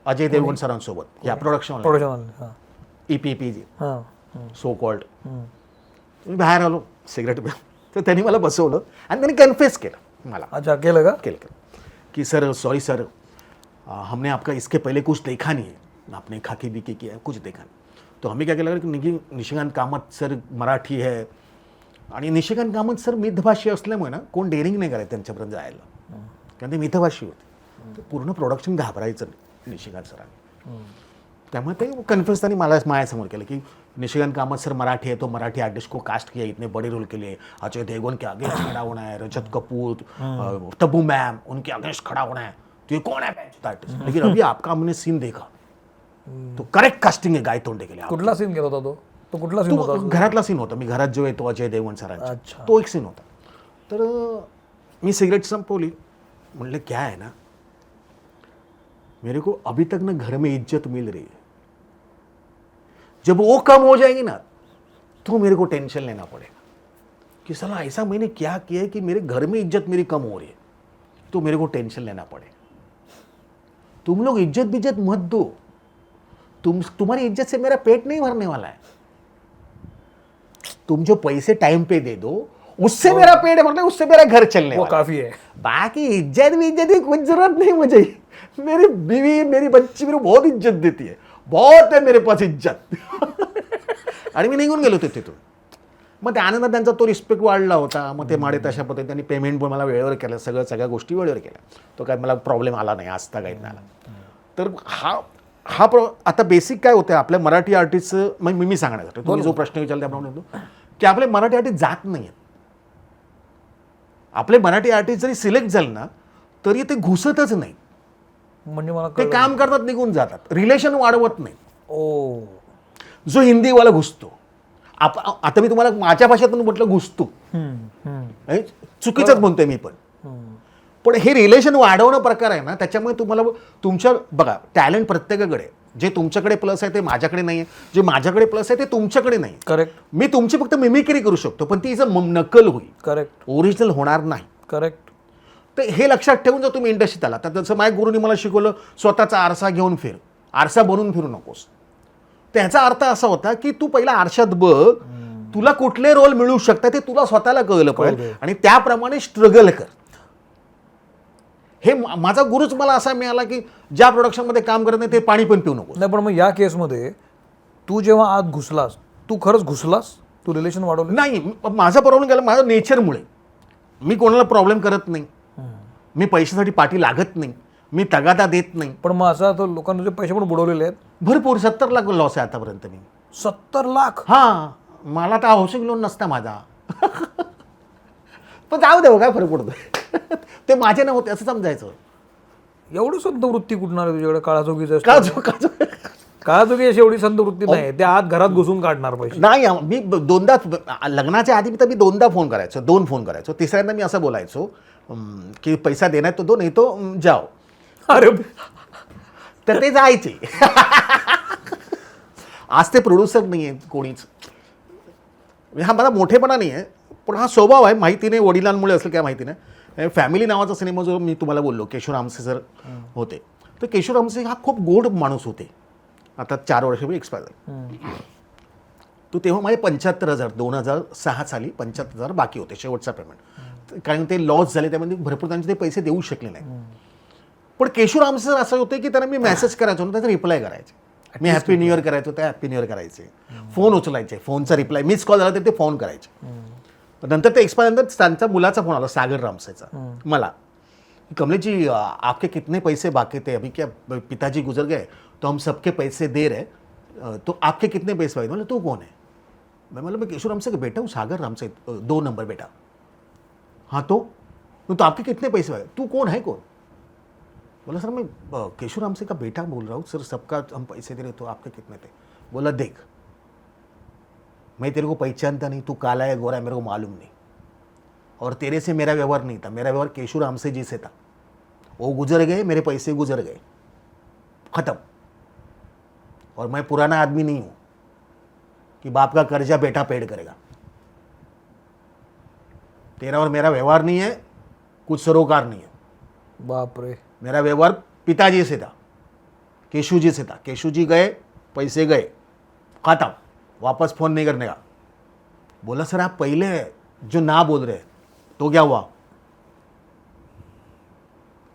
Speaker 1: अजय देवगण सरांसोबत, या प्रोडक्शन EPP सो कॉल्ड. मी बाहेर आलो सिगरेट प्या, तर त्यांनी मला बसवलं आणि त्यांनी कन्फेस केलं मला.
Speaker 3: अच्छा, केलं का?
Speaker 1: केलं की सर सॉरी सर, हमने आपका इसके पहले कुछ देखा नहीं है, आपने खाकी बीकी किया है, कुछ देखा नहीं. तो हमें क्या केलं की निशिकांत कामत सर मराठी है, आणि निशिकांत कामत सर मितभाषी असल्यामुळे ना कोण डेअरिंग नाही करायचं त्यांच्यापर्यंत जायला, कारण ते मितभाषी होते. तर पूर्ण प्रोडक्शन घाबरायचं नाही निशिकांत सरांनी. त्यामुळे ते कन्फ्युज त्यांनी मला माझ्यासमोर केलं की निशिकांत कामत सर मराठी है, तो मराठी आर्टिस्ट को कास्ट किया, इतने बड़े रोल के लिए अजय देवगन के आगे खड़ा होना है, रजत कपूर, तब्बू मैम, उनके अगेंस्ट खड़ा होना है, तो ये कौन है आर्टिस्ट. लेकिन अभी आपका हमने सीन देखा तो करेक्ट कास्टिंग है गायतोंडे के लिए.
Speaker 3: कुठला सीन केला होता तो कुठला सीन होता?
Speaker 1: घरातला सीन होता. मी घरात जो येतो अजय देवगण सरांचा,
Speaker 3: अच्छा.
Speaker 1: तो एक सीन होता. तर मी सिगरेट संपवली. म्हणले क्या है ना, मेरे को अभी तक ना घर में इज्जत मिल रही है, जब वो कम हो जाएगी ना तो मेरे को टेंशन लेना पड़ेगा कि साला ऐसा मैंने क्या किया है कि मेरे घर में इज्जत मेरी कम हो रही है, तो मेरे को टेंशन लेना पड़ेगा. तुम लोग इज्जत बिज्जत मत दो, तुम्हारी इज्जत से मेरा पेट नहीं भरने वाला है. तुम जो पैसे टाइम पे दे दो, उससे मेरा पेट भरना, उससे मेरा घर चलने
Speaker 3: वो
Speaker 1: वाला.
Speaker 3: काफी है.
Speaker 1: बाकी इज्जत की कुछ जरूरत नहीं मुझे. मेरी बीवी, मेरी बच्ची मेरे को बहुत इज्जत देती है, बहुत है मेरे पास इज्जत. आणि मी निघून गेलो तिथून. मग त्यानंतर त्यांचा तो रिस्पेक्ट वाढला होता. मग ते माडे तशा पद्धतीने त्यांनी पेमेंट पण मला वेळेवर केलं, सगळ्या गोष्टी वेळेवर केल्या. तो काय मला प्रॉब्लेम आला नाही, आजता काही नाही आला. तर आता बेसिक काय होतं आपल्या मराठी आर्टिस्टचं, मी सांगण्यासाठी तुम्ही जो प्रश्न विचारला त्याप्रमाणे होतो की आपले मराठी आर्टिस्ट जात नाही आहेत. आपले मराठी आर्टिस्ट जरी सिलेक्ट झाले ना तरी ते घुसतच नाही.
Speaker 3: म्हणजे मला
Speaker 1: ते काम करतात, निघून जातात, रिलेशन वाढवत नाही.
Speaker 3: ओ,
Speaker 1: जो हिंदीवाला घुसतो, आता मी तुम्हाला माझ्या भाषेतून म्हटलं घुसतो, चुकीचंच म्हणतोय मी, पण हे रिलेशन वाढवणं प्रकार आहे ना, त्याच्यामुळे तुम्हाला तुमच्या बघा टॅलेंट प्रत्येकाकडे, जे तुमच्याकडे प्लस आहे ते माझ्याकडे नाही आहे, जे माझ्याकडे प्लस आहे ते तुमच्याकडे नाही.
Speaker 3: करेक्ट.
Speaker 1: मी तुमची फक्त मिमिक्री करू शकतो, पण ती नकल होईल,
Speaker 3: करेक्ट,
Speaker 1: ओरिजिनल होणार नाही.
Speaker 3: करेक्ट.
Speaker 1: तर हे लक्षात ठेवून जर तुम्ही इंडस्ट्रीत आला, तर जसं माझ्या गुरुनी मला शिकवलं, स्वतःचा आरसा घेऊन फिर, आरसा बनवून फिरू नकोस. तर ह्याचा अर्थ असा होता की तू पहिला आरशात बघ, तुला कुठले रोल मिळू शकतात ते तुला स्वतःला कळलं पाहिजे आणि त्याप्रमाणे स्ट्रगल कर. हे माझा गुरुच मला असा मिळाला की ज्या प्रोडक्शनमध्ये काम करत नाही ते पाणी पण पिऊ नको.
Speaker 3: नाही, पण मग या केसमध्ये तू जेव्हा आत घुसलास, तू खरंच घुसलास, तू रिलेशन वाढवलं?
Speaker 1: नाही, माझा प्रॉब्लेम गेला माझ्या नेचरमुळे. मी कोणाला प्रॉब्लेम करत नाही, मी पैशासाठी पाठी लागत नाही, मी तगादा देत नाही.
Speaker 3: पण मग असं तर लोकांना तुझे पैसे पण बुडवलेले आहेत.
Speaker 1: भरपूर 70 लाख लॉस आहे आतापर्यंत मी.
Speaker 3: 70 लाख?
Speaker 1: हां, मला तर हाऊसिंग लोन नसता माझा. पण जाऊ दे, काय फरक पडतो. ते माझे नव्हते असं समजायचं.
Speaker 3: एवढी संत वृत्ती कुठून आली तुझ्याकडे? काळाचोगीचं काळाचोगी अशी एवढी संत वृत्ती नाही, त्या आत घरात घुसून काढणार पैसे.
Speaker 1: नाही, मी दोनदा लग्नाच्या आधी तर मी 2दा फोन करायचो, 2 फोन करायचो. तिसऱ्यांदा मी असं बोलायचो की पैसा देणार तो दो, नाही तो जाओ.
Speaker 3: अरे
Speaker 1: तर ते जायचे. आज ते प्रोड्युसर नाही आहे कोणीच. हा मला मोठेपणा नाही आहे, पण हा स्वभाव आहे. माहिती नाही वडिलांमुळे असेल काय माहिती नाही. फॅमिली नावाचा सिनेमा जो मी तुम्हाला बोललो, केशव आमसे सर होते. तर केशव आमसे हा खूप गोड माणूस होते. आता 4 वर्षापूर्वी एक्सपायर झाले. तो तेव्हा माझे 75,000 2006 साली 75,000 बाकी होते शेवटचा पेमेंट. कारण ते लॉस झाले, त्यामध्ये भरपूर त्यांचे ते पैसे देऊ शकले नाही. पण केशव आमसे सर असं होते की त्यांना मी मेसेज करायचो ना, त्याचा रिप्लाय करायचे. मी हॅपी न्यू इयर करायचो, ते हॅपी न्यू इयर करायचे. फोन उचलायचे, फोनचा रिप्लाय, मिस कॉल झाला तर ते फोन करायचे. नंतर ते एक्सपायर नंतर त्यांचा मुलाचा फोन आला, सागर रामसेचा, मला, कमलेश जी आपके कितने पैसे बाकी थे, अभी क्या पिताजी गुजर गए तो हम सबके पैसे दे रहे, तो आपके कितने पैसे बाकी? बोले तू कौन है? मैं केशव रामसे का बेटा हूँ, सागर रामसे 2 नंबर बेटा. हाँ तो आपके कितने पैसे बाकी? तू कौन है, कौन? बोला सर मैं केशव रामसे का बेटा बोल रहा हूँ सर, सबका हम पैसे दे रहे, तो आपके कितने थे? बोला देख, मैं तेरे को पहचानता नहीं, तू काला है गोरा है मेरे को मालूम नहीं, और तेरे से मेरा व्यवहार नहीं था, मेरा व्यवहार केशव रामसे जी से था. वो गुजर गए, मेरे पैसे गुजर गए, खत्म. और मैं पुराना आदमी नहीं हूं कि बाप का कर्जा बेटा पेड करेगा. तेरा और मेरा व्यवहार नहीं है, कुछ सरोकार नहीं है.
Speaker 3: बाप रे.
Speaker 1: मेरा व्यवहार पिताजी से था, केशव जी से था. केशव जी गए, पैसे गए, खत्म, वापस फोन नहीं करने का. बोला सर आप पहले जो ना बोल रहे तो क्या हुआ?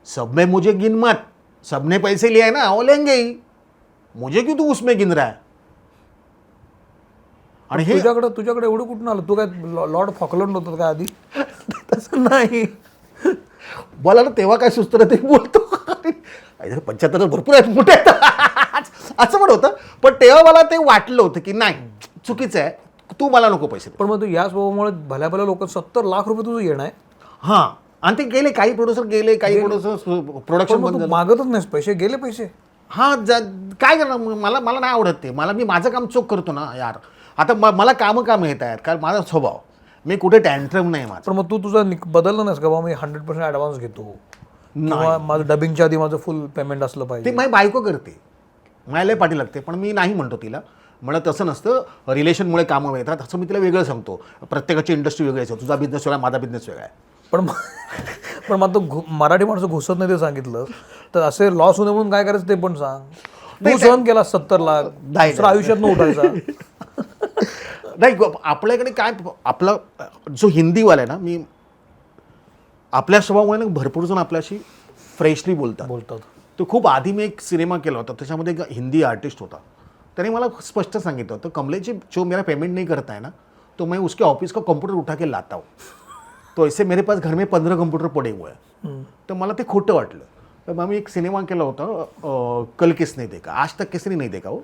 Speaker 1: सब में मुझे गिन मत, सबने पैसे लिए है ना, वो लेंगे ही, मुझे क्यों तू उसमें गिन रहा है? आणि हे
Speaker 3: तुझ्याकडे एवढं कुठून आलं? तू काय लॉर्ड फॉकलंड होतं का आधी? तसं नाही.
Speaker 1: बोला ना, तेव्हा काय सुचतं ते बोलतो. 75 भरपूर आहेत, मोठे आहेत असं पण होतं. पण तेव्हा मला ते वाटलं होतं की नाही, चुकीचं आहे, तू मला नको पैसे.
Speaker 3: पण मग तू या स्वभावामुळे भल्या भल्या लोक 70 लाख रुपये तुझं येणं आहे.
Speaker 1: हां, आणि ते गेले, काही प्रोड्युसर गेले, काही प्रोड्युसर प्रोडक्शन बंद झालं.
Speaker 3: मागतच नाहीस पैसे, गेले पैसे.
Speaker 1: हां, काय करणार, मला नाही आवडत ते. मी माझं काम चोख करतो ना यार. आता मला कामं येत आहेत, कारण माझा स्वभाव, मी कुठे टँट्रम नाही माझं.
Speaker 3: पण मग तू तुझा बदललं नाहीस का बाबा, मी 100% ॲडव्हान्स घेतो, किंवा माझं डबिंगच्या आधी माझं फुल पेमेंट असलं पाहिजे?
Speaker 1: ते माझी बायको करते, मला लय पाठी लागते, पण मी नाही म्हणतो तिला. मला तसं नसतं, रिलेशनमुळे कामं येतात असं मी तिला वेगळं सांगतो. प्रत्येकाची इंडस्ट्री वेगळी आहे, तुझा बिझनेस वेगळा, माझा बिझनेस वेगळा आहे.
Speaker 3: पण मग तो मराठी माणसं घुसत नाही ते सांगितलं, तर असे लॉस होणे म्हणून काय करायचं ते पण सांग. तू सहन केला 70 लाख, दुसरं आयुष्यात न उठायचा.
Speaker 1: नाही, आपल्याकडे काय, आपला जो हिंदीवाला आहे ना, मी आपल्या स्वभावामुळे ना भरपूर जण आपल्याशी फ्रेशली बोलतात. तो खूप आधी मी एक सिनेमा केला होता, त्याच्यामध्ये एक हिंदी आर्टिस्ट होता. त्याने मला स्पष्ट सांगितलं होतं, कमलेश जी जो मेरा पेमेंट नहीं करता है ना, तो मैं उसके ऑफिस का कंप्यूटर उठा के लाता हूँ. तो ऐसे मेरे पास घर में 15 कंप्यूटर पडे हुए हैं. तर मला ते खोटं वाटलं. तर मग मी एक सिनेमा केला होता, कल किसने देखा, आज तक किसने नहीं देखा हो.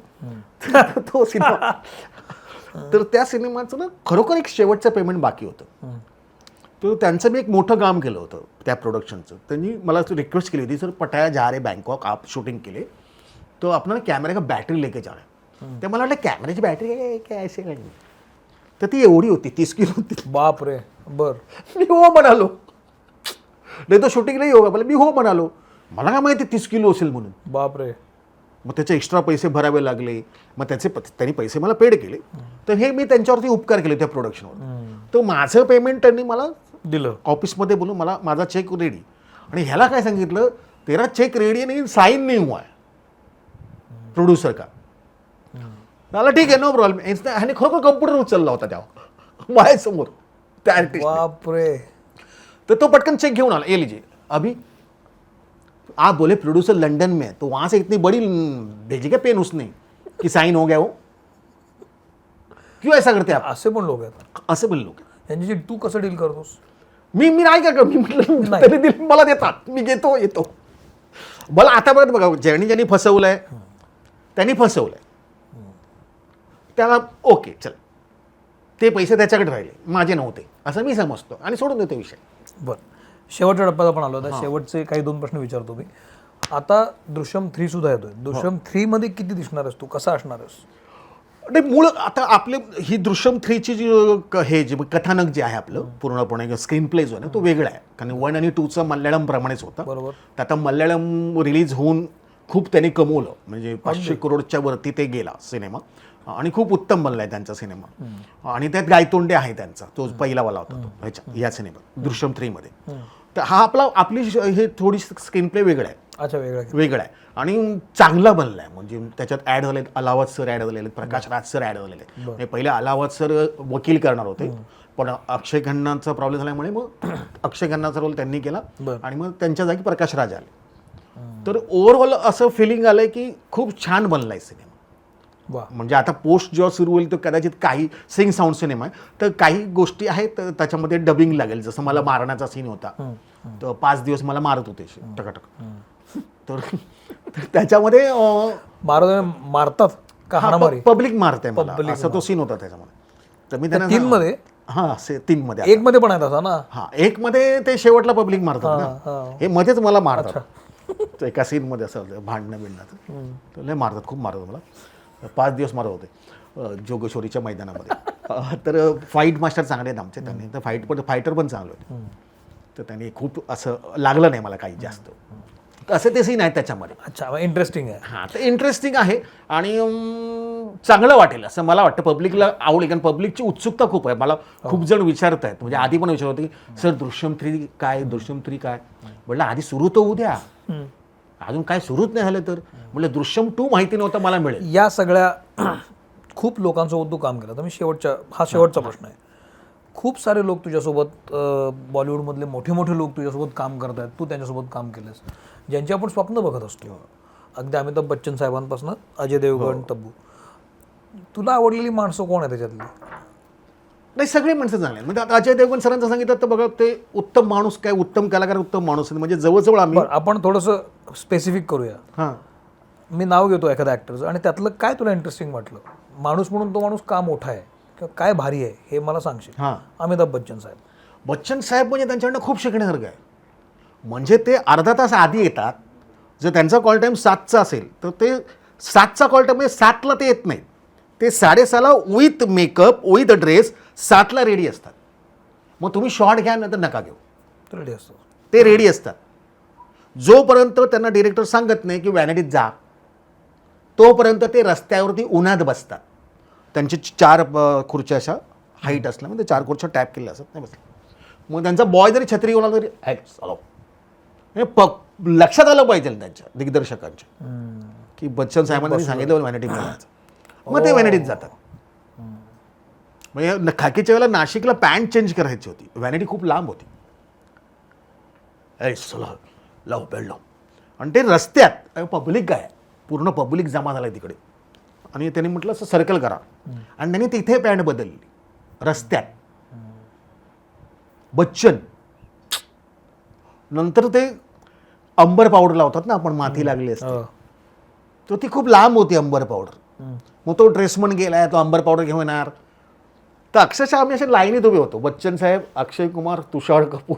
Speaker 1: तो सिनेमा, तर त्या सिनेमाचं ना खरोखर एक शेवटचं पेमेंट बाकी होतं. तर त्यांचं मी एक मोठं काम केलं होतं त्या प्रोडक्शनचं. त्यांनी मला रिक्वेस्ट केली होती, सर पटाया जा रहे बैंकॉक, आप शूटिंग के लिए, तो अपना कॅमेरा का बॅटरी लेके जाणार. तर मला वाटलं कॅमेऱ्याची बॅटरी काय असे काही, तर ती एवढी होती, 30 किलो होती.
Speaker 3: बाप रे. बर,
Speaker 1: मी हो म्हणालो, नाही तो शूटिंग नाही होगा, मला मी हो म्हणालो. मला काय माहिती 30 किलो असेल म्हणून.
Speaker 3: बाप रे.
Speaker 1: मग त्याचे एक्स्ट्रा पैसे भरावे लागले. मग त्यांनी पैसे मला पेड केले. तर हे मी त्यांच्यावरती उपकार केले त्या प्रोडक्शनवर. तर माझं पेमेंट त्यांनी मला
Speaker 3: दिलं
Speaker 1: ऑफिसमध्ये बोलून, मला माझा चेक रेडी. आणि ह्याला काय सांगितलं, तेरा चेक रेडी नाही, साईन नाही हुआ है प्रोड्युसर का. मला ठीक आहे, नो प्रॉब्लेम. ह्याने खरोखर कम्प्युटर उचलला होता तेव्हा माझ्यासमोर त्या आर्टिस्ट.
Speaker 3: बापरे.
Speaker 1: तो पटकन चेक घेऊन आला, ये लीजिए अभी. आप बोले प्रोड्यूसर लंदन में है, तो वहां से इतनी बड़ी भेजी क्या पेन उसने कि साइन हो गया वो. क्यों ऐसा करते आप.
Speaker 3: असे पण लोक आहेत.
Speaker 1: असे पण लोक.
Speaker 3: यांची तू कसं डील करतोस.
Speaker 1: मी नाही काय कर, मी म्हटलं
Speaker 3: नाही.
Speaker 1: तरी दिल मला देतात, मी घेतो येतो. मला आतापर्यंत बघा, ज्यांनी फसवलंय त्यांनी फसवलंय, त्याला ओके चल, ते पैसे त्याच्याकडे राहिले, माझे नव्हते असं मी समजतो आणि सोडून देतो विषय.
Speaker 3: बरं, शेवटच्या टप्प्यात आपण आलो. आता शेवटचे काही 2 प्रश्न विचारतो मी. आता दृश्यम 3 सुद्धा येतोय. दृश्यम 3 मध्ये किती दिसणार आहेस तू, कसा असणार आहेस.
Speaker 1: नाही, मूळ आता आपले ही दृश्यम 3ची जी हे जे कथानक जे आहे आपलं पूर्णपणे स्क्रीन प्ले जो आहे ना, तो वेगळा आहे. कारण 1 आणि 2चा मल्याळम प्रमाणेच होता.
Speaker 3: बरोबर.
Speaker 1: तर आता मल्याळम रिलीज होऊन खूप त्यांनी कमवलं, म्हणजे 500 करोडच्या वरती ते गेला सिनेमा, आणि खूप उत्तम बनलाय त्यांचा सिनेमा. आणि त्यात गायतोंडे आहे त्यांचा, तो पहिलावाला होता तो ह्याच्या या सिनेमात दृश्यम 3 मध्ये. तर हा आपली हे थोडी स्क्रीन प्ले वेगळा आहे.
Speaker 3: अच्छा,
Speaker 1: वेगळा आहे आणि चांगला बनलाय. म्हणजे त्याच्यात ऍड झाले, अलावत सर ऍड झालेले, प्रकाश राज सर ऍड झालेले. पहिले अलावत सर वकील करणार होते, पण अक्षय खन्नाचा प्रॉब्लेम झाल्यामुळे मग अक्षय खन्नाचा रोल त्यांनी केला आणि मग त्यांच्या जागी प्रकाश राज आले. तर ओव्हरऑल असं फिलिंग आलंय की खूप छान बनलाय सिनेमा. म्हणजे आता पोस्ट जेव्हा सुरू होईल तर कदाचित काही सिंग साऊंड सिनेमा आहे, तर काही गोष्टी आहेत त्याच्यामध्ये डबिंग लागेल. जसं मला मारण्याचा सीन होता, तर 5 दिवस मला मारत होते टकाटक. तर त्याच्यामध्ये
Speaker 3: मारतात का हाणामारी,
Speaker 1: पब्लिक मारते मला, असा तो सीन होता त्याच्यामध्ये. तर मी त्यांना
Speaker 3: 3 मध्ये,
Speaker 1: हा 3 मध्ये,
Speaker 3: 1 मध्ये पण आहे तसा ना.
Speaker 1: हा 1 मध्ये ते शेवटला पब्लिक मारतात ना, हे मध्येच मला मारतात एका सीन मध्ये असं भांडणं बिंडणं. तर लय मारतात, खूप मारतात मला. 5 दिवस मारत होते जोगेश्वरीच्या मैदानामध्ये. तर फाईट मास्टर चांगले आहेत आमचे, त्यांनी तर फायटर पण चांगले होते. तर त्यांनी खूप असं लागलं नाही मला काही जास्त, असे ते सीन आहेत त्याच्यामध्ये.
Speaker 3: अच्छा, इंटरेस्टिंग आहे.
Speaker 1: हां, तर इंटरेस्टिंग आहे आणि चांगलं वाटेल असं मला वाटतं. पब्लिकला आवडेल, कारण पब्लिकची उत्सुकता खूप आहे. मला खूप जण विचारत आहेत, म्हणजे आधी पण विचारत होते की सर दृश्यम 3 काय, दृश्यम 3 काय. म्हटलं आधी सुरू तर होऊ द्या, अजून काय सुरूच नाही झालं तर. म्हटलं दृश्यम 2 माहिती नव्हतं मला मिळेल.
Speaker 3: या सगळ्या खूप लोकांसोबत तू काम केलं. तर मी शेवटचा प्रश्न आहे. खूप सारे लोक तुझ्यासोबत, बॉलिवूडमधले मोठे मोठे लोक तुझ्यासोबत काम करत आहेत, तू त्यांच्यासोबत काम केलंस, ज्यांची आपण स्वप्न बघत असतो. अगदी अमिताभ बच्चन साहेबांपासून अजय देवगण, तब्बू. तुला आवडलेली माणसं कोण आहे त्याच्यातली.
Speaker 1: नाही, सगळे माणसं चांगले आहेत. म्हणजे आता अजय देवगण सरांचं सांगितलं तर बघा, ते उत्तम माणूस, काय उत्तम कलाकार, उत्तम माणूस. म्हणजे जवळजवळ आम्ही,
Speaker 3: आपण थोडंसं स्पेसिफिक करूया.
Speaker 1: हां,
Speaker 3: मी नाव घेतो एखाद्या ॲक्टरचं आणि त्यातलं काय तुला इंटरेस्टिंग वाटलं, माणूस म्हणून तो माणूस का मोठा आहे किंवा काय भारी आहे हे मला सांगशील.
Speaker 1: हां,
Speaker 3: अमिताभ बच्चन साहेब.
Speaker 1: बच्चन साहेब म्हणजे त्यांच्याकडनं खूप शिकण्यासारखं आहे. म्हणजे ते अर्धा तास आधी येतात. जर त्यांचा कॉल टाईम 7चा असेल तर ते 7चा कॉल टाईम म्हणजे 7ला ते येत नाहीत. ते 6:30ला विथ मेकअप, विथ ड्रेस 7ला रेडी असतात. मग तुम्ही शॉर्ट घ्या नंतर नका घेऊ,
Speaker 3: रेडी असतो.
Speaker 1: ते रेडी असतात. जोपर्यंत त्यांना डिरेक्टर सांगत नाही की व्हॅनिटीत जा, तोपर्यंत ते रस्त्यावरती उन्हात बसतात. त्यांची 4 खुर्च्या अशा हाईट असल्यामुळे ते 4 खुर्च्या टॅप केल्या असतात, नाही बसल्या. मग त्यांचा बॉय जरी छत्री घेऊन आला तरी हॅलो, लक्षात आलं पाहिजे त्यांच्या दिग्दर्शकांच्या की बच्चन साहेबांनी सांगितलं व्हॅनिटी जायचं. मग ते व्हॅनिटीत जातात. म्हणजे खाकीच्या वेळेला नाशिकला पॅन्ट चेंज करायची होती, व्हॅनिटी खूप लांब होती. लाव बेड लाव. आणि ते रस्त्यात पब्लिक काय, पूर्ण पब्लिक जमा झालाय तिकडे. आणि त्यांनी म्हटलं असं सर्कल करा, आणि त्यांनी तिथे पॅन्ट बदलली रस्त्यात. बच्चन नंतर ते अंबर पावडर लावतात ना आपण, माती लागली असते, तर ती खूप लांब होती अंबर पावडर. मग तो ड्रेसमन गेलाय, तो अंबर पावडर घेऊन येणार. तर अक्षरशः आम्ही अशा लाईनीत उभे होतो, बच्चन साहेब, अक्षय कुमार, तुषार कपूर,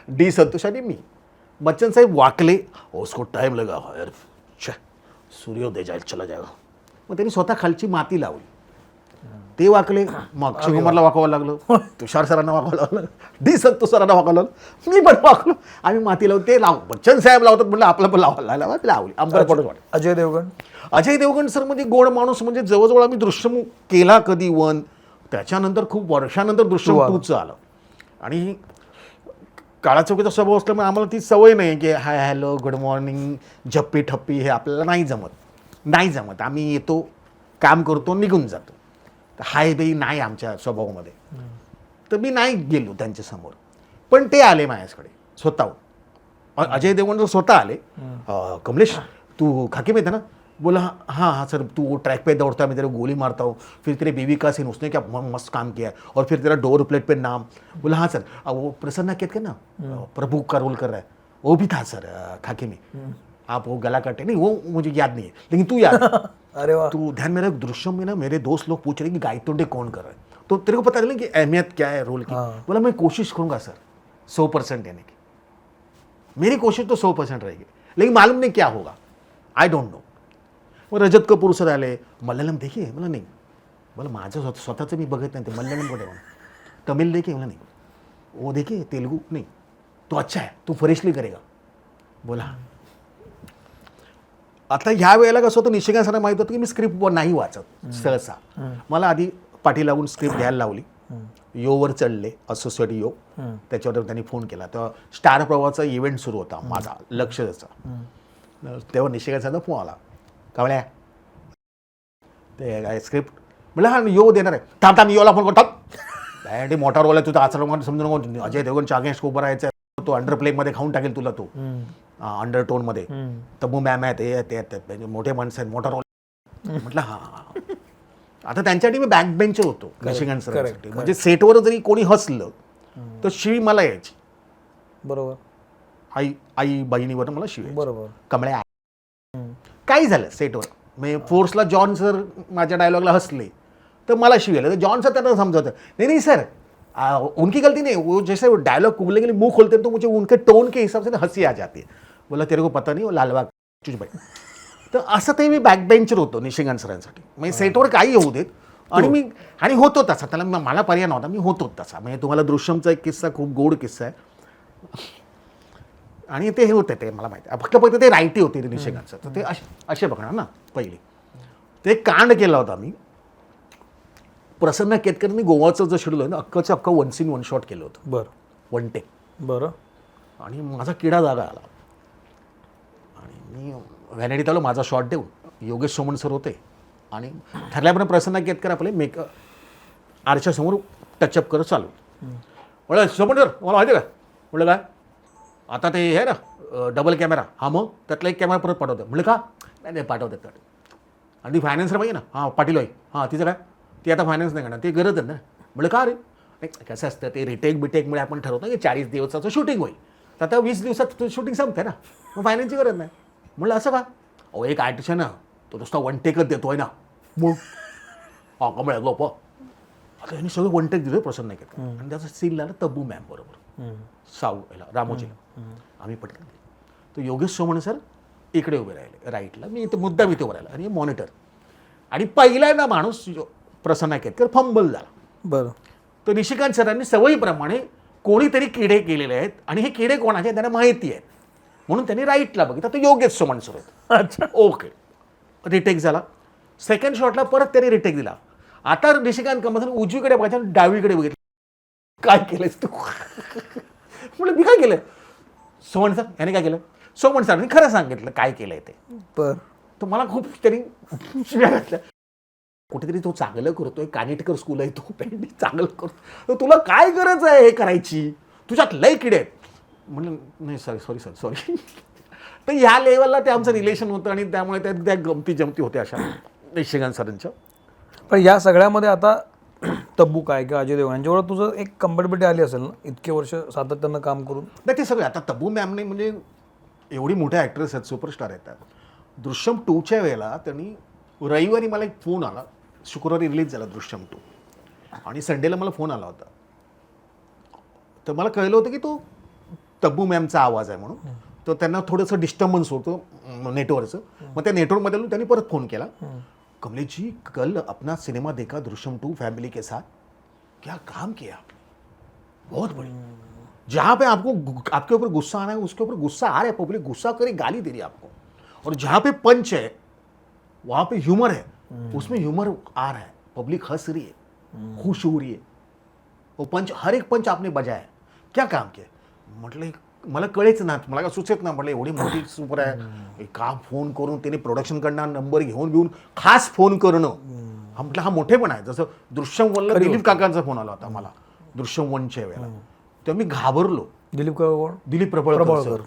Speaker 1: डी संतोष आणि मी. बच्चन साहेब वाकले, उसको टाइम लगा यार, सूर्योदय जायला चला जाएगा. मग त्यांनी स्वतः खालची माती लावली. ते वाकले, मग अक्षय कुमारला वाकवावं लागलं, तुषार सरांना वाकवावं लागलं, डी संतोष सरांना वाकवावं लागलं, मी पण वाकलो. आम्ही माती लावून ते बच्चन साहेब लावतात म्हटलं आपलं पण लावली अंबर पावडर.
Speaker 3: अजय देवगण.
Speaker 1: अजय देवगण सर म्हणजे गोड माणूस. म्हणजे जवळजवळ आम्ही दृश्यम केला कधी 1, त्याच्यानंतर खूप वर्षानंतर दृश्यम 2चं आलं. आणि काळा चौकीचा स्वभाव असल्यामुळे आम्हाला ती सवय नाही की हाय हॅलो गुड मॉर्निंग झप्पी ठप्पी हे आपल्याला नाही जमत आम्ही येतो काम करतो निघून जातो. हाय बाई नाही आमच्या स्वभावामध्ये. तर मी नाही गेलो त्यांच्यासमोर. पण ते आले माझ्याकडे स्वतःहून. अजय देवगण स्वतः आले. कमलेश तू खाकी में था ना. बोला हाँ हाँ सर तू वो ट्रैक पे दौड़ता है मैं तेरे को गोली मारता हूँ फिर तेरे बेबी का सीन उसने क्या मस्त काम किया है और फिर तेरा डोर प्लेट पे नाम. बोला हाँ सर वो प्रसन्ना केतकर ना प्रभु का रोल कर रहा है वो भी था सर खाकी में. आप वो गला काटे नहीं वो मुझे याद नहीं है लेकिन तू याद
Speaker 3: अरे वाह.
Speaker 1: तू ध्यान में रख. दृश्यम में ना मेरे दोस्त लोग पूछ रहे कि गायतोंडे कौन कर रहा है तो तेरे को पता चला कि अहमियत क्या है रोल की. बोला मैं कोशिश करूँगा सर 100% देने की. मेरी कोशिश तो 100% रहेगी लेकिन मालूम नहीं क्या होगा. I don't know. मग रजत कपूर सर आले. मल्याळम देखिए मला नाही. मला माझं स्वतःचं मी बघत नाही ते मल्याळम कुठे म्हणा. तमिळ देखिए मला नाही. वो देखिए तेलुगू नहीं तो अच्छा है तू फ्रेशली करेगा. बोला आता ह्या वेळेला कसं होतं निशिकांत सरांना माहीत होतं की मी स्क्रिप्ट नाही वाचत सहसा. मला आधी पाठी लागून स्क्रिप्ट घ्यायला लावली. योवर चढले असोसिएट यो. त्याच्यावर त्यांनी फोन केला तेव्हा स्टार प्रवाहाचा इव्हेंट सुरू होता माझा लक्ष त्याचा. तेव्हा निशिकांत सरांचा फोन आला. कावळ्या ते काय स्क्रिप्ट म्हटलं हा यो देणार आहे. थांब योला फोन करतात. मोठा रोल आहे तुझा आचरण समजून अजय देवगणच्या अगेन्स्ट उभं राहायचं. तो अंडर प्लेमध्ये खाऊन टाकेल तुला तो अंडर टोनमध्ये. तब्बू मॅम आहे ते मोठे माणसं आहेत मोठा रोल. म्हटलं हा आता त्यांच्यासाठी मी बॅक बेंचर होतो निशिकांत सरांसाठी. म्हणजे सेटवर जरी कोणी हसलं तर शिवी मला यायची.
Speaker 3: बरोबर.
Speaker 1: आई बहिणीवर मला शिवी.
Speaker 3: बरोबर.
Speaker 1: कमळ्या काही झालं सेटवर म्हणजे फोर्सला जॉन सर माझ्या डायलॉगला हसले तर मला शिवेलं. तर जॉन सर त्यांना समजवतं नहीं सर उनकी गलती नहीं वो जैसे डायलॉग बोलने के लिए मुंह खोलते हैं तो मुझे उनके टोन के हिसाब से हंसी आ जाती है. बोला तेरे को पता नहीं वो लालबाग चुजबाई. तर असं ते मी बॅक बेंचर होतो निशिकांत सरांसाठी. म्हणजे सेटवर काही होऊ देत आणि होतो तसा. त्याला मला पर्याय नव्हता मी होतो तसा. म्हणजे तुम्हाला दृश्यमचा एक किस्सा खूप गोड किस्सा आहे आणि ते हे होते ते मला माहिती आहे. फक्त ते रायटी होती ते निशिकांतचं. तर ते असे बघणार ना पहिले ते कांड केला होता मी. प्रसन्न केतकरनी गोवाचं जे शेड्यूल आहे ना अख्खचं अख्खं 1 सीन 1 शॉट केलं होतं.
Speaker 3: बरं.
Speaker 1: 1 टेक.
Speaker 3: बरं.
Speaker 1: आणि माझा किडा जागा आला आणि मी व्हॅनिटीत आलो माझा शॉट देऊन. योगेश सोमण सर होते आणि ठरल्यापर्यंत प्रसन्न केतकर आपले आरशासमोर टचअप करत चालू. म्हटलं सोमण सर मला माहिती आहे का. म्हटलं काय आता ते हे ना डबल कॅमेरा. हा मग त्यातला एक कॅमेरा परत पाठवतो. म्हटलं का नाही पाठवतात. आणि ती फायनान्सर पाहिजे ना. हां पाटील आहे. हां तिचं काय ती आता फायनान्स नाही करणार. ते गरज आहे ना. म्हटलं का रे नाही कसं असतं ते रिटेक बिटेकमुळे आपण ठरवतो की 40 दिवसाचं शूटिंग होईल. तर आता 20 दिवसात शूटिंग संपते ना मग फायनान्सची गरज नाही. म्हटलं असं का अहो एक आर्टिस्ट आहे ना तो नुसता 1 टेकच देतो आहे ना. मग हां का मिळालं लोप आता यांनी सगळं 1 टेक दिलं प्रसन्न नाही करत. आणि त्याचा सीन लागला तब्बू मॅम बरोबर साऊ याला रामोजीला. आम्ही पटकन तो योगेश सोमण सर इकडे उभे राहिले राईटला. मी इथे मुद्दाम इथे उभं राहिला आणि मॉनिटर. आणि पहिल्यांदा माणूस प्रसन्न केतकर फंबल झाला.
Speaker 3: बरं.
Speaker 1: तर निशिकांत सरांनी सवयीप्रमाणे कोणीतरी किडे केलेले आहेत आणि हे किडे कोणाचे त्यांना माहिती आहेत म्हणून त्यांनी राईटला बघितलं. तर योगेश सोमण सर होते.
Speaker 3: अच्छा.
Speaker 1: ओके रिटेक झाला. सेकंड शॉटला परत त्यांनी रिटेक दिला. आता निशिकांत कमल उजवीकडे बघायचं डावीकडे बघितलं. काय केलंयस तू म्हटलं मी काय केलं. सोमण सर याने काय केलं. सोमण सरांनी खरं सांगितलं काय केलंय ते.
Speaker 3: बरं.
Speaker 1: तर मला खूप त्यांनी शिव्या घातल्या. कुठेतरी तो चांगलं करतोय कानिटकर स्कूल आहे तो पेंडी चांगलं करतो तर तुला काय गरज आहे हे करायची तुझ्यात लय किडे आहेत. म्हणलं नाही सॉरी. तर ह्या लेवलला ते आमचं रिलेशन होतं आणि त्यामुळे त्या गमती जमती होत्या अशा निशिकांत सरांच्या.
Speaker 3: पण या सगळ्यामध्ये आता तब्बू काय किंवा अजय देवगण यांच्यावर तुझं एक कम्फर्टेबिलिटी आली असेल ना इतके वर्ष सातत्यानं काम करून.
Speaker 1: नाही ते सगळे आता तब्बू मॅमने म्हणजे एवढी मोठ्या ॲक्ट्रेस आहेत सुपरस्टार आहेत. दृश्यम 2च्या वेळेला त्यांनी रविवारी मला एक फोन आला. शुक्रवारी रिलीज झाला दृश्यम 2 आणि संडेला मला फोन आला होता. तर मला कळलं होतं की तो तब्बू मॅमचा आवाज आहे म्हणून. तर त्यांना थोडंसं डिस्टर्बन्स होतं नेटवर्कचं. मग त्या नेटवर्कमध्ये त्यांनी परत फोन केला. कमलेश जी कल अपना सिनेमा देखा दृश्यम 2 फैमिली के साथ क्या काम किया बहुत बढ़िया. जहाँ पे आपको आपके ऊपर गुस्सा आना है उसके ऊपर गुस्सा आ रहा है. पब्लिक गुस्सा करे गाली दे रही है आपको. और जहाँ पे पंच है वहाँ पे ह्यूमर है. उसमें ह्यूमर आ रहा है. पब्लिक हंस रही है खुश हो रही है. वो पंच हर एक पंच आपने बजाया क्या काम किया. म्हटलं मला कळेच ना, मला काय सुचत ना, म्हटलं एवढी मोठी सुपर आहे, का फोन करून त्याने प्रोडक्शनकडनं नंबर घेऊन खास फोन करणं, हा म्हटलं हा मोठेपण आहे. जसं दृश्यम वनला दिलीप काकांचा फोन आला होता मला, दृश्यम वनच्या वेळेला, तेव्हा मी घाबरलो. दिलीप प्रबळकर.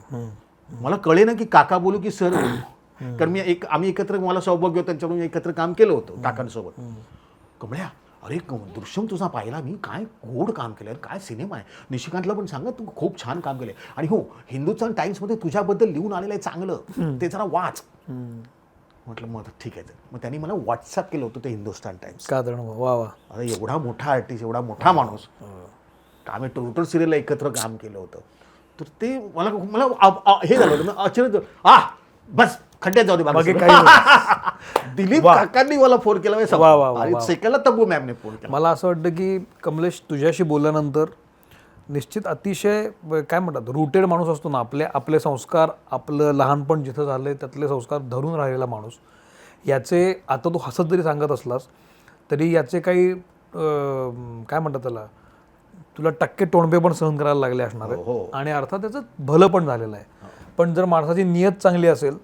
Speaker 1: मला कळे ना की काका बोलू की सर बोलू, कारण आम्ही एकत्र, मला सौभाग्य होतं त्यांच्याकडून एकत्र काम केलं होतं काकांसोबत. कमळ्या, अरे दृश्यम तुझा पाहिला मी, काय गोड काम केलं, काय सिनेमा आहे. निशिकांतला पण सांगा, तू खूप छान काम केलंय. आणि हो, हिंदुस्थान टाइम्समध्ये तुझ्याबद्दल लिहून आलेलं आहे चांगलं, ते जरा वाच. म्हटलं मग ठीक आहे. मग त्यांनी मला व्हॉट्सअप केलं होतं ते हिंदुस्थान टाइम्स.
Speaker 3: वा वा.
Speaker 1: अरे एवढा मोठा आर्टिस्ट, एवढा मोठा माणूस, आम्ही टोटल सिरियलला एकत्र काम केलं होतं. तर ते मला हे झालं होतं, आश्चर्य, बस खड्ड्यात जाऊ दे बाकी दिलीप काकांनी मला फोन केला, सेकंडला तब्बू मॅमने फोन केला.
Speaker 3: मला असं वाटतं की कमलेश, तुझ्याशी बोलल्यानंतर निश्चित अतिशय काय म्हणतात रूटेड माणूस असतो ना, आपले संस्कार, आपलं लहानपण जिथं झालंय त्यातले संस्कार धरून राहिलेला माणूस. याचे आता तू हसत जरी सांगत असलास तरी याचे काही काय म्हणतात त्याला, तुला टक्के टोणबे पण सहन करायला लागले असणार आहे, आणि अर्थात त्याचं भलं पण झालेलं आहे. पण जर माणसाची नियत चांगली असेल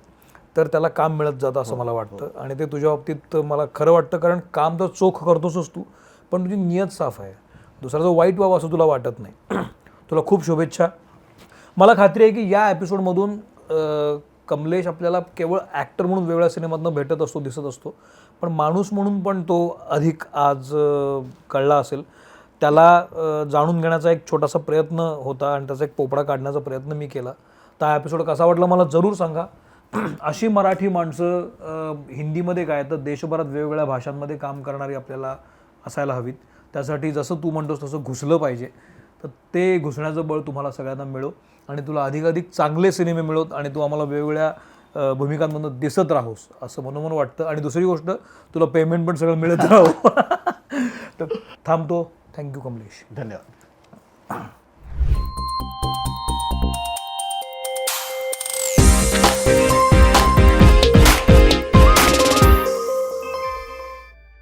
Speaker 3: तर त्याला काम मिळत जातं असं मला वाटतं. आणि ते तुझ्या बाबतीत मला खरं वाटतं, कारण काम तर चोख करतोसच तू, पण तुझी नियत साफ आहे. दुसऱ्याचं वाईट व्हावं असं तुला वाटत नाही. तुला खूप शुभेच्छा. मला खात्री आहे की या एपिसोडमधून कमलेश आपल्याला केवळ ॲक्टर म्हणून वेगळ्या सिनेमातनं भेटत असतो, दिसत असतो, पण माणूस म्हणून पण तो अधिक आज कळला असेल. त्याला जाणून घेण्याचा एक छोटासा प्रयत्न होता आणि त्याचा एक पोपडा काढण्याचा प्रयत्न मी केला. तर हा एपिसोड कसा वाटला मला जरूर सांगा. अशी मराठी माणसं हिंदीमध्ये काय तर देशभरात वेगवेगळ्या भाषांमध्ये काम करणारी आपल्याला असायला हवीत. त्यासाठी जसं तू म्हणतोस तसं घुसलं पाहिजे. तर ते घुसण्याचं बळ तुम्हाला सगळ्यांना मिळो आणि तुला अधिकाधिक चांगले सिनेमे मिळवत आणि तू आम्हाला वेगवेगळ्या भूमिकांमधून दिसत राहोस असं मनोमन वाटतं. आणि दुसरी गोष्ट, तुला पेमेंट पण सगळं मिळत राहो. तर थांबतो. थँक्यू कमलेश.
Speaker 1: धन्यवाद.